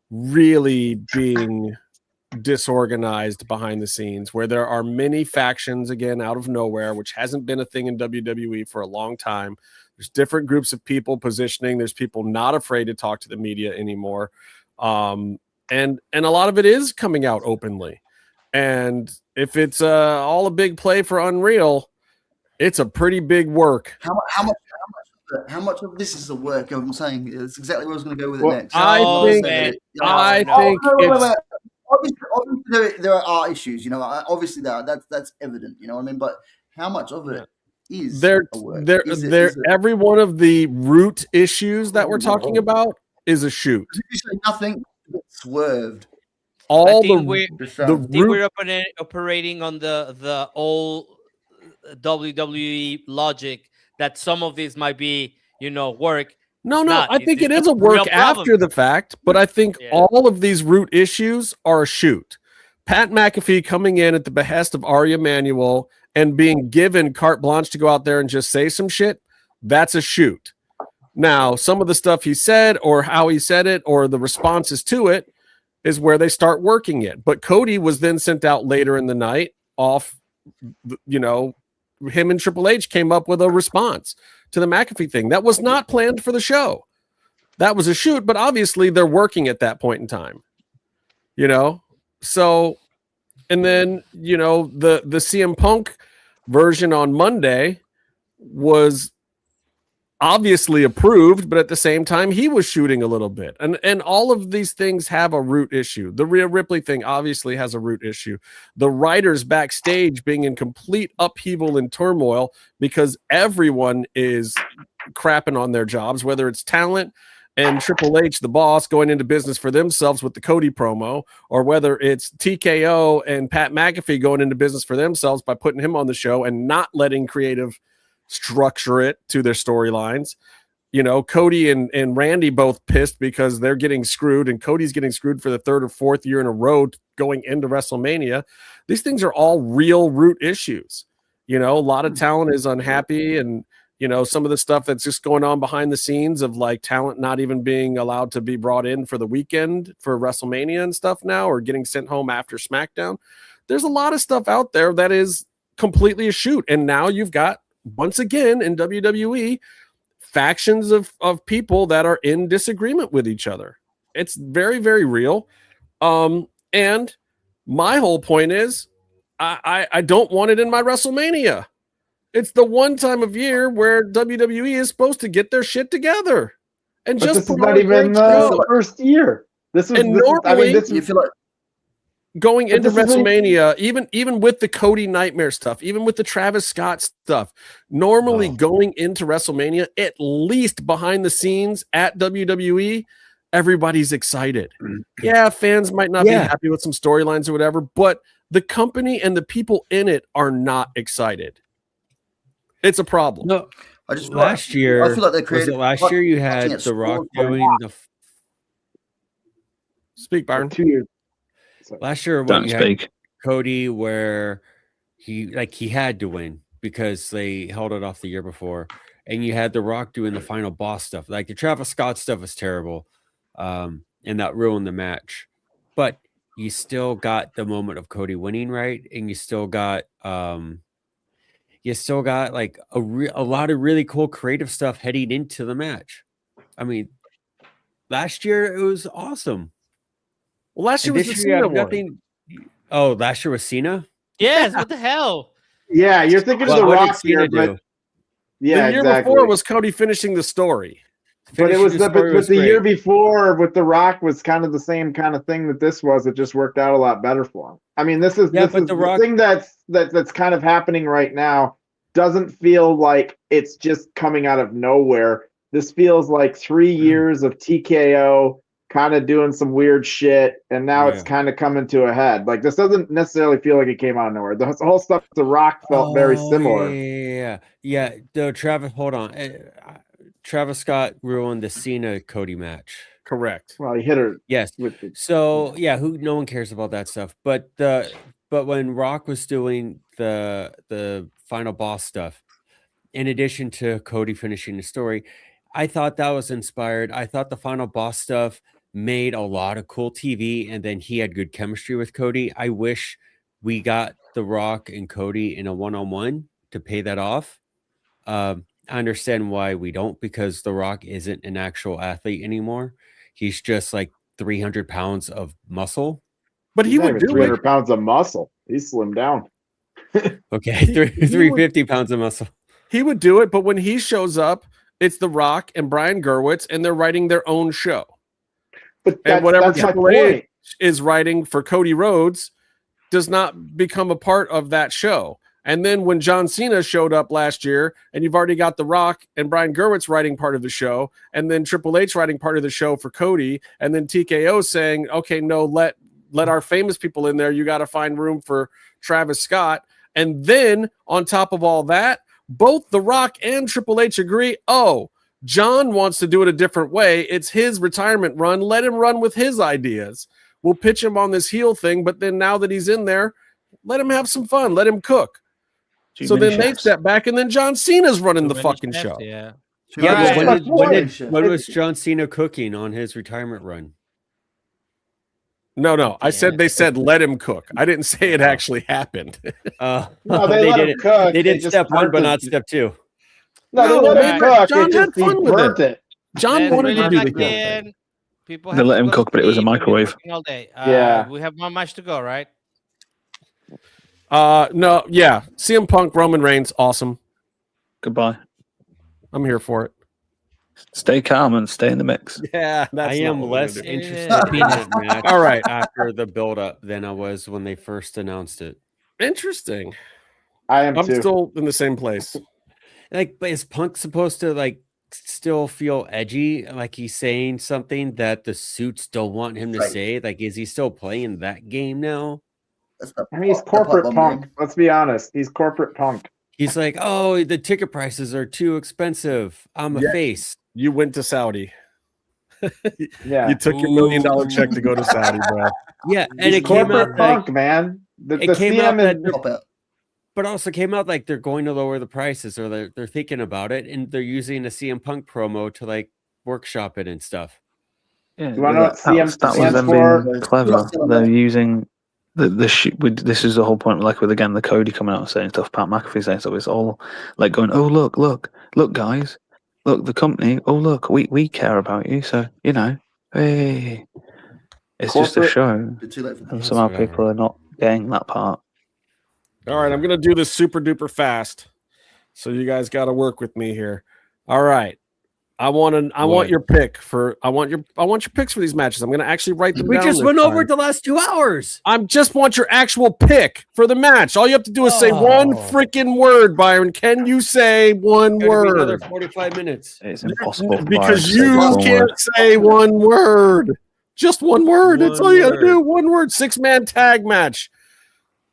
really being disorganized behind the scenes, where there are many factions again out of nowhere, which hasn't been a thing in WWE for a long time. There's different groups of people positioning. There's people not afraid to talk to the media anymore, and a lot of it is coming out openly. And if it's all a big play for Unreal, it's a pretty big work. How much of this is the work? I'm saying it's exactly where I was going to go with it next. I think obviously there are issues. Obviously that's evident. You know what I mean? But how much of it is every one of the root issues that we're talking about is a shoot. Did you say nothing gets swerved? We're operating on the old WWE logic that some of these might be, work. No, I think it is a work after the fact, but I think all of these root issues are a shoot. Pat McAfee coming in at the behest of Ari Emanuel and being given carte blanche to go out there and just say some shit, that's a shoot. Now, some of the stuff he said or how he said it or the responses to it is where they start working it. But Cody was then sent out later in the night off, him and Triple H came up with a response to the McAfee thing. That was not planned for the show. That was a shoot, but obviously they're working at that point in time, So, and then, the CM Punk version on Monday was obviously approved, but at the same time he was shooting a little bit, and all of these things have a root issue. The Rhea Ripley thing obviously has a root issue. The writers backstage being in complete upheaval and turmoil because everyone is crapping on their jobs, whether it's talent and Triple H, the boss, going into business for themselves with the Cody promo, or whether it's TKO and Pat McAfee going into business for themselves by putting him on the show and not letting creative structure it to their storylines. Cody and Randy both pissed because they're getting screwed, and Cody's getting screwed for the third or fourth year in a row going into WrestleMania. These things are all real root issues. A lot of talent is unhappy, and some of the stuff that's just going on behind the scenes of like talent not even being allowed to be brought in for the weekend for WrestleMania and stuff now, or getting sent home after SmackDown. There's a lot of stuff out there that is completely a shoot. And now you've got, once again in WWE, factions of people that are in disagreement with each other. It's very, very real. And my whole point is I don't want it in my WrestleMania. It's the one time of year where WWE is supposed to get their shit together. And but just this is not even the first year. Normally, you feel like going into WrestleMania, even with the Cody Nightmare stuff, even with the Travis Scott stuff, normally going into WrestleMania, at least behind the scenes at WWE, everybody's excited. Yeah, fans might not be happy with some storylines or whatever, but the company and the people in it are not excited. It's a problem. No, I just last year. I feel like they created. Last year you had The Rock doing the. Speak, Byron. 2 years. Last year, Don't you speak. had Cody, where he had to win because they held it off the year before, and you had The Rock doing the final boss stuff. Like the Travis Scott stuff was terrible, and that ruined the match. But you still got the moment of Cody winning, right? And you still got like a lot of really cool creative stuff heading into the match. I mean, last year it was awesome. Well, last year was the Cena one. Oh, last year was Cena? Yes, what the hell? Yeah, you're thinking of The Rock here, but yeah, the year exactly. before was Cody finishing the story. But it was the year before with The Rock was kind of the same kind of thing that this was. It just worked out a lot better for him. I mean, this is the thing that's kind of happening right now. Doesn't feel like it's just coming out of nowhere. This feels like 3 years of TKO kind of doing some weird shit, and now it's kind of coming to a head. Like, this doesn't necessarily feel like it came out of nowhere. The whole stuff with The Rock felt very similar. Yeah. The Travis, hold on. Travis Scott ruined the Cena Cody match. Correct. Well, he hit her. Yes. So no one cares about that stuff. But when Rock was doing the final boss stuff, in addition to Cody finishing the story, I thought that was inspired. I thought the final boss stuff made a lot of cool TV, and then he had good chemistry with Cody. I wish we got The Rock and Cody in a one-on-one to pay that off. I understand why we don't, because The Rock isn't an actual athlete anymore. He's just like 300 pounds of muscle. But he would do 300 pounds of muscle. He's slimmed down. Okay, 350 pounds of muscle. He would do it, but when he shows up, it's The Rock and Brian Gerwitz, and they're writing their own show. And whatever Triple H is writing for Cody Rhodes does not become a part of that show. And then when John Cena showed up last year, and you've already got The Rock and Brian Gerwitz writing part of the show, and then Triple H writing part of the show for Cody, and then TKO saying, okay, no, let our famous people in there. You got to find room for Travis Scott. And then on top of all that, both The Rock and Triple H agree, oh, John wants to do it a different way. It's his retirement run. Let him run with his ideas. We'll pitch him on this heel thing, but then now that he's in there, let him have some fun. Let him cook. So then they step back, and then John Cena's running the fucking show. Yeah. When was John Cena cooking on his retirement run? No. I said they said let him cook. I didn't say it actually happened. No, they let him cook. They did step one, but not step two. No, they let him cook. John had fun with it. John wanted to do the thing. People they let him cook, but it was a microwave. All day. Yeah. We have one match to go, right? No, yeah. CM Punk, Roman Reigns, awesome. Goodbye. I'm here for it. Stay calm and stay in the mix. Yeah, I am less interested in that match all right after the build-up than I was when they first announced it. Interesting. I'm too. Still in the same place. Like, but is Punk supposed to like still feel edgy? Like he's saying something that the suits don't want him to say? Like, is he still playing that game now? I mean, he's corporate Punk. Let's be honest. He's corporate Punk. He's like, oh, the ticket prices are too expensive. I'm a face. You went to Saudi. Yeah. You took your $1 million check to go to Saudi, bro. Yeah, and He's it came out Punk, man. It came out that, but also came out like they're going to lower the prices, or they're thinking about it, and they're using a CM Punk promo to like workshop it and stuff. Yeah, you want to know what CM that was them being clever. They're using this is the whole point. Like with again the Cody coming out and saying stuff, Pat McAfee saying stuff. It's all like going, oh look, guys, look the company. Oh look, we care about you. So you know, hey, it's just a show. And somehow people are not getting that part. All right, I'm gonna do this super duper fast, so you guys got to work with me here. All right, I want your pick for I want your picks for these matches. I'm gonna actually write them down. We just went over it the last 2 hours. I just want your actual pick for the match. All you have to do is say one freaking word, Byron. Can you say one word? Another 45 minutes. It's impossible because you can't say one word. Just one word. That's all you got to do. One word. 6-man tag match.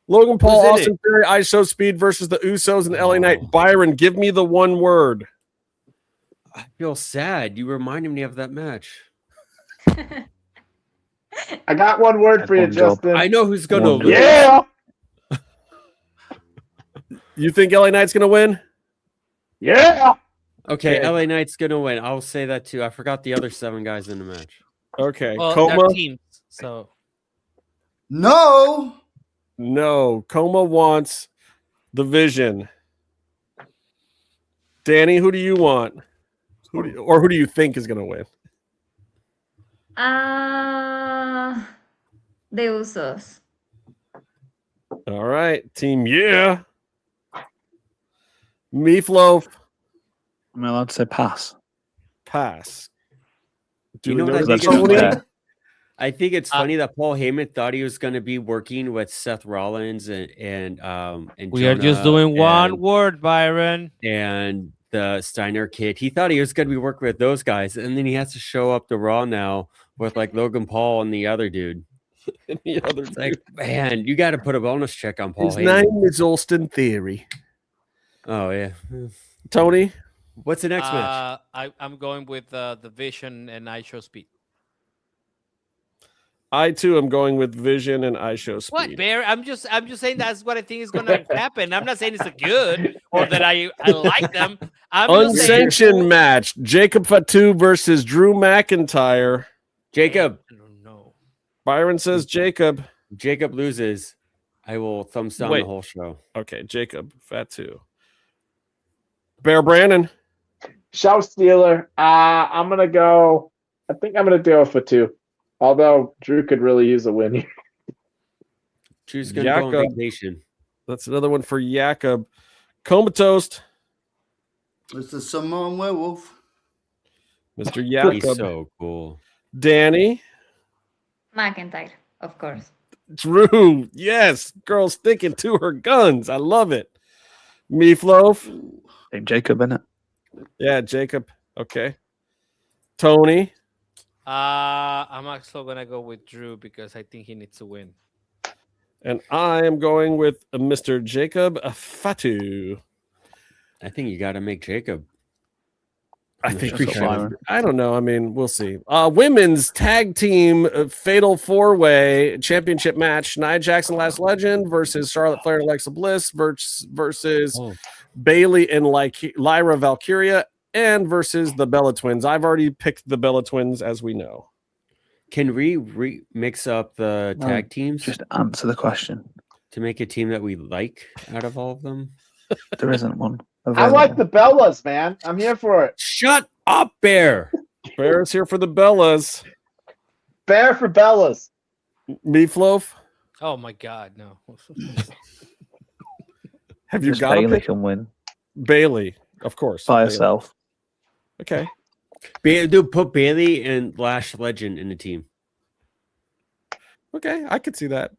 Logan Paul, Who's in Austin Theory, ISO Speed versus the Usos and LA Knight. Oh. Byron, give me the one word. I feel sad. You reminded me of that match. I got one word for you, one job. Justin. I know who's gonna One lose. Yeah. You think LA Knight's gonna win? Yeah. Okay, Okay. LA Knight's gonna win. I'll say that too. I forgot the other 7 guys in the match. Okay. Well, Coma. they're teams, so No. No. Coma wants the Vision. Danny, who do you want? Who do you think is gonna win? The Usos. All right, team. Yeah. Meefloaf. Am I allowed to say pass? Pass. Do You we know what I know think? that's Tony? fair. I think it's funny that Paul Heyman thought he was going to be working with Seth Rollins and we are just Jonah doing one and- word, Byron. and the Steiner kid. He thought he was going to be working with those guys, and then he has to show up to Raw now with like Logan Paul and the other dude. The other It's like, man, you got to put a bonus check on Paul His Heyman. name is Austin Theory. Oh yeah. Tony. What's the next match? I'm going with the Vision and ISO Speed. I too am going with Vision and ISO Speed. What, Bear? I'm just saying that's what I think is gonna happen. I'm not saying it's a good or that I like them. I'm just saying Unsanctioned match: Jacob Fatu versus Drew McIntyre. Jacob. I don't know. Byron says Jacob. Jacob loses. I will thumbs down Wait. the whole show. Okay, Jacob Fatu. Bear Brandon. Show stealer. I'm gonna go. I think I'm gonna do it for 2. Although Drew could really use a win here. Drew's gonna go on Jacob. vacation. That's another one for Jacob. Comatose. It's the Samoan werewolf. Mr. He's Jacob. so cool. Danny. McIntyre, of course. Drew. Yes. Girl sticking to her guns. I love it. Meefloaf. Hey, Jacob in it. Yeah, Jacob. Okay. Tony. I'm actually gonna go with Drew because I think he needs to win. And I am going with Mr. Jacob Fatu. I think you got to make Jacob. I think Just we go should. Byron. I don't know. I mean, we'll see. Women's tag team fatal 4-way championship match: Nia Jackson, Last Legend versus Charlotte Flair and Alexa Bliss versus Bailey and Lyra Valkyria, and versus the Bella Twins. I've already picked the Bella Twins, as we know. Can we mix up the No, tag teams Just answer the question. to make a team that we like out of all of them? There isn't one. I like the Bellas, man. I'm here for it. Shut up, Bear. Bear's here for the Bellas. Bear for Bellas. Meefloaf. Oh my God, no. Have you Just got Bailey a pick? can win Bailey, of course. by Bailey. herself. Okay. Dude, put Bailey and Lash Legend in the team. Okay, I could see that.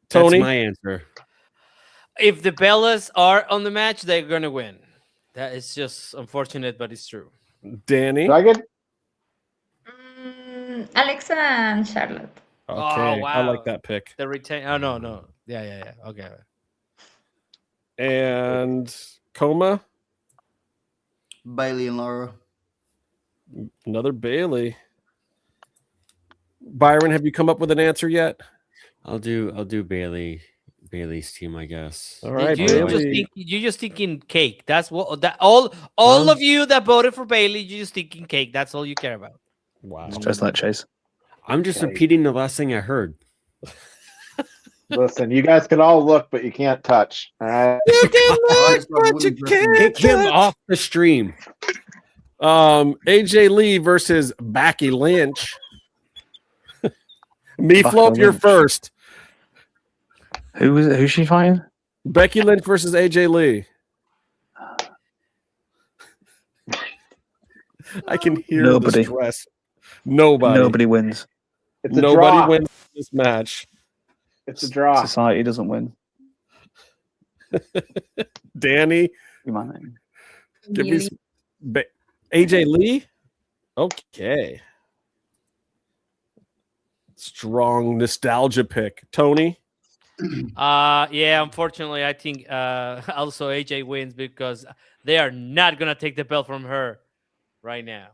That's Tony. my answer. If the Bellas are on the match, they're gonna win. That is just unfortunate, but it's true. Danny. Dragon? Alexa and Charlotte. Okay, Oh, wow. I like that pick. The retain. Oh no. Yeah. Okay. And Coma. Bailey and Laura. Another Bailey. Byron, have you come up with an answer yet? I'll do Bailey's team, I guess. All right, You're just thinking cake. That's what that all of you that voted for Bailey, you're just thinking cake. That's all you care about. Wow. It's just like Chase. I'm just repeating the last thing I heard. Listen, you guys can all look, but you can't touch. All right. You can look, but you can't Kick him off the stream. AJ Lee versus Becky Lynch. Meefloaf, Becky you're Lynch. first. Who's she fighting? Becky Lynch versus AJ Lee. I can hear Nobody. the stress. Nobody wins. It's a Nobody draw. wins this match. It's a draw. Society doesn't win. Danny, Humanity. give me some, AJ Lee. Okay. Strong nostalgia pick. Tony. Yeah, unfortunately, I think also AJ wins because they are not gonna take the belt from her right now.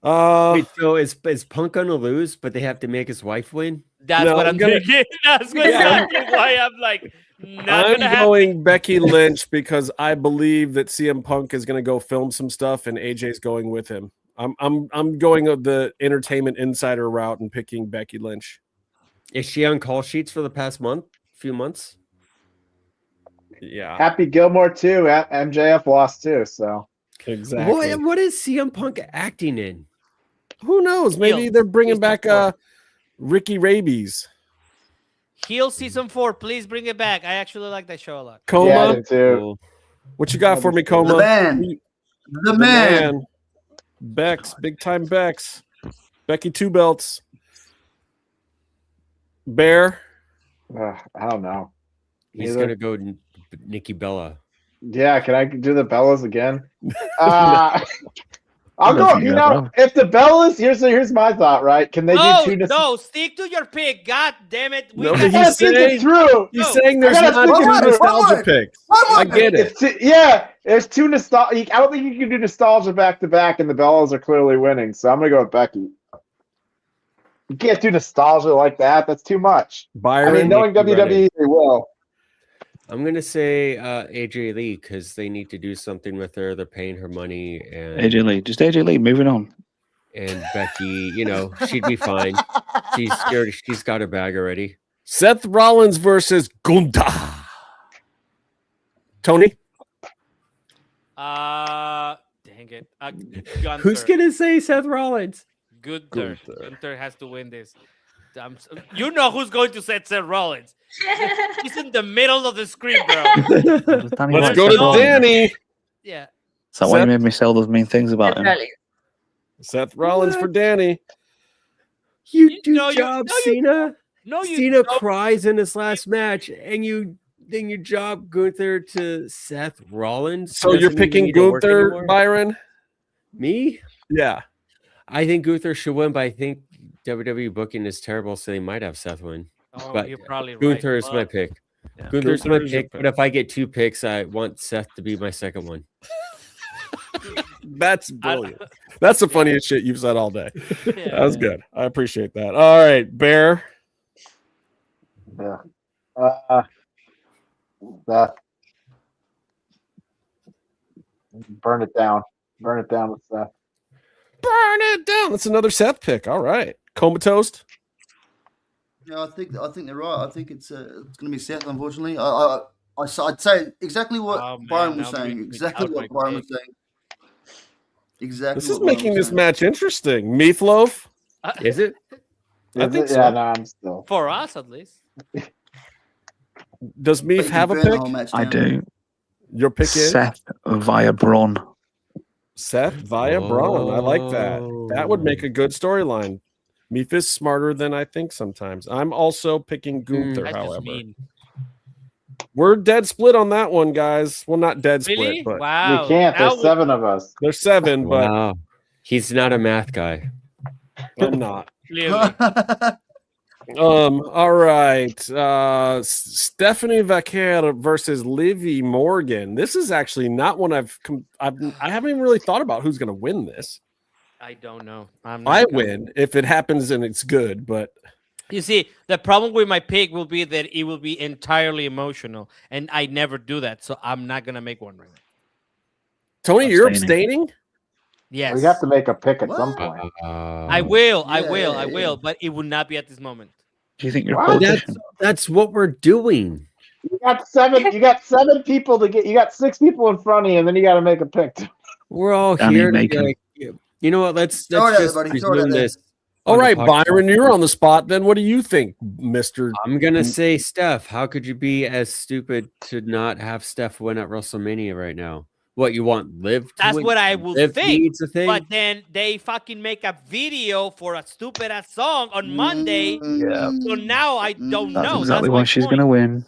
Wait, so is Punk gonna lose, but they have to make his wife win? That's what I'm thinking. That's exactly why I'm like, not gonna happen. going Becky Lynch because I believe that CM Punk is gonna go film some stuff and AJ's going with him. I'm going of the entertainment insider route and picking Becky Lynch. Is she on call sheets for the past few months? Yeah. Happy Gilmore too. MJF lost too, so exactly. What is CM Punk acting in? Who knows? Maybe they're bringing back Ricky Rabies. Heel season 4, please bring it back. I actually like that show a lot. Coma, yeah, I do too. What you got for me, Coma? The man. Bex, big time Bex. Becky 2 belts. Bear. I don't know. He's gonna go Nikki Bella. Yeah, can I do the Bellas again? I'll go. You know, if the Bellas, here's my thought. Right? Can they do 2? No, stick to your pick. God damn it! He's saying there's not 2 nostalgia picks. I get it. There's 2 nostalgia. I don't think you can do nostalgia back to back, and the Bellas are clearly winning. So I'm gonna go with Becky. You can't do nostalgia like that. That's too much. Byron, I mean, knowing WWE, they will. I'm gonna say AJ Lee because they need to do something with her. They're paying her money, and AJ Lee, just AJ Lee. Moving on. And Becky, she'd be fine. She's scared. She's got her bag already. Seth Rollins versus Gunther. Tony. Dang it. Gunther. Who's gonna say Seth Rollins? Gunther has to win this. You know who's going to say Seth Rollins. He's in the middle of the screen, bro. Let's go to Dani. Yeah. So why you made me say all those mean things about him? Seth Rollins for Dani. You do job, Cena. Cena cries in his last match, and you job Gunther to Seth Rollins. So you're picking Gunther, Byron? Me? Yeah. I think Gunther should win, but I think WWE booking is terrible, so they might have Seth win. Oh, but you're probably right. Gunther is my pick. Yeah. Gunther's my pick, but if I get 2 picks, I want Seth to be my second one. That's brilliant. That's the funniest shit you've said all day. That was good. I appreciate that. All right, Bear. Yeah. That. Burn it down. Burn it down with Seth. Burn it down. That's another Seth pick. All right. Comatose. Yeah, I think they're right. I think it's going to be Seth. Unfortunately, I'd say exactly what Byron was saying. Exactly what Byron was saying. Exactly. This is making this match interesting. Meefloaf. Is it? I think so. Yeah, no, I'm still. For us, at least. Does Meef have a pick? I do. Your pick is Seth via Braun. Seth via Braun. I like that. That would make a good storyline. Meef is smarter than I think sometimes. I'm also picking Gunther, however. We're dead split on that one, guys. Well, not dead split, but we can't. There's 7 of us. There's 7, but wow. He's not a math guy. I'm not. All right. Stephanie Vaquer versus Livy Morgan. This is actually not one I haven't even really thought about who's going to win this. I don't know. I win if it happens and it's good, but you see, the problem with my pick will be that it will be entirely emotional, and I never do that, so I'm not gonna make one right now. Tony, you're abstaining? Yes. We have to make a pick at some point. I will, but it will not be at this moment. Do you think you're that's what we're doing? You got 7. You got 7 people to get. You got 6 people in front of you, and then you got to make a pick. We're all here to be like, you know what? Let's just resume this. All right, Byron, you're on the spot. Then what do you think, Mister? I'm gonna say Steph. How could you be as stupid to not have Steph win at WrestleMania right now? What you want, Liv? That's what I would think. Thing? But then they fucking make a video for a stupid ass song on Monday. Yeah. So now I don't know. That's exactly why she's gonna win.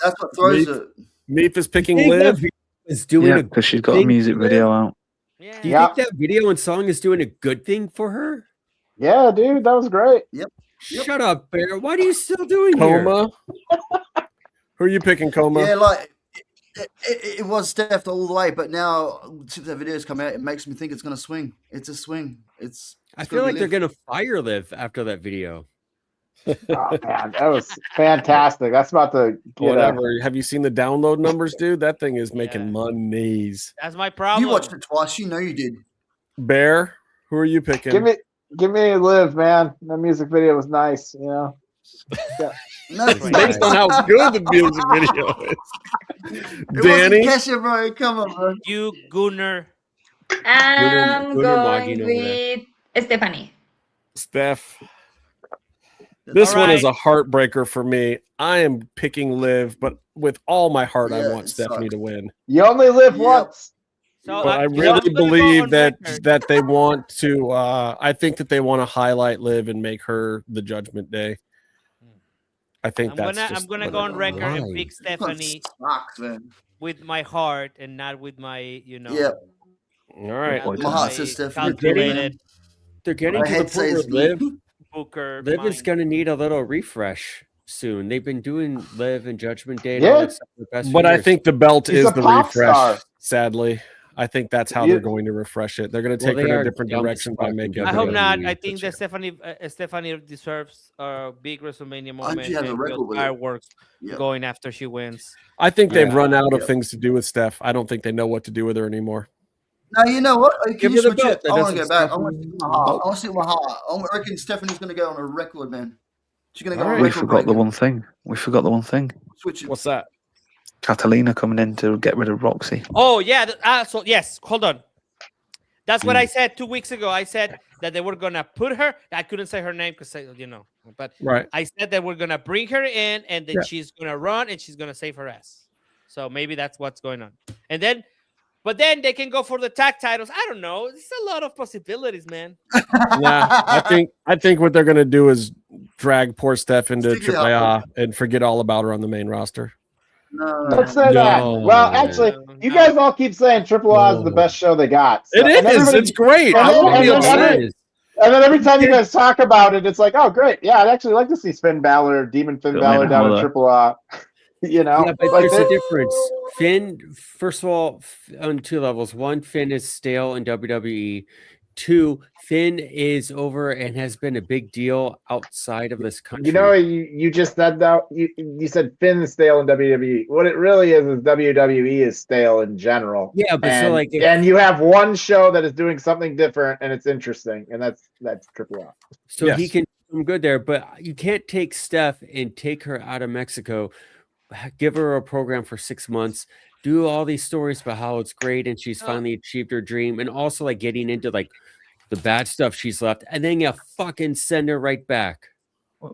That's what throws it. Meef is picking Liv. Is doing because she's got a music video out. Yeah. Do you think that video and song is doing a good thing for her? Yeah, dude, that was great. Yep. Shut up, Bear. What are you still doing Coma. Who are you picking, Coma? Yeah, like it was Steph all the way, but now since that video's come out, it makes me think it's going to swing. It's a swing. I feel like they're going to fire Liv after that video. Oh man, that was fantastic. That's about to get whatever. Have you seen the download numbers, dude? That thing is making monies. That's my problem. You watched it twice. You know you did. Bear, who are you picking? Give me Liv, man. That music video was nice. You know. Yeah. No, it's based on how good the music video is. Danny, Kesha, bro. Come on, bro. You Gunnar. I'm going with Stephanie. Steph. This one is a heartbreaker for me. I am picking Liv, but with all my heart, I want Stephanie to win. You only live once. So but I really believe that they want to. I think that they want to highlight Liv and make her the Judgment Day. I think I'm gonna go on record and pick Stephanie with my heart and not with my, Yeah. All right. My heart says Stephanie. They're getting to the point where Liv is going to need a little refresh soon. They've been doing Liv and Judgment Day. And all that stuff for the past But few I years. think the belt is the refresh. Star. Sadly, I think that's how they're going to refresh it. They're going to take her in a different direction by making. I hope not. I think that Stephanie deserves a big WrestleMania moment. She has a record with fireworks going after she wins. I think they've run out of things to do with Steph. I don't think they know what to do with her anymore. No, you know what? Can you her the switch it? belt. I want to go back. I want to stick with my heart. I want to stick with my heart. I reckon Stephanie's going to go on a record, man. She's going to go on a record. We forgot the one thing. Switch it. What's that? Catalina coming in to get rid of Roxy. Oh yeah. So yes, hold on. That's what I said 2 weeks ago. I said that they were gonna put her. I couldn't say her name because but I said that we're gonna bring her in and then she's gonna run and she's gonna save her ass. So maybe that's what's going on. But then they can go for the tag titles. I don't know. There's a lot of possibilities, man. Yeah, I think what they're gonna do is drag poor Steph into AAA and forget all about her on the main roster. No. Let's say that. Well, actually, you guys all keep saying AAA is the best show they got. So, it is. It's great. And then every time you guys talk about it, it's like, oh, great. Yeah, I'd actually like to see Finn Balor, Demon Finn Balor down in AAA. You know, yeah, but there's a difference. Finn, first of all, on two levels. One, Finn is stale in WWE. Two, Finn is over and has been a big deal outside of this country. You know, you just said that. You said Finn is stale in WWE. What it really is WWE is stale in general. Yeah, but and you have one show that is doing something different and it's interesting, and that's AAA. So he can do some good there, but you can't take Steph and take her out of Mexico, give her a program for 6 months, do all these stories about how it's great and she's finally achieved her dream, and also like getting into like the bad stuff she's left, and then you fucking send her right back.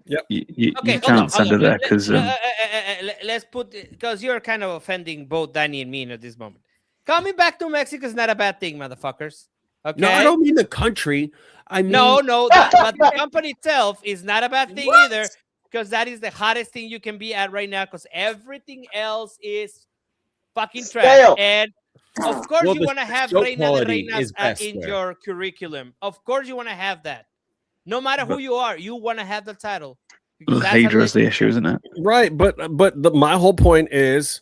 Yep. You can't send her there because let's put, because you're kind of offending both Dani and me at this moment. Coming back to Mexico is not a bad thing, motherfuckers. Okay. No, I don't mean the country. I mean but the company itself is not a bad thing either, because that is the hottest thing you can be at right now, because everything else is fucking trash. And of course, you want to have Reina de Reinas in your curriculum. Of course, you want to have that. No matter who you are, you want to have the title. Hydra is the issue, isn't it? Right, but my whole point is,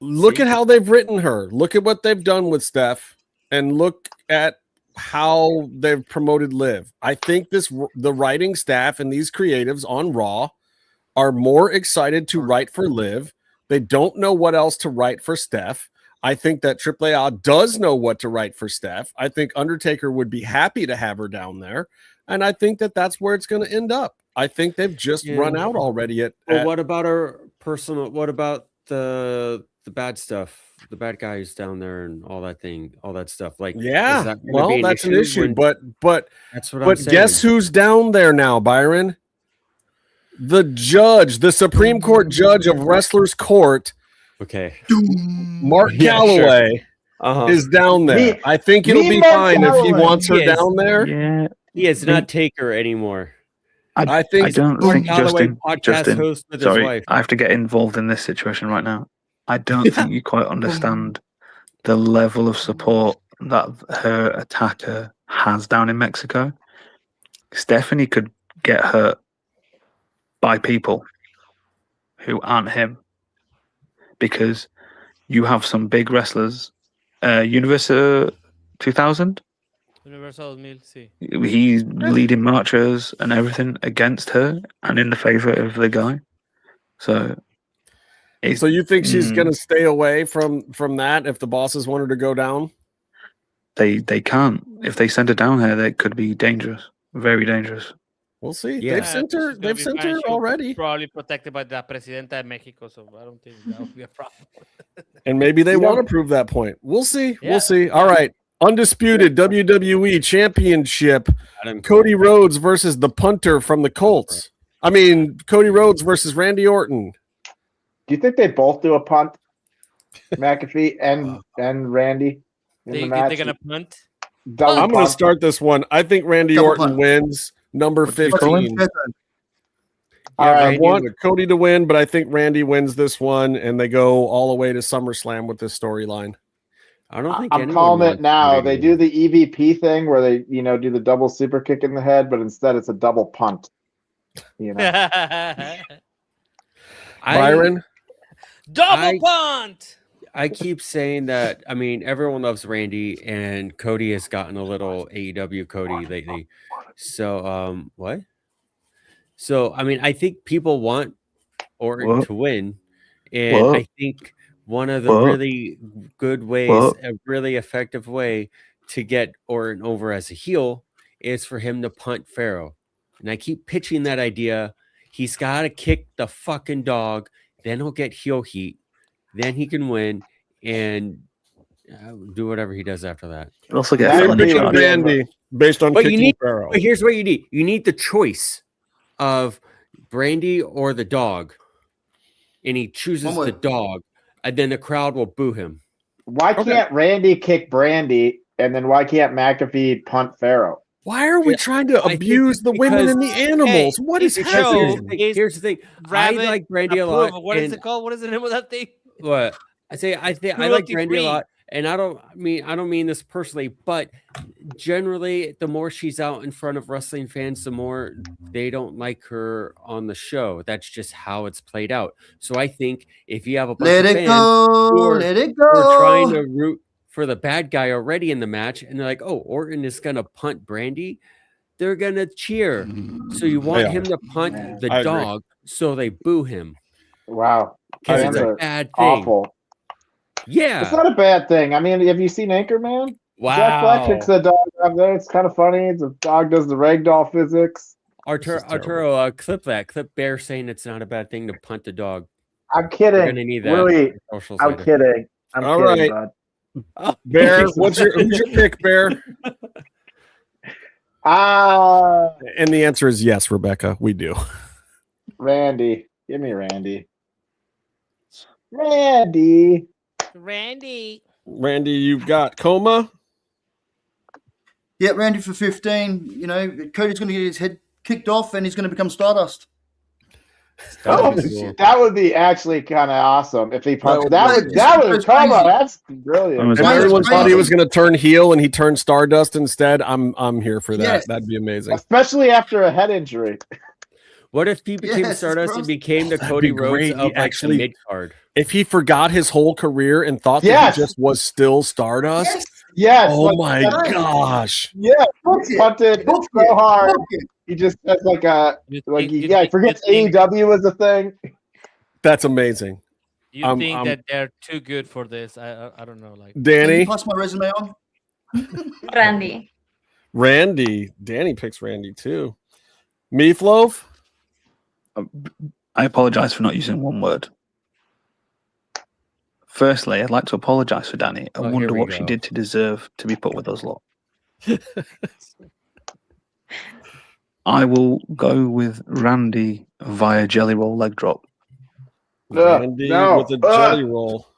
look at how they've written her. Look at what they've done with Steph, and look at how they've promoted Liv. I think the writing staff and these creatives on Raw are more excited to write for Liv. They don't know what else to write for Steph. I think that AAA does know what to write for Steph. I think Undertaker would be happy to have her down there. And I think that that's where it's going to end up. I think they've just run out already. What about her personal? What about the bad stuff? The bad guys down there and all that stuff. Like, that's an issue. But that's what I'm saying. Guess who's down there now, Byron? The judge, the Supreme Court judge of Wrestlers Court. Okay. Mark Calloway is down there. I think it'll be fine if he wants her down there. Yeah. He is not Taker anymore. I don't think Justin, host with his sorry, wife. I have to get involved in this situation right now. I don't think you quite understand the level of support that her attacker has down in Mexico. Stephanie could get her by people who aren't him, because you have some big wrestlers, Universa 2000. Universal 1000, sí. He's leading marchers and everything against her and in the favor of the guy. So you think she's going to stay away from that if the bosses want her to go down? They can't. If they send her down here, that could be dangerous, very dangerous. We'll see. Yeah. They've sent her. They've sent her already. Probably protected by the Presidenta de Mexico, so I don't think that would be a problem. And maybe they want to prove that point. We'll see. Yeah. We'll see. All right. Undisputed WWE Championship. Cody Rhodes versus the punter from the Colts. I mean, Cody Rhodes versus Randy Orton. Do you think they both do a punt? McAfee and Randy in the match? They're going to punt? I'm going to start this one. I think Randy Orton wins. Number 15. All right, I want Cody to win, but I think Randy wins this one, and they go all the way to SummerSlam with this storyline. I don't think I'm calling it now. They do the EVP thing where they, do the double super kick in the head, but instead it's a double punt. Byron, double punt. I keep saying that. I mean, everyone loves Randy, and Cody has gotten a little AEW Cody lately. So, what? So, I mean, I think people want Orton to win, and I think one of the really good ways, a really effective way to get Orton over as a heel is for him to punt Pharaoh. And I keep pitching that idea. He's got to kick the fucking dog, then he'll get heel heat, then he can win and do whatever he does after that. Also get Randy based on kicking Pharaoh. But here's what you need. You need the choice of Brandy or the dog. And he chooses the dog, and then the crowd will boo him. Why can't Randy kick Brandy, and then why can't McAfee punt Pharaoh? Why are we trying to abuse the women and the animals? What is happening? Here's the thing. I like Brandy a lot. What is it called? What is the name of that thing? What? I like Brandy a lot. And I don't mean this personally, but generally, the more she's out in front of wrestling fans, the more they don't like her on the show. That's just how it's played out. So I think if you have a bunch of fans who are trying to root for the bad guy already in the match, and they're like, "Oh, Orton is gonna punt Brandy," they're gonna cheer. So you want him to punt the dog, so they boo him. Wow, it's a bad thing. Awful. Yeah, it's not a bad thing. I mean, have you seen Anchorman? Wow, Jack Black kicks a dog out there. It's kind of funny. The dog does the ragdoll physics. Arturo, clip Bear saying it's not a bad thing to punt the dog. I'm kidding. We're gonna need that. Really, I'm kidding. All right, bud. Bear, who's your pick, Bear? And the answer is yes, Rebecca. We do. Randy, give me Randy. Randy, you've got Coma. Yeah, Randy for 15. Cody's going to get his head kicked off, and he's going to become Stardust. That would be actually kind of awesome if he punched. That would Coma. That's brilliant. If everyone thought he was going to turn heel and he turned Stardust instead, I'm here for that. Yes. That'd be amazing, especially after a head injury. What if he became Stardust and became the Cody Rhodes of the mid card? If he forgot his whole career and thought that he just was still Stardust? Yes. Oh my gosh. Yeah. Punted so hard. He just has he forgets AEW was a thing. That's amazing. You think that they're too good for this? I don't know. Danny, can you pass my resume on? Randy. Danny picks Randy too. Meefloaf. I apologize for not using one word. Firstly, I'd like to apologize for Dani. I wonder what she did to deserve to be put with us lot. I will go with Randy via jelly roll leg drop. Randy with a jelly roll.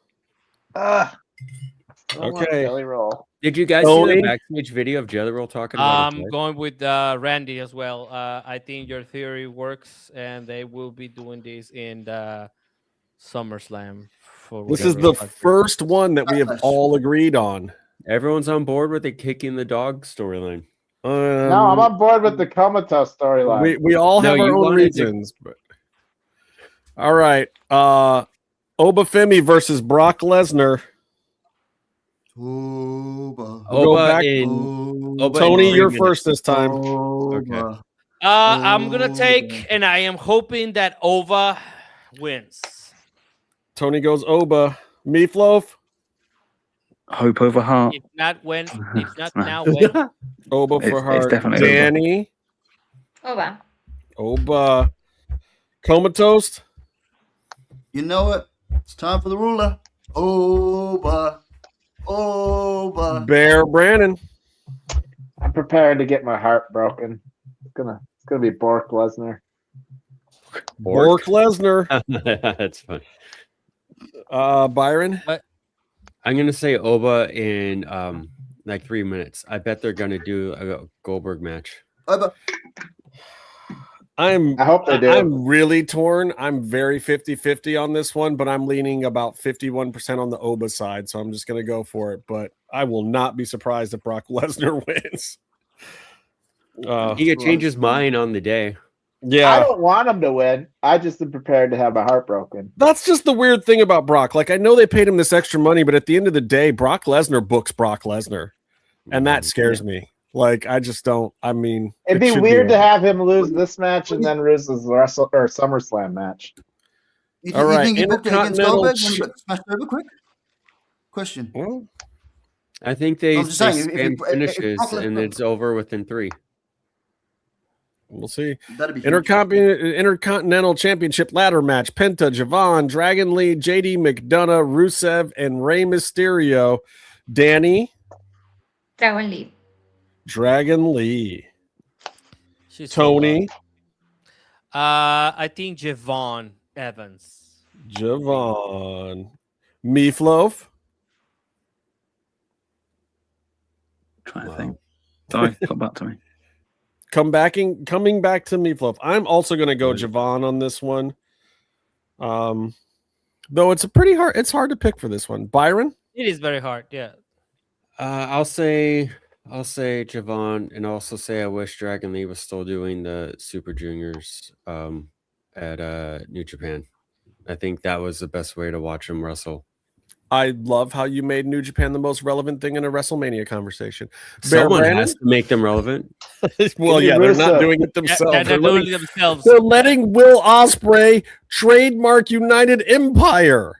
Okay. Jelly roll. Did you guys see the backstage video of Jelly Roll talking about it? I'm going with Randy as well. I think your theory works, and they will be doing this in the SummerSlam. This is the first one that we have all agreed on. Everyone's on board with the kicking the dog storyline. No, I'm on board with the Comatose storyline. We all have our own reasons. But All right. Obafemi versus Brock Lesnar. Tony, you're first this time. Okay. I'm gonna take, and I am hoping that Ova wins. Tony goes Oba. Meefloaf. Hope over heart. If not when, if not now, when? Oba for It's heart. definitely Oba. Dani. Oba. Oba. Comatose. You know what? It's time for the ruler. Over. Bear Brandon. I'm prepared to get my heart broken. It's gonna be Bork Lesnar. Bork Lesnar. That's fun. Byron. I'm gonna say Oba in like 3 minutes. I bet they're gonna do a Goldberg match. Oba. I hope they do. I'm really torn. I'm very 50-50 on this one, but I'm leaning about 51% on the Oba side, so I'm just going to go for it. But I will not be surprised if Brock Lesnar wins. He could change his mind on the day. Yeah. I don't want him to win. I just am prepared to have my heart broken. That's just the weird thing about Brock. Like, I know they paid him this extra money, but at the end of the day, Brock Lesnar books Brock Lesnar, and that scares me. Like, I just don't. I mean, it'd be weird to have him lose this match and then lose his SummerSlam match. You think he booked it against Goldberg when he got smashed over quick? Question. Well, I think they I'm just saying, spam finishes and it's over within 3. We'll see. That'd be Intercontinental Championship ladder match. Penta, Javon, Dragon Lee, JD McDonough, Rusev, and Rey Mysterio. Dani. Dragon Lee. Dragon Lee. Tony. I think Javon Evans. Javon. Meefloaf. Trying to think. Sorry, come back to me. Coming back to Meefloaf. I'm also going to go Javon on this one. Though it's it's hard to pick for this one. Byron? It is very hard, yeah. I'll say Javon, and also say I wish Dragon Lee was still doing the Super Juniors at New Japan. I think that was the best way to watch him wrestle. I love how you made New Japan the most relevant thing in a WrestleMania conversation. Someone has to make them relevant. Well, yeah, they're not doing it themselves. They're doing it themselves. They're letting Will Ospreay trademark United Empire.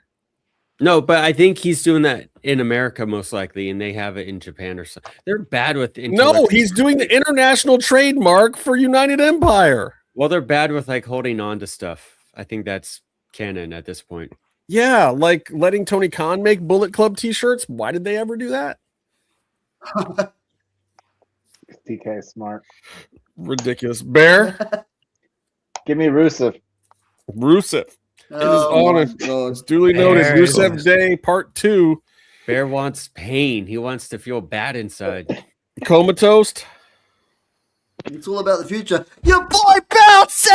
No, but I think he's doing that in America most likely, and they have it in Japan or something. They're bad with No, he's doing the international trademark for United Empire. Well, they're bad with like holding on to stuff. I think that's canon at this point. Yeah, like letting Tony Khan make Bullet Club t-shirts. Why did they ever do that? TK smart. Ridiculous. Bear? Give me Rusev. Rusev. It is on it. It's duly noted. Rusev Day Part 2. Bear wants pain. He wants to feel bad inside. Comatose. It's all about the future. Your boy Bouncy!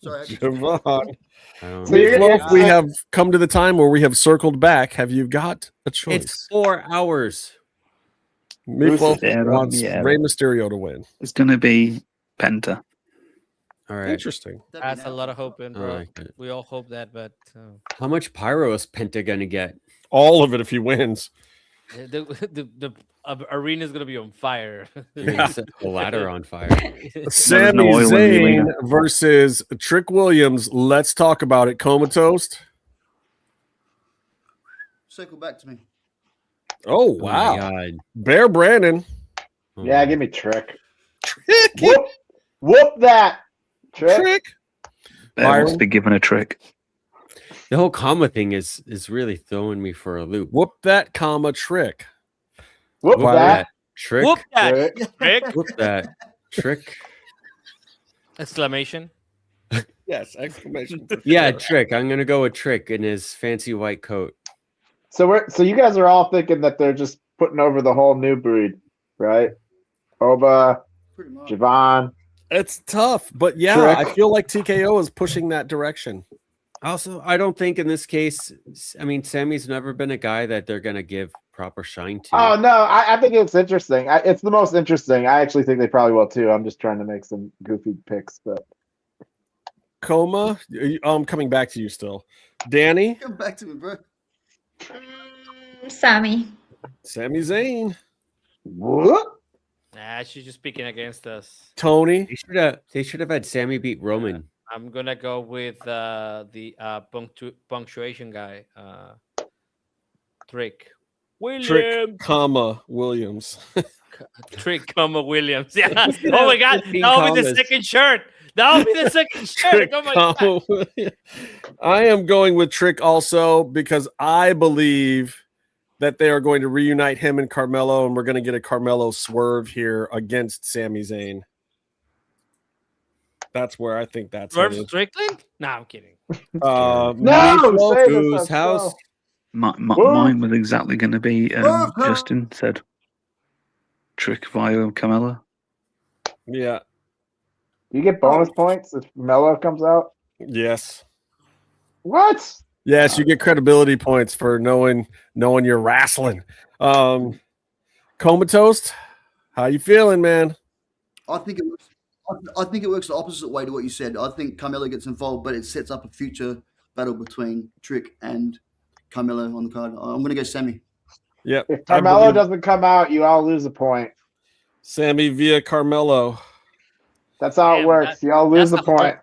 Sorry. Javon. So we have come to the time where we have circled back. Have you got a choice? It's 4 hours. Meefloaf wants Rey Mysterio to win. It's going to be Penta. All right. Interesting. That's a lot of hope in, bro. Like we all hope that, but how much pyro is Penta going to get? All of it if he wins. The arena is going to be on fire. You're going to set the ladder on fire. Sami Zayn versus Trick Williams. Let's talk about it. Comatose. Circle back to me. Oh, wow. Bear Brandon. Yeah, give me Trick. Trick. Whoop that. Trick. Bear must be given a trick. The whole comma thing is really throwing me for a loop. Whoop that, comma, trick. Whoop that. Trick. Whoop that. Trick. Whoop that. Trick. Exclamation. Yes, exclamation. Yeah, Trick. I'm going to go with Trick in his fancy white coat. So you guys are all thinking that they're just putting over the whole new breed, right? Oba, Javon. It's tough, but yeah, Trick. I feel like TKO is pushing that direction. Also, I don't think in this case, I mean, Sammy's never been a guy that they're going to give proper shine to. Oh, no, I think it's interesting. It's the most interesting. I actually think they probably will, too. I'm just trying to make some goofy picks, but Coma. I'm coming back to you still. Dani. Come back to me, bro. Sami. Sami Zayn. What? Nah, she's just speaking against us. Tony. They should have had Sami beat Roman. I'm gonna go with the punctuation guy, Trick Williams. Trick, Williams. Trick, Williams. Yeah. Oh my God, that'll be the second shirt. That'll be the second shirt. Oh my God. I am going with Trick also because I believe that they are going to reunite him and Carmelo, and we're going to get a Carmelo swerve here against Sami Zayn. That's where I think that's Swerve Strickland? No, I'm kidding. No, whose house? Mine was exactly going to be Justin said Trick via Carmelo. Yeah. You get bonus points if Melo comes out? Yes. What? Yes, you get credibility points for knowing you're wrestling. Comatose, how you feeling, man? I think it works the opposite way to what you said. I think Carmelo gets involved, but it sets up a future battle between Trick and Carmelo on the card. I'm going to go Sami. Yep. If Carmelo doesn't come out, you all lose a point. Sami via Carmelo. That's how it works. You all lose a point.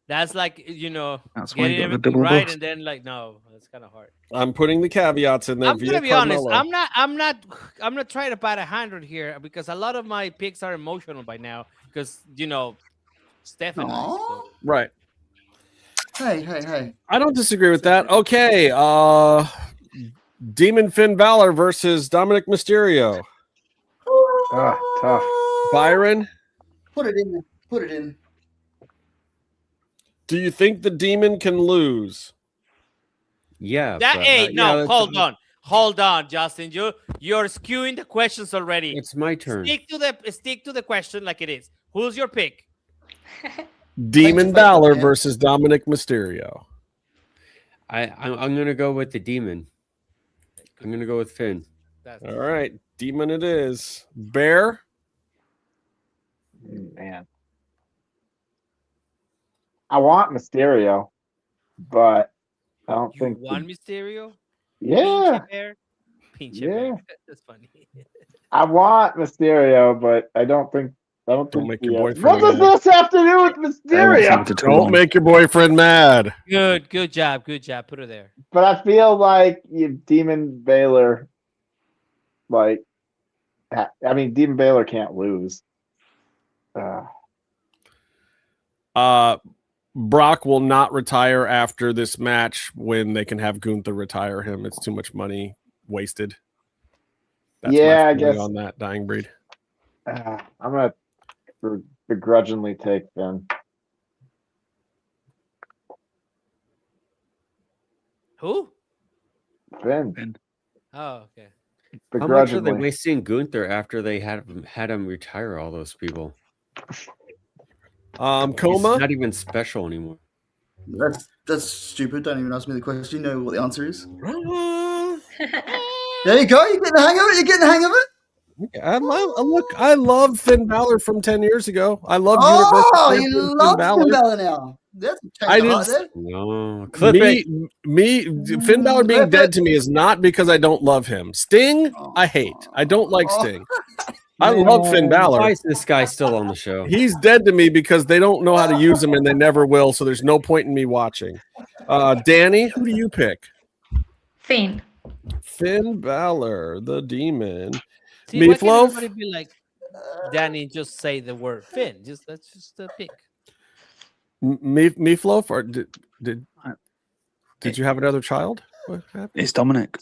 That's like, That's why getting you got the everything double right, bucks. and then like, no, that's kind of hard. I'm putting the caveats in there. I'm gonna be honest. I'm not trying to bat 100 here because a lot of my picks are emotional by now because Steph and I. So. Right. Hey. I don't disagree with that. Okay. Demon Finn Balor versus Dominic Mysterio. Tough. Byron. Put it in. Do you think the Demon can lose? Yeah. Hold on, Justin. You're skewing the questions already. It's my turn. Stick to the question like it is. Who's your pick? Demon Balor versus Dominic Mysterio. I'm gonna go with the Demon. I'm gonna go with Finn. All right, Demon it is. Bear. Man, I want Mysterio, but I don't think one Mysterio. Yeah. Pinche Yeah. That's funny. I want Mysterio, but I don't think. Don't make your boyfriend What does mad. this have to do with Mysterio? Don't make your boyfriend mad. Good job. Put it there. But I feel like Demon Balor, Demon Balor can't lose. Brock will not retire after this match when they can have Gunther retire him. It's too much money wasted. That's I my feeling guess on that dying breed. I'm gonna begrudgingly take Finn. Who? Finn. Oh, okay. How much are they wasting Gunther after they had him retire all those people? Coma. He's not even special anymore. That's stupid. Don't even ask me the question. You know what the answer is. There you go. You're getting the hang of it. I love Finn Balor from 10 years ago. I love you love Finn Balor now. That's I didn't. No, Finn Balor being dead to me is not because I don't love him. Sting, I hate. I don't like Sting. I love Finn Balor. Why is this guy still on the show? He's dead to me because they don't know how to use him and they never will. So there's no point in me watching. Dani, who do you pick? Finn. Finn Balor, the Demon. See, why can't Meefloaf. everybody be like Dani? Just say the word Finn. That's just a pick. Meefloaf, or did you have another child? What happened? It's Dominic.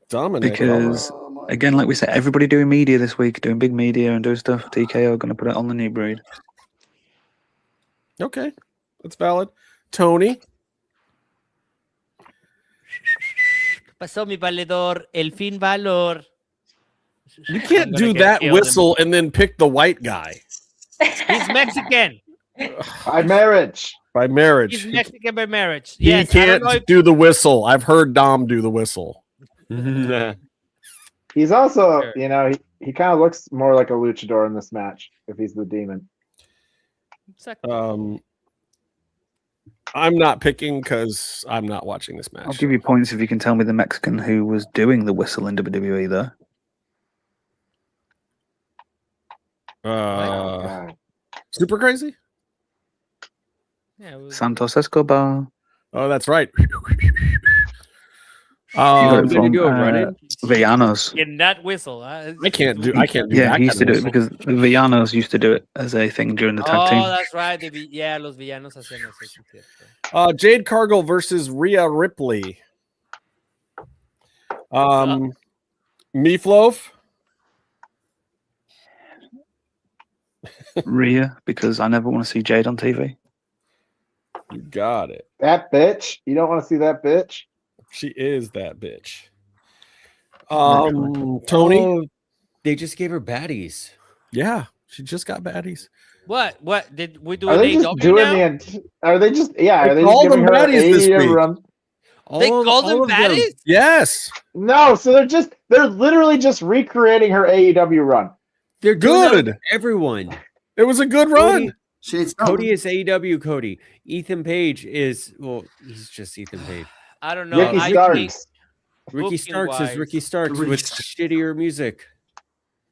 Dominic, because again, like we said, everybody doing media this week, doing big media and doing stuff. TKO are going to put it on the new breed. Okay, that's valid. Tony. Pasó mi valedor, el Finn Balor. You can't do that whistle and then pick the white guy. He's Mexican. By marriage. By marriage. He's Mexican by marriage. He Yes, can't do the whistle. I've heard Dom do the whistle. He's also, he kind of looks more like a luchador in this match if he's the Demon. I'm not picking because I'm not watching this match. I'll give you points if you can tell me the Mexican who was doing the whistle in WWE though. Super Crazy? Yeah, it was... Santos Escobar. Oh, that's right. Villanos. In that whistle. I can't do Yeah, that he used to do it whistle. because the Villanos used to do it as a thing during the tag team. Oh, that's right. Los villanos hacían eso. Sí, cierto. Jade Cargill versus Rhea Ripley. Meefloaf. Rhea, because I never want to see Jade on TV. You got it. That bitch. You don't want to see that bitch. She is that bitch. Tony. Oh, they just gave her baddies. Yeah, she just got baddies. What did we do? Are they just doing now? Are they just? Yeah, are they just all giving them her baddies this a week. run? They called them baddies? Yes. No, so they're literally just recreating her AEW run. They're doing that Good. with everyone. It was a good run. Cody is AEW Cody. Ethan Page is, well, he's just Ethan Page. I don't know. Ricky Starks. Ricky Starks is Ricky Starks with shittier music.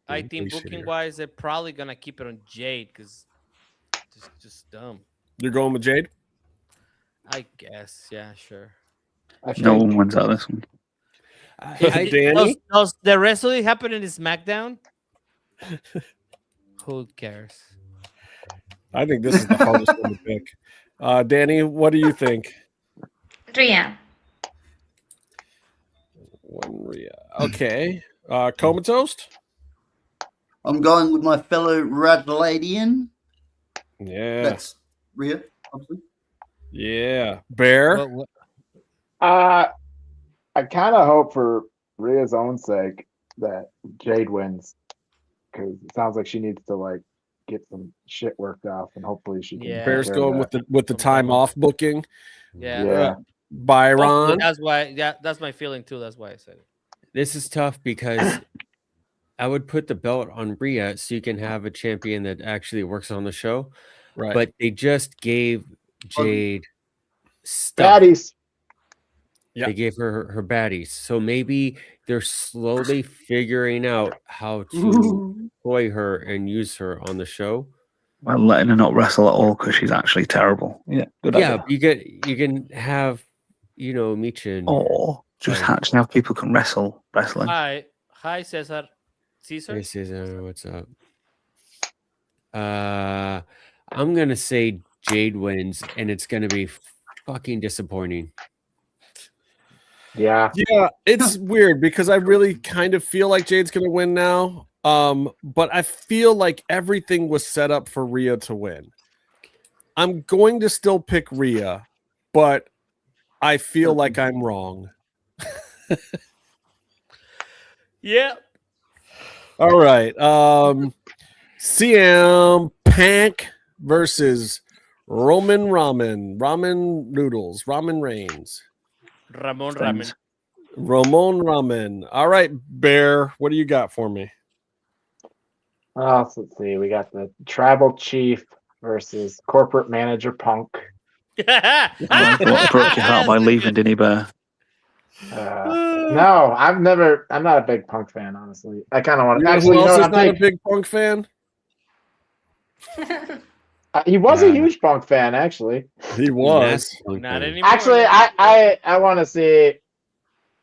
I think booking wise, they're probably gonna keep it on Jade because just dumb. You're going with Jade? I guess, yeah, sure. No one wins out of this one. Danny? Does the wrestling happen in the SmackDown? Who cares? I think this is the hardest one to pick. Danny, what do you think? Rhea. One Rhea. Okay. Comatose? I'm going with my fellow Wraldladian. Yeah. That's Rhea, obviously. Yeah. Bear? I kind of hope for Rhea's own sake that Jade wins, because it sounds like she needs to get some shit worked off, and hopefully she can. Yeah. Bear's going with the time off booking. Yeah. Byron. That's why. Yeah, that's my feeling too. That's why I said it. This is tough because I would put the belt on Rhea so you can have a champion that actually works on the show. Right. But they just gave Jade stuff. Baddies. They gave her baddies. So maybe they're slowly figuring out how to employ her and use her on the show. Well, letting her not wrestle at all because she's actually terrible. Yeah, good idea. You can have, Michin. Or just hatching how people can wrestle wrestling. Hi, Cesar. Caesar. Hey, Cesar, what's up? I'm gonna say Jade wins, and it's gonna be fucking disappointing. Yeah. Yeah, it's weird because I really kind of feel like Jade's going to win now. But I feel like everything was set up for Rhea to win. I'm going to still pick Rhea, but I feel like I'm wrong. Yeah. All right. CM Punk versus Roman Noodles, Ramen Reigns. Ramon Ramen. All right, Bear, what do you got for me? Let's see. We got the Tribal Chief versus Corporate Manager Punk. What broke your heart by leaving, didn't he, Bear? No, I'm not a big Punk fan, honestly. I kind of want to. Actually, who else is not a big Punk fan? He was a huge Punk fan, actually. He was. Not anymore. Actually, I want to see.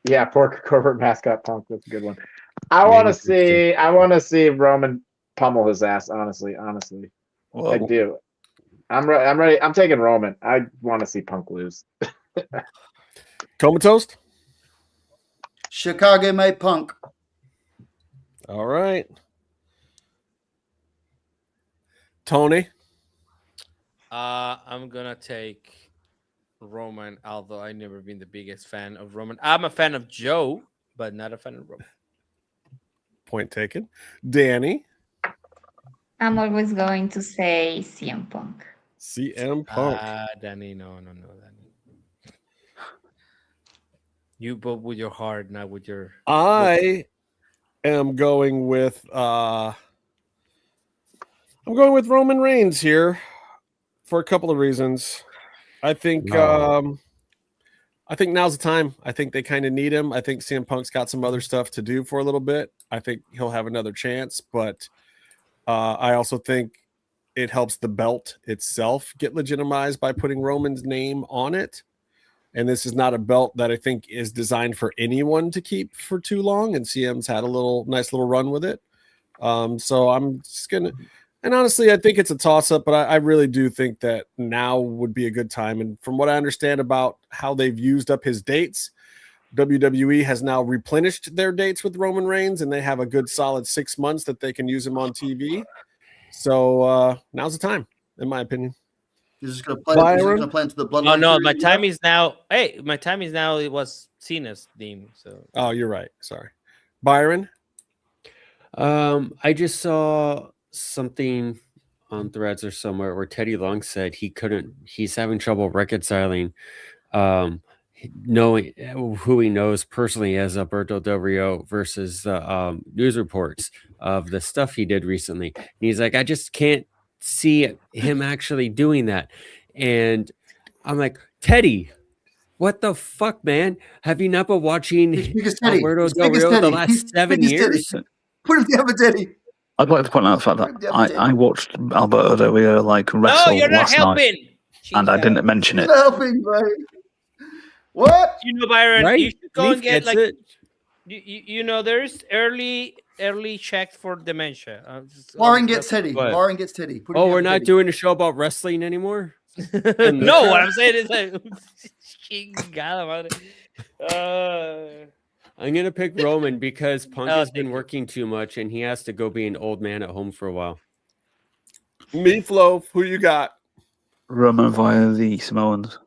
Yeah, corporate mascot Punk. That's a good one. I want to see Roman pummel his ass. Honestly, Whoa. I do. I'm ready. I'm taking Roman. I want to see Punk lose. Comatose? Chicago made Punk. All right. Tony? I'm gonna take Roman, although I've never been the biggest fan of Roman. I'm a fan of Joe, but not a fan of Roman. Point taken. Danny? I'm always going to say CM Punk. CM Punk. Dani, no, Dani. You vote with your heart, not with your. I am going with Roman Reigns here for a couple of reasons. I think now's the time. I think they kind of need him. I think CM Punk's got some other stuff to do for a little bit. I think he'll have another chance, but I also think it helps the belt itself get legitimized by putting Roman's name on it. And this is not a belt that I think is designed for anyone to keep for too long. And CM's had a nice little run with it. So I'm just gonna, and honestly, I think it's a toss-up, but I really do think that now would be a good time. And from what I understand about how they've used up his dates, WWE has now replenished their dates with Roman Reigns, and they have a good solid 6 months that they can use him on TV. So now's the time, in my opinion. You're just gonna play into the bloodline. Oh no, my time is now. Hey, my time is now. It was Cena's theme. So. Oh, you're right. Sorry, Byron. I just saw something on Threads or somewhere where Teddy Long said he's having trouble reconciling knowing who he knows personally as Alberto Del Rio versus news reports of the stuff he did recently. And he's like, I just can't see him actually doing that. And I'm like, Teddy, what the fuck, man? Have you not been watching Alberto Del Rio the last 7 years? Put him together, Teddy. I'd like to point out the fact that I watched Alberto Del Rio wrestle last night, and I didn't mention it. Helping, bro. What? Byron, right? you should go and get gets it. there's early checks for dementia. Lauren gets Teddy. Lauren gets Teddy. We're not doing a show about wrestling anymore? No, what I'm saying is like, I'm gonna pick Roman because Punk has been working too much, and he has to go be an old man at home for a while. Meefloaf, who you got? Roman via the Samoans.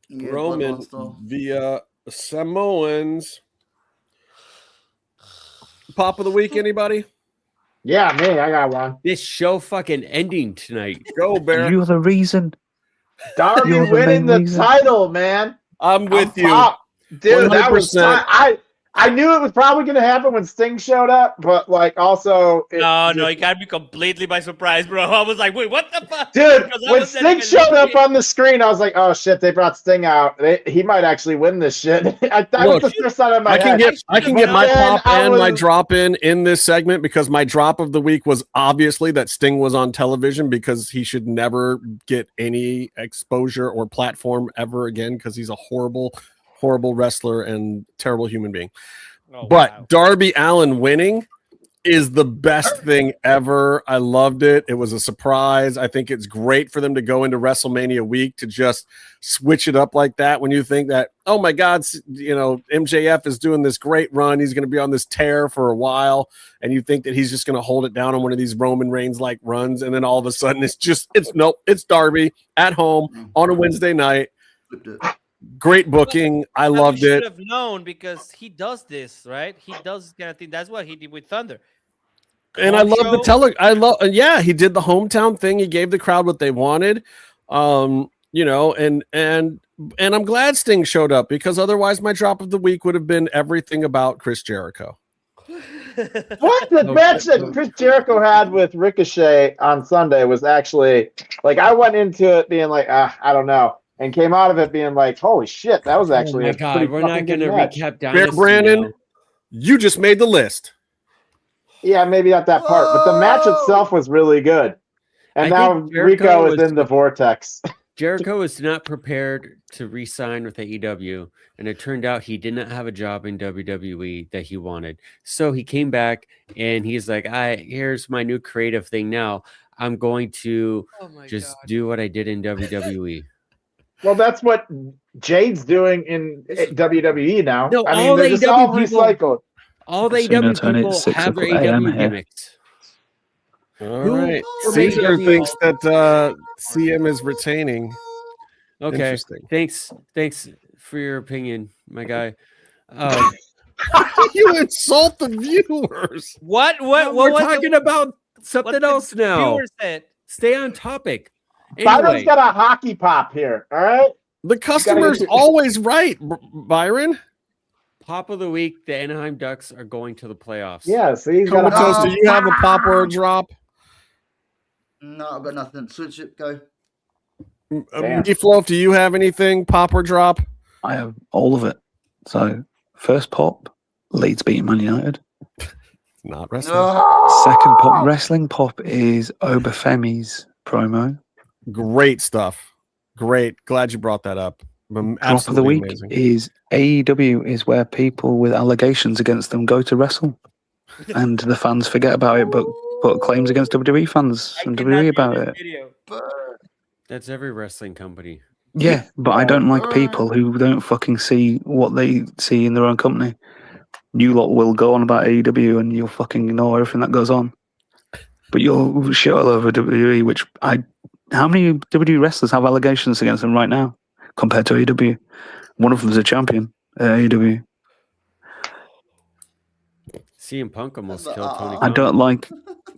Yeah, Roman via Samoans. Pop of the week, anybody? Yeah, me. I got one. This show fucking ending tonight. Go, Bear. You're the reason. Darby winning the title, man. I'm with you. Dude, 100%. That was I knew it was probably going to happen when Sting showed up, but also... No, you got me completely by surprise, bro. I was like, wait, what the fuck? Dude, when Sting showed up on the screen, I was like, oh, shit, they brought Sting out. He might actually win this shit. That was the first time in my head. I can get my pop and my drop in this segment because my drop of the week was obviously that Sting was on television because he should never get any exposure or platform ever again because he's a horrible wrestler and terrible human being. But Darby Allin winning is the best thing ever. I loved it. It was a surprise. I think it's great for them to go into WrestleMania week to just switch it up like that when you think that, oh my God, MJF is doing this great run. He's going to be on this tear for a while. And you think that he's just going to hold it down on one of these Roman Reigns like runs. And then all of a sudden it's Darby at home on a Wednesday night. Great booking. I loved it. Should have known because he does this, right? He does this kind of thing. That's what he did with Thunder. And I love the he did the hometown thing. He gave the crowd what they wanted. And I'm glad Sting showed up because otherwise my drop of the week would have been everything about Chris Jericho. What the match that Chris Jericho had with Ricochet on Sunday was actually I went into it being like, I don't know. And came out of it being like, holy shit, that was actually a pretty we're not going to recap Bear Brandon, you just made the list. Yeah, maybe not that part, but the match itself was really good. And now Rico is in the vortex. Jericho was not prepared to re-sign with AEW, and it turned out he did not have a job in WWE that he wanted. So he came back, and he's like, here's my new creative thing now. I'm going to do what I did in WWE. Well, that's what Jade's doing in WWE now. No, all AEW just all people, recycled. All the AEW people have their AEW gimmicks. All right. Caesar thinks that CM is retaining. Okay. Thanks for your opinion, my guy. You insult the viewers. What we're talking about something else now. Stay on topic. Byron's Anyway, got a hockey pop here. All right. The customer's always right, Byron. Pop of the week: the Anaheim Ducks are going to the playoffs. Yeah. See, Comatose, do you have a pop or a drop? No, I've got nothing. Switch it. Go. Meefloaf, do you have anything pop or drop? I have all of it. So, first pop, Leeds beating Man United. Not wrestling. Second pop, wrestling pop is Obafemi's promo. Great stuff. Great. Glad you brought that up. Drop of the week is AEW is where people with allegations against them go to wrestle. And the fans forget about it, but put claims against WWE fans and WWE about it. That's every wrestling company. Yeah, but I don't like people who don't fucking see what they see in their own company. You lot will go on about AEW and you'll fucking ignore everything that goes on. But you'll shit all over WWE, how many WWE wrestlers have allegations against them right now compared to AEW? One of them's a champion at AEW. CM Punk almost killed Tony I Khan. don't like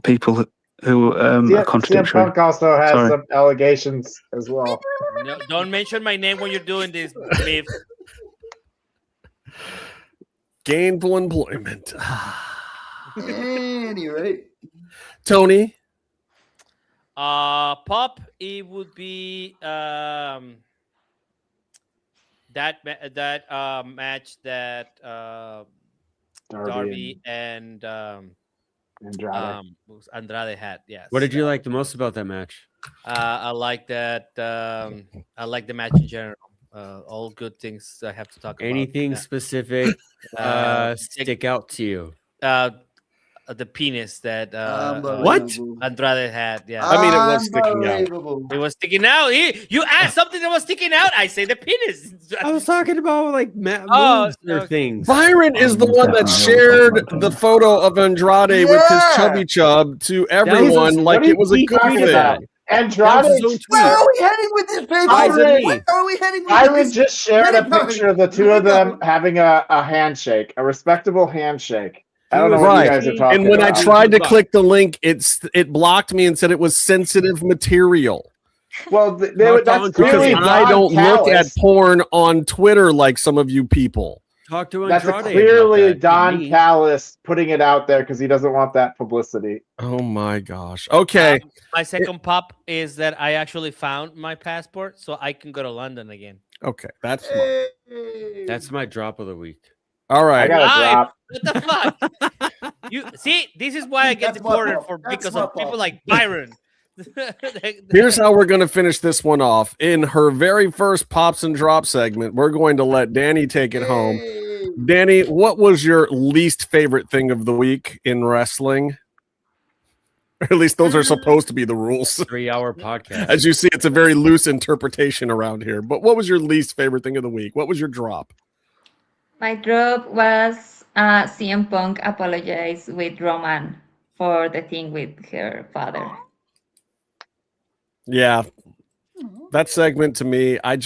people who are contradictory. CM Punk also has some allegations as well. No, don't mention my name when you're doing this, Miff. Gainful employment. Anyway. Tony? Pop, it would be that match that Darby and Andrade had. Yes. What did you like the most about that match? I like that. I like the match in general. All good things I have to talk about. Anything specific stick out to you? The penis that what Andrade had. Yeah, I mean it was sticking out. It was sticking out. You asked something that was sticking out. I say the penis. I was talking about like moves or things. Byron is the one that shared the photo of Andrade with his chubby chub to everyone like it was a good thing. Andrade, where are we heading with this, baby? Where are we heading with Byron this? just shared a picture of the two of them having a handshake, a respectable handshake. I don't know what you guys are talking And when about. I tried to click the link, it blocked me and said it was sensitive material. Well, that's because I don't look at porn on Twitter like some of you people. Talk to That's Andrade. clearly Don Callis putting it out there because he doesn't want that publicity. Oh my gosh. Okay. My second pop is that I actually found my passport, so I can go to London again. Okay, that's That's my drop of the week. All right. I got a drop. What the fuck? You see, this is why I get deported because of people like Byron. Here's how we're going to finish this one off. In her very first Pops and Drops segment, we're going to let Dani take it home. Dani, what was your least favorite thing of the week in wrestling? Or at least those are supposed to be the rules. 3-hour podcast. As you see, it's a very loose interpretation around here. But what was your least favorite thing of the week? What was your drop? My drop was CM Punk apologized with Roman for the thing with her father. Yeah. That segment to me, I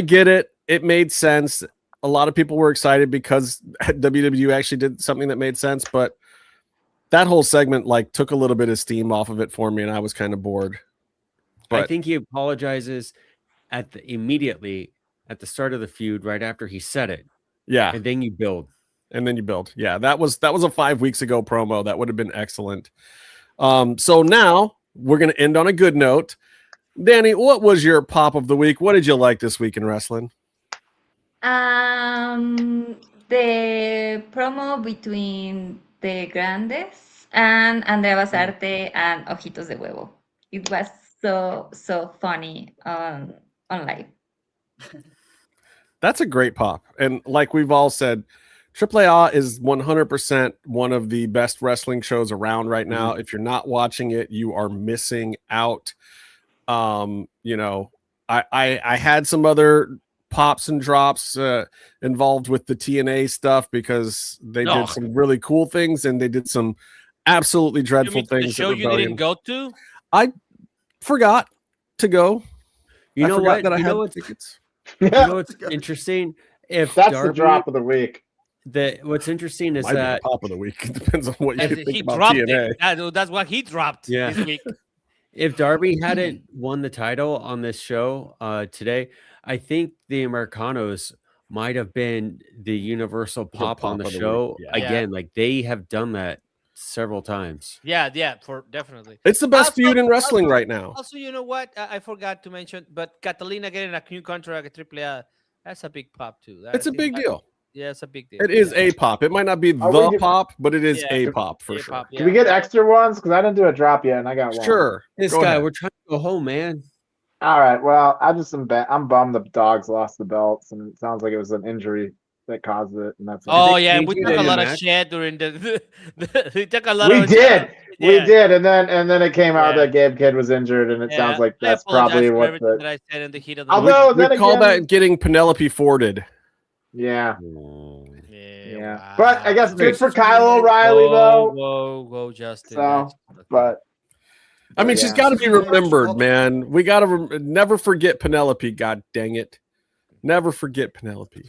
get it. It made sense. A lot of people were excited because WWE actually did something that made sense, but that whole segment took a little bit of steam off of it for me, and I was kind of bored. But I think he apologizes immediately at the start of the feud, right after he said it. Yeah. And then you build. Yeah, that was a 5 weeks ago promo. That would have been excellent. So now we're going to end on a good note. Dani, what was your pop of the week? What did you like this week in wrestling? The promo between the Grandes and Andrea Basarte and Ojitos de Huevo. It was so funny on live. That's a great pop. And like we've all said, 𝔸𝕃𝕄 is 100% one of the best wrestling shows around right now. If you're not watching it, you are missing out. I had some other pops and drops involved with the TNA stuff because they did some really cool things and they did some absolutely dreadful things. The show you didn't go to? I forgot to go. You know what? That I you had know what's tickets. You know what's interesting? If That's Darby, the drop of the week. What's interesting is Might be the that pop of the week. It depends on what you think He about dropped TNA. it. That's what he dropped this week. If Darby hadn't won the title on this show today, I think the Americanos might have been the universal pop on the show again. Like they have done that several times. Yeah, for definitely. It's the best feud in wrestling right now. Also, you know what? I forgot to mention, but Catalina getting a new contract at AAA, that's a big pop too. It's a big deal. Yeah, it's a big deal. It is a pop. It might not be the pop, but it is a pop for sure. Can we get extra ones? Because I didn't do a drop yet, and I got one. Sure. This Go guy, ahead. we're trying to go home, man. All right. Well, I'm bummed the dogs lost the belts, and it sounds like it was an injury that caused it. And that's Yeah, we took a lot of shit during we took a lot we of did. Yeah. We did, and then it came out that Gabe Kid was injured, and it sounds like that's probably what that I said in the heat of the Although we call that getting Penelope Forded. Yeah. Wow. But I guess good for Kyle O'Reilly though. Whoa, Justin. So, but I mean, she's got to be remembered, man. We got to never forget Penelope. God dang it, never forget Penelope.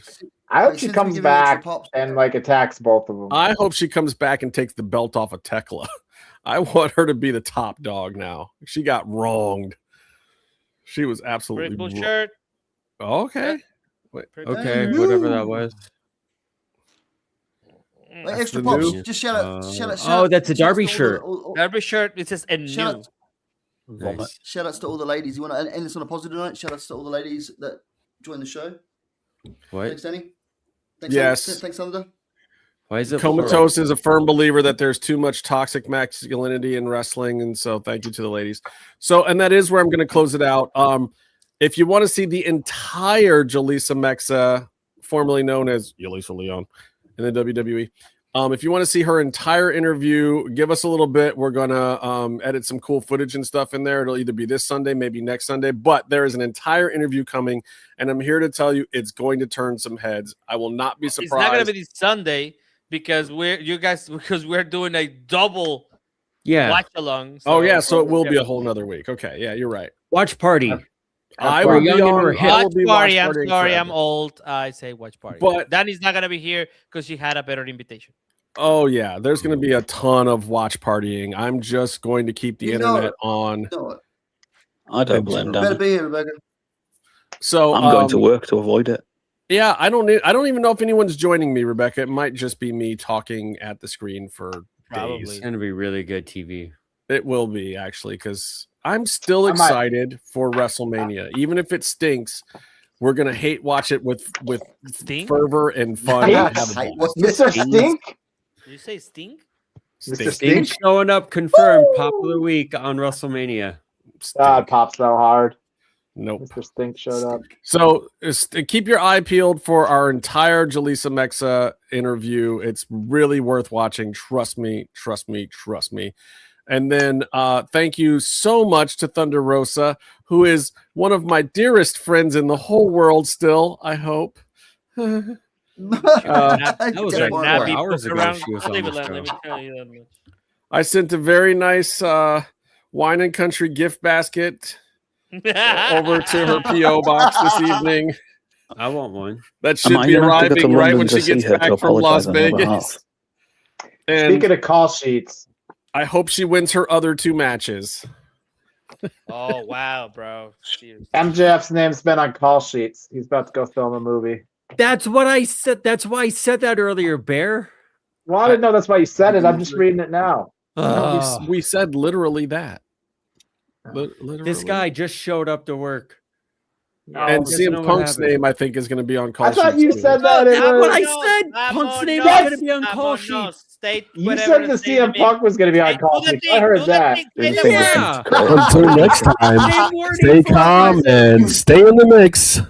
I hope she comes back and like attacks both of them. I hope she comes back and takes the belt off of Tekla. I want her to be the top dog now. She got wronged. She was absolutely purple shirt. Okay. Okay, whatever that was. Wait, extra pops. Just shout out. Oh, that's a Darby shirt. Darby shirt. It says and new. Nice. Shout outs to all the ladies. You want to end this on a positive note? Shout outs to all the ladies that joined the show. What? Thanks, Danny. Thanks, Yes. Thanks, Thunder. Why is it Comatose is a firm believer that there's too much toxic masculinity in wrestling, and so thank you to the ladies. So, and that is where I'm going to close it out. If you want to see the entire Julissa Mexa, formerly known as Julissa Leon in the WWE, if you want to see her entire interview, give us a little bit. We're going to edit some cool footage and stuff in there. It'll either be this Sunday, maybe next Sunday, but there is an entire interview coming, and I'm here to tell you it's going to turn some heads. I will not be surprised. It's not going to be this Sunday because we're doing a double watch along. So it will be a whole nother week. Okay, yeah, you're right. Watch party. I will be on watch party. I'm sorry, I'm old. I say watch party. But Dani's not gonna be here because she had a better invitation. Oh yeah, there's going to be a ton of watch partying. I'm just going to keep the internet on. I don't blame Better Dan. be here, Rebecca. So I'm going to work to avoid it. Yeah, I don't even know if anyone's joining me, Rebecca. It might just be me talking at the screen for days. It's going to be really good TV. It will be actually because I'm still excited for WrestleMania, even if it stinks. We're gonna hate watch it with fervor and fun. Mr. Stink. Did you say stink? Mr. Stink showing up confirmed. Pop of the week on WrestleMania. God, popped so hard. Nope. Mr. Stink showed up. So keep your eye peeled for our entire Julissa Mexa interview. It's really worth watching. Trust me. And then thank you so much to Thunder Rosa, who is one of my dearest friends in the whole world still, I hope. That was like 4 hours ago. She was let me tell you that much. I sent a very nice wine and country gift basket over to her P.O. box this evening. I want one. That should be arriving right when she gets back from Las Vegas. And speaking of call sheets, I hope she wins her other 2 matches. Oh wow, bro! Seriously. MJF's name's been on call sheets. He's about to go film a movie. That's what I said. That's why I said that earlier, Bear. Well, I didn't know that's why you said it. I'm just reading it now. No, we said literally that. Literally. This guy just showed up to work. And CM Punk's name, I think, is going to be on call sheets. I thought you said that. That's what I said. Punk's name is going to be on call sheets. You said the CM Punk was going to be on call sheets. I heard that. Yeah. Until next time, stay calm and stay in the mix.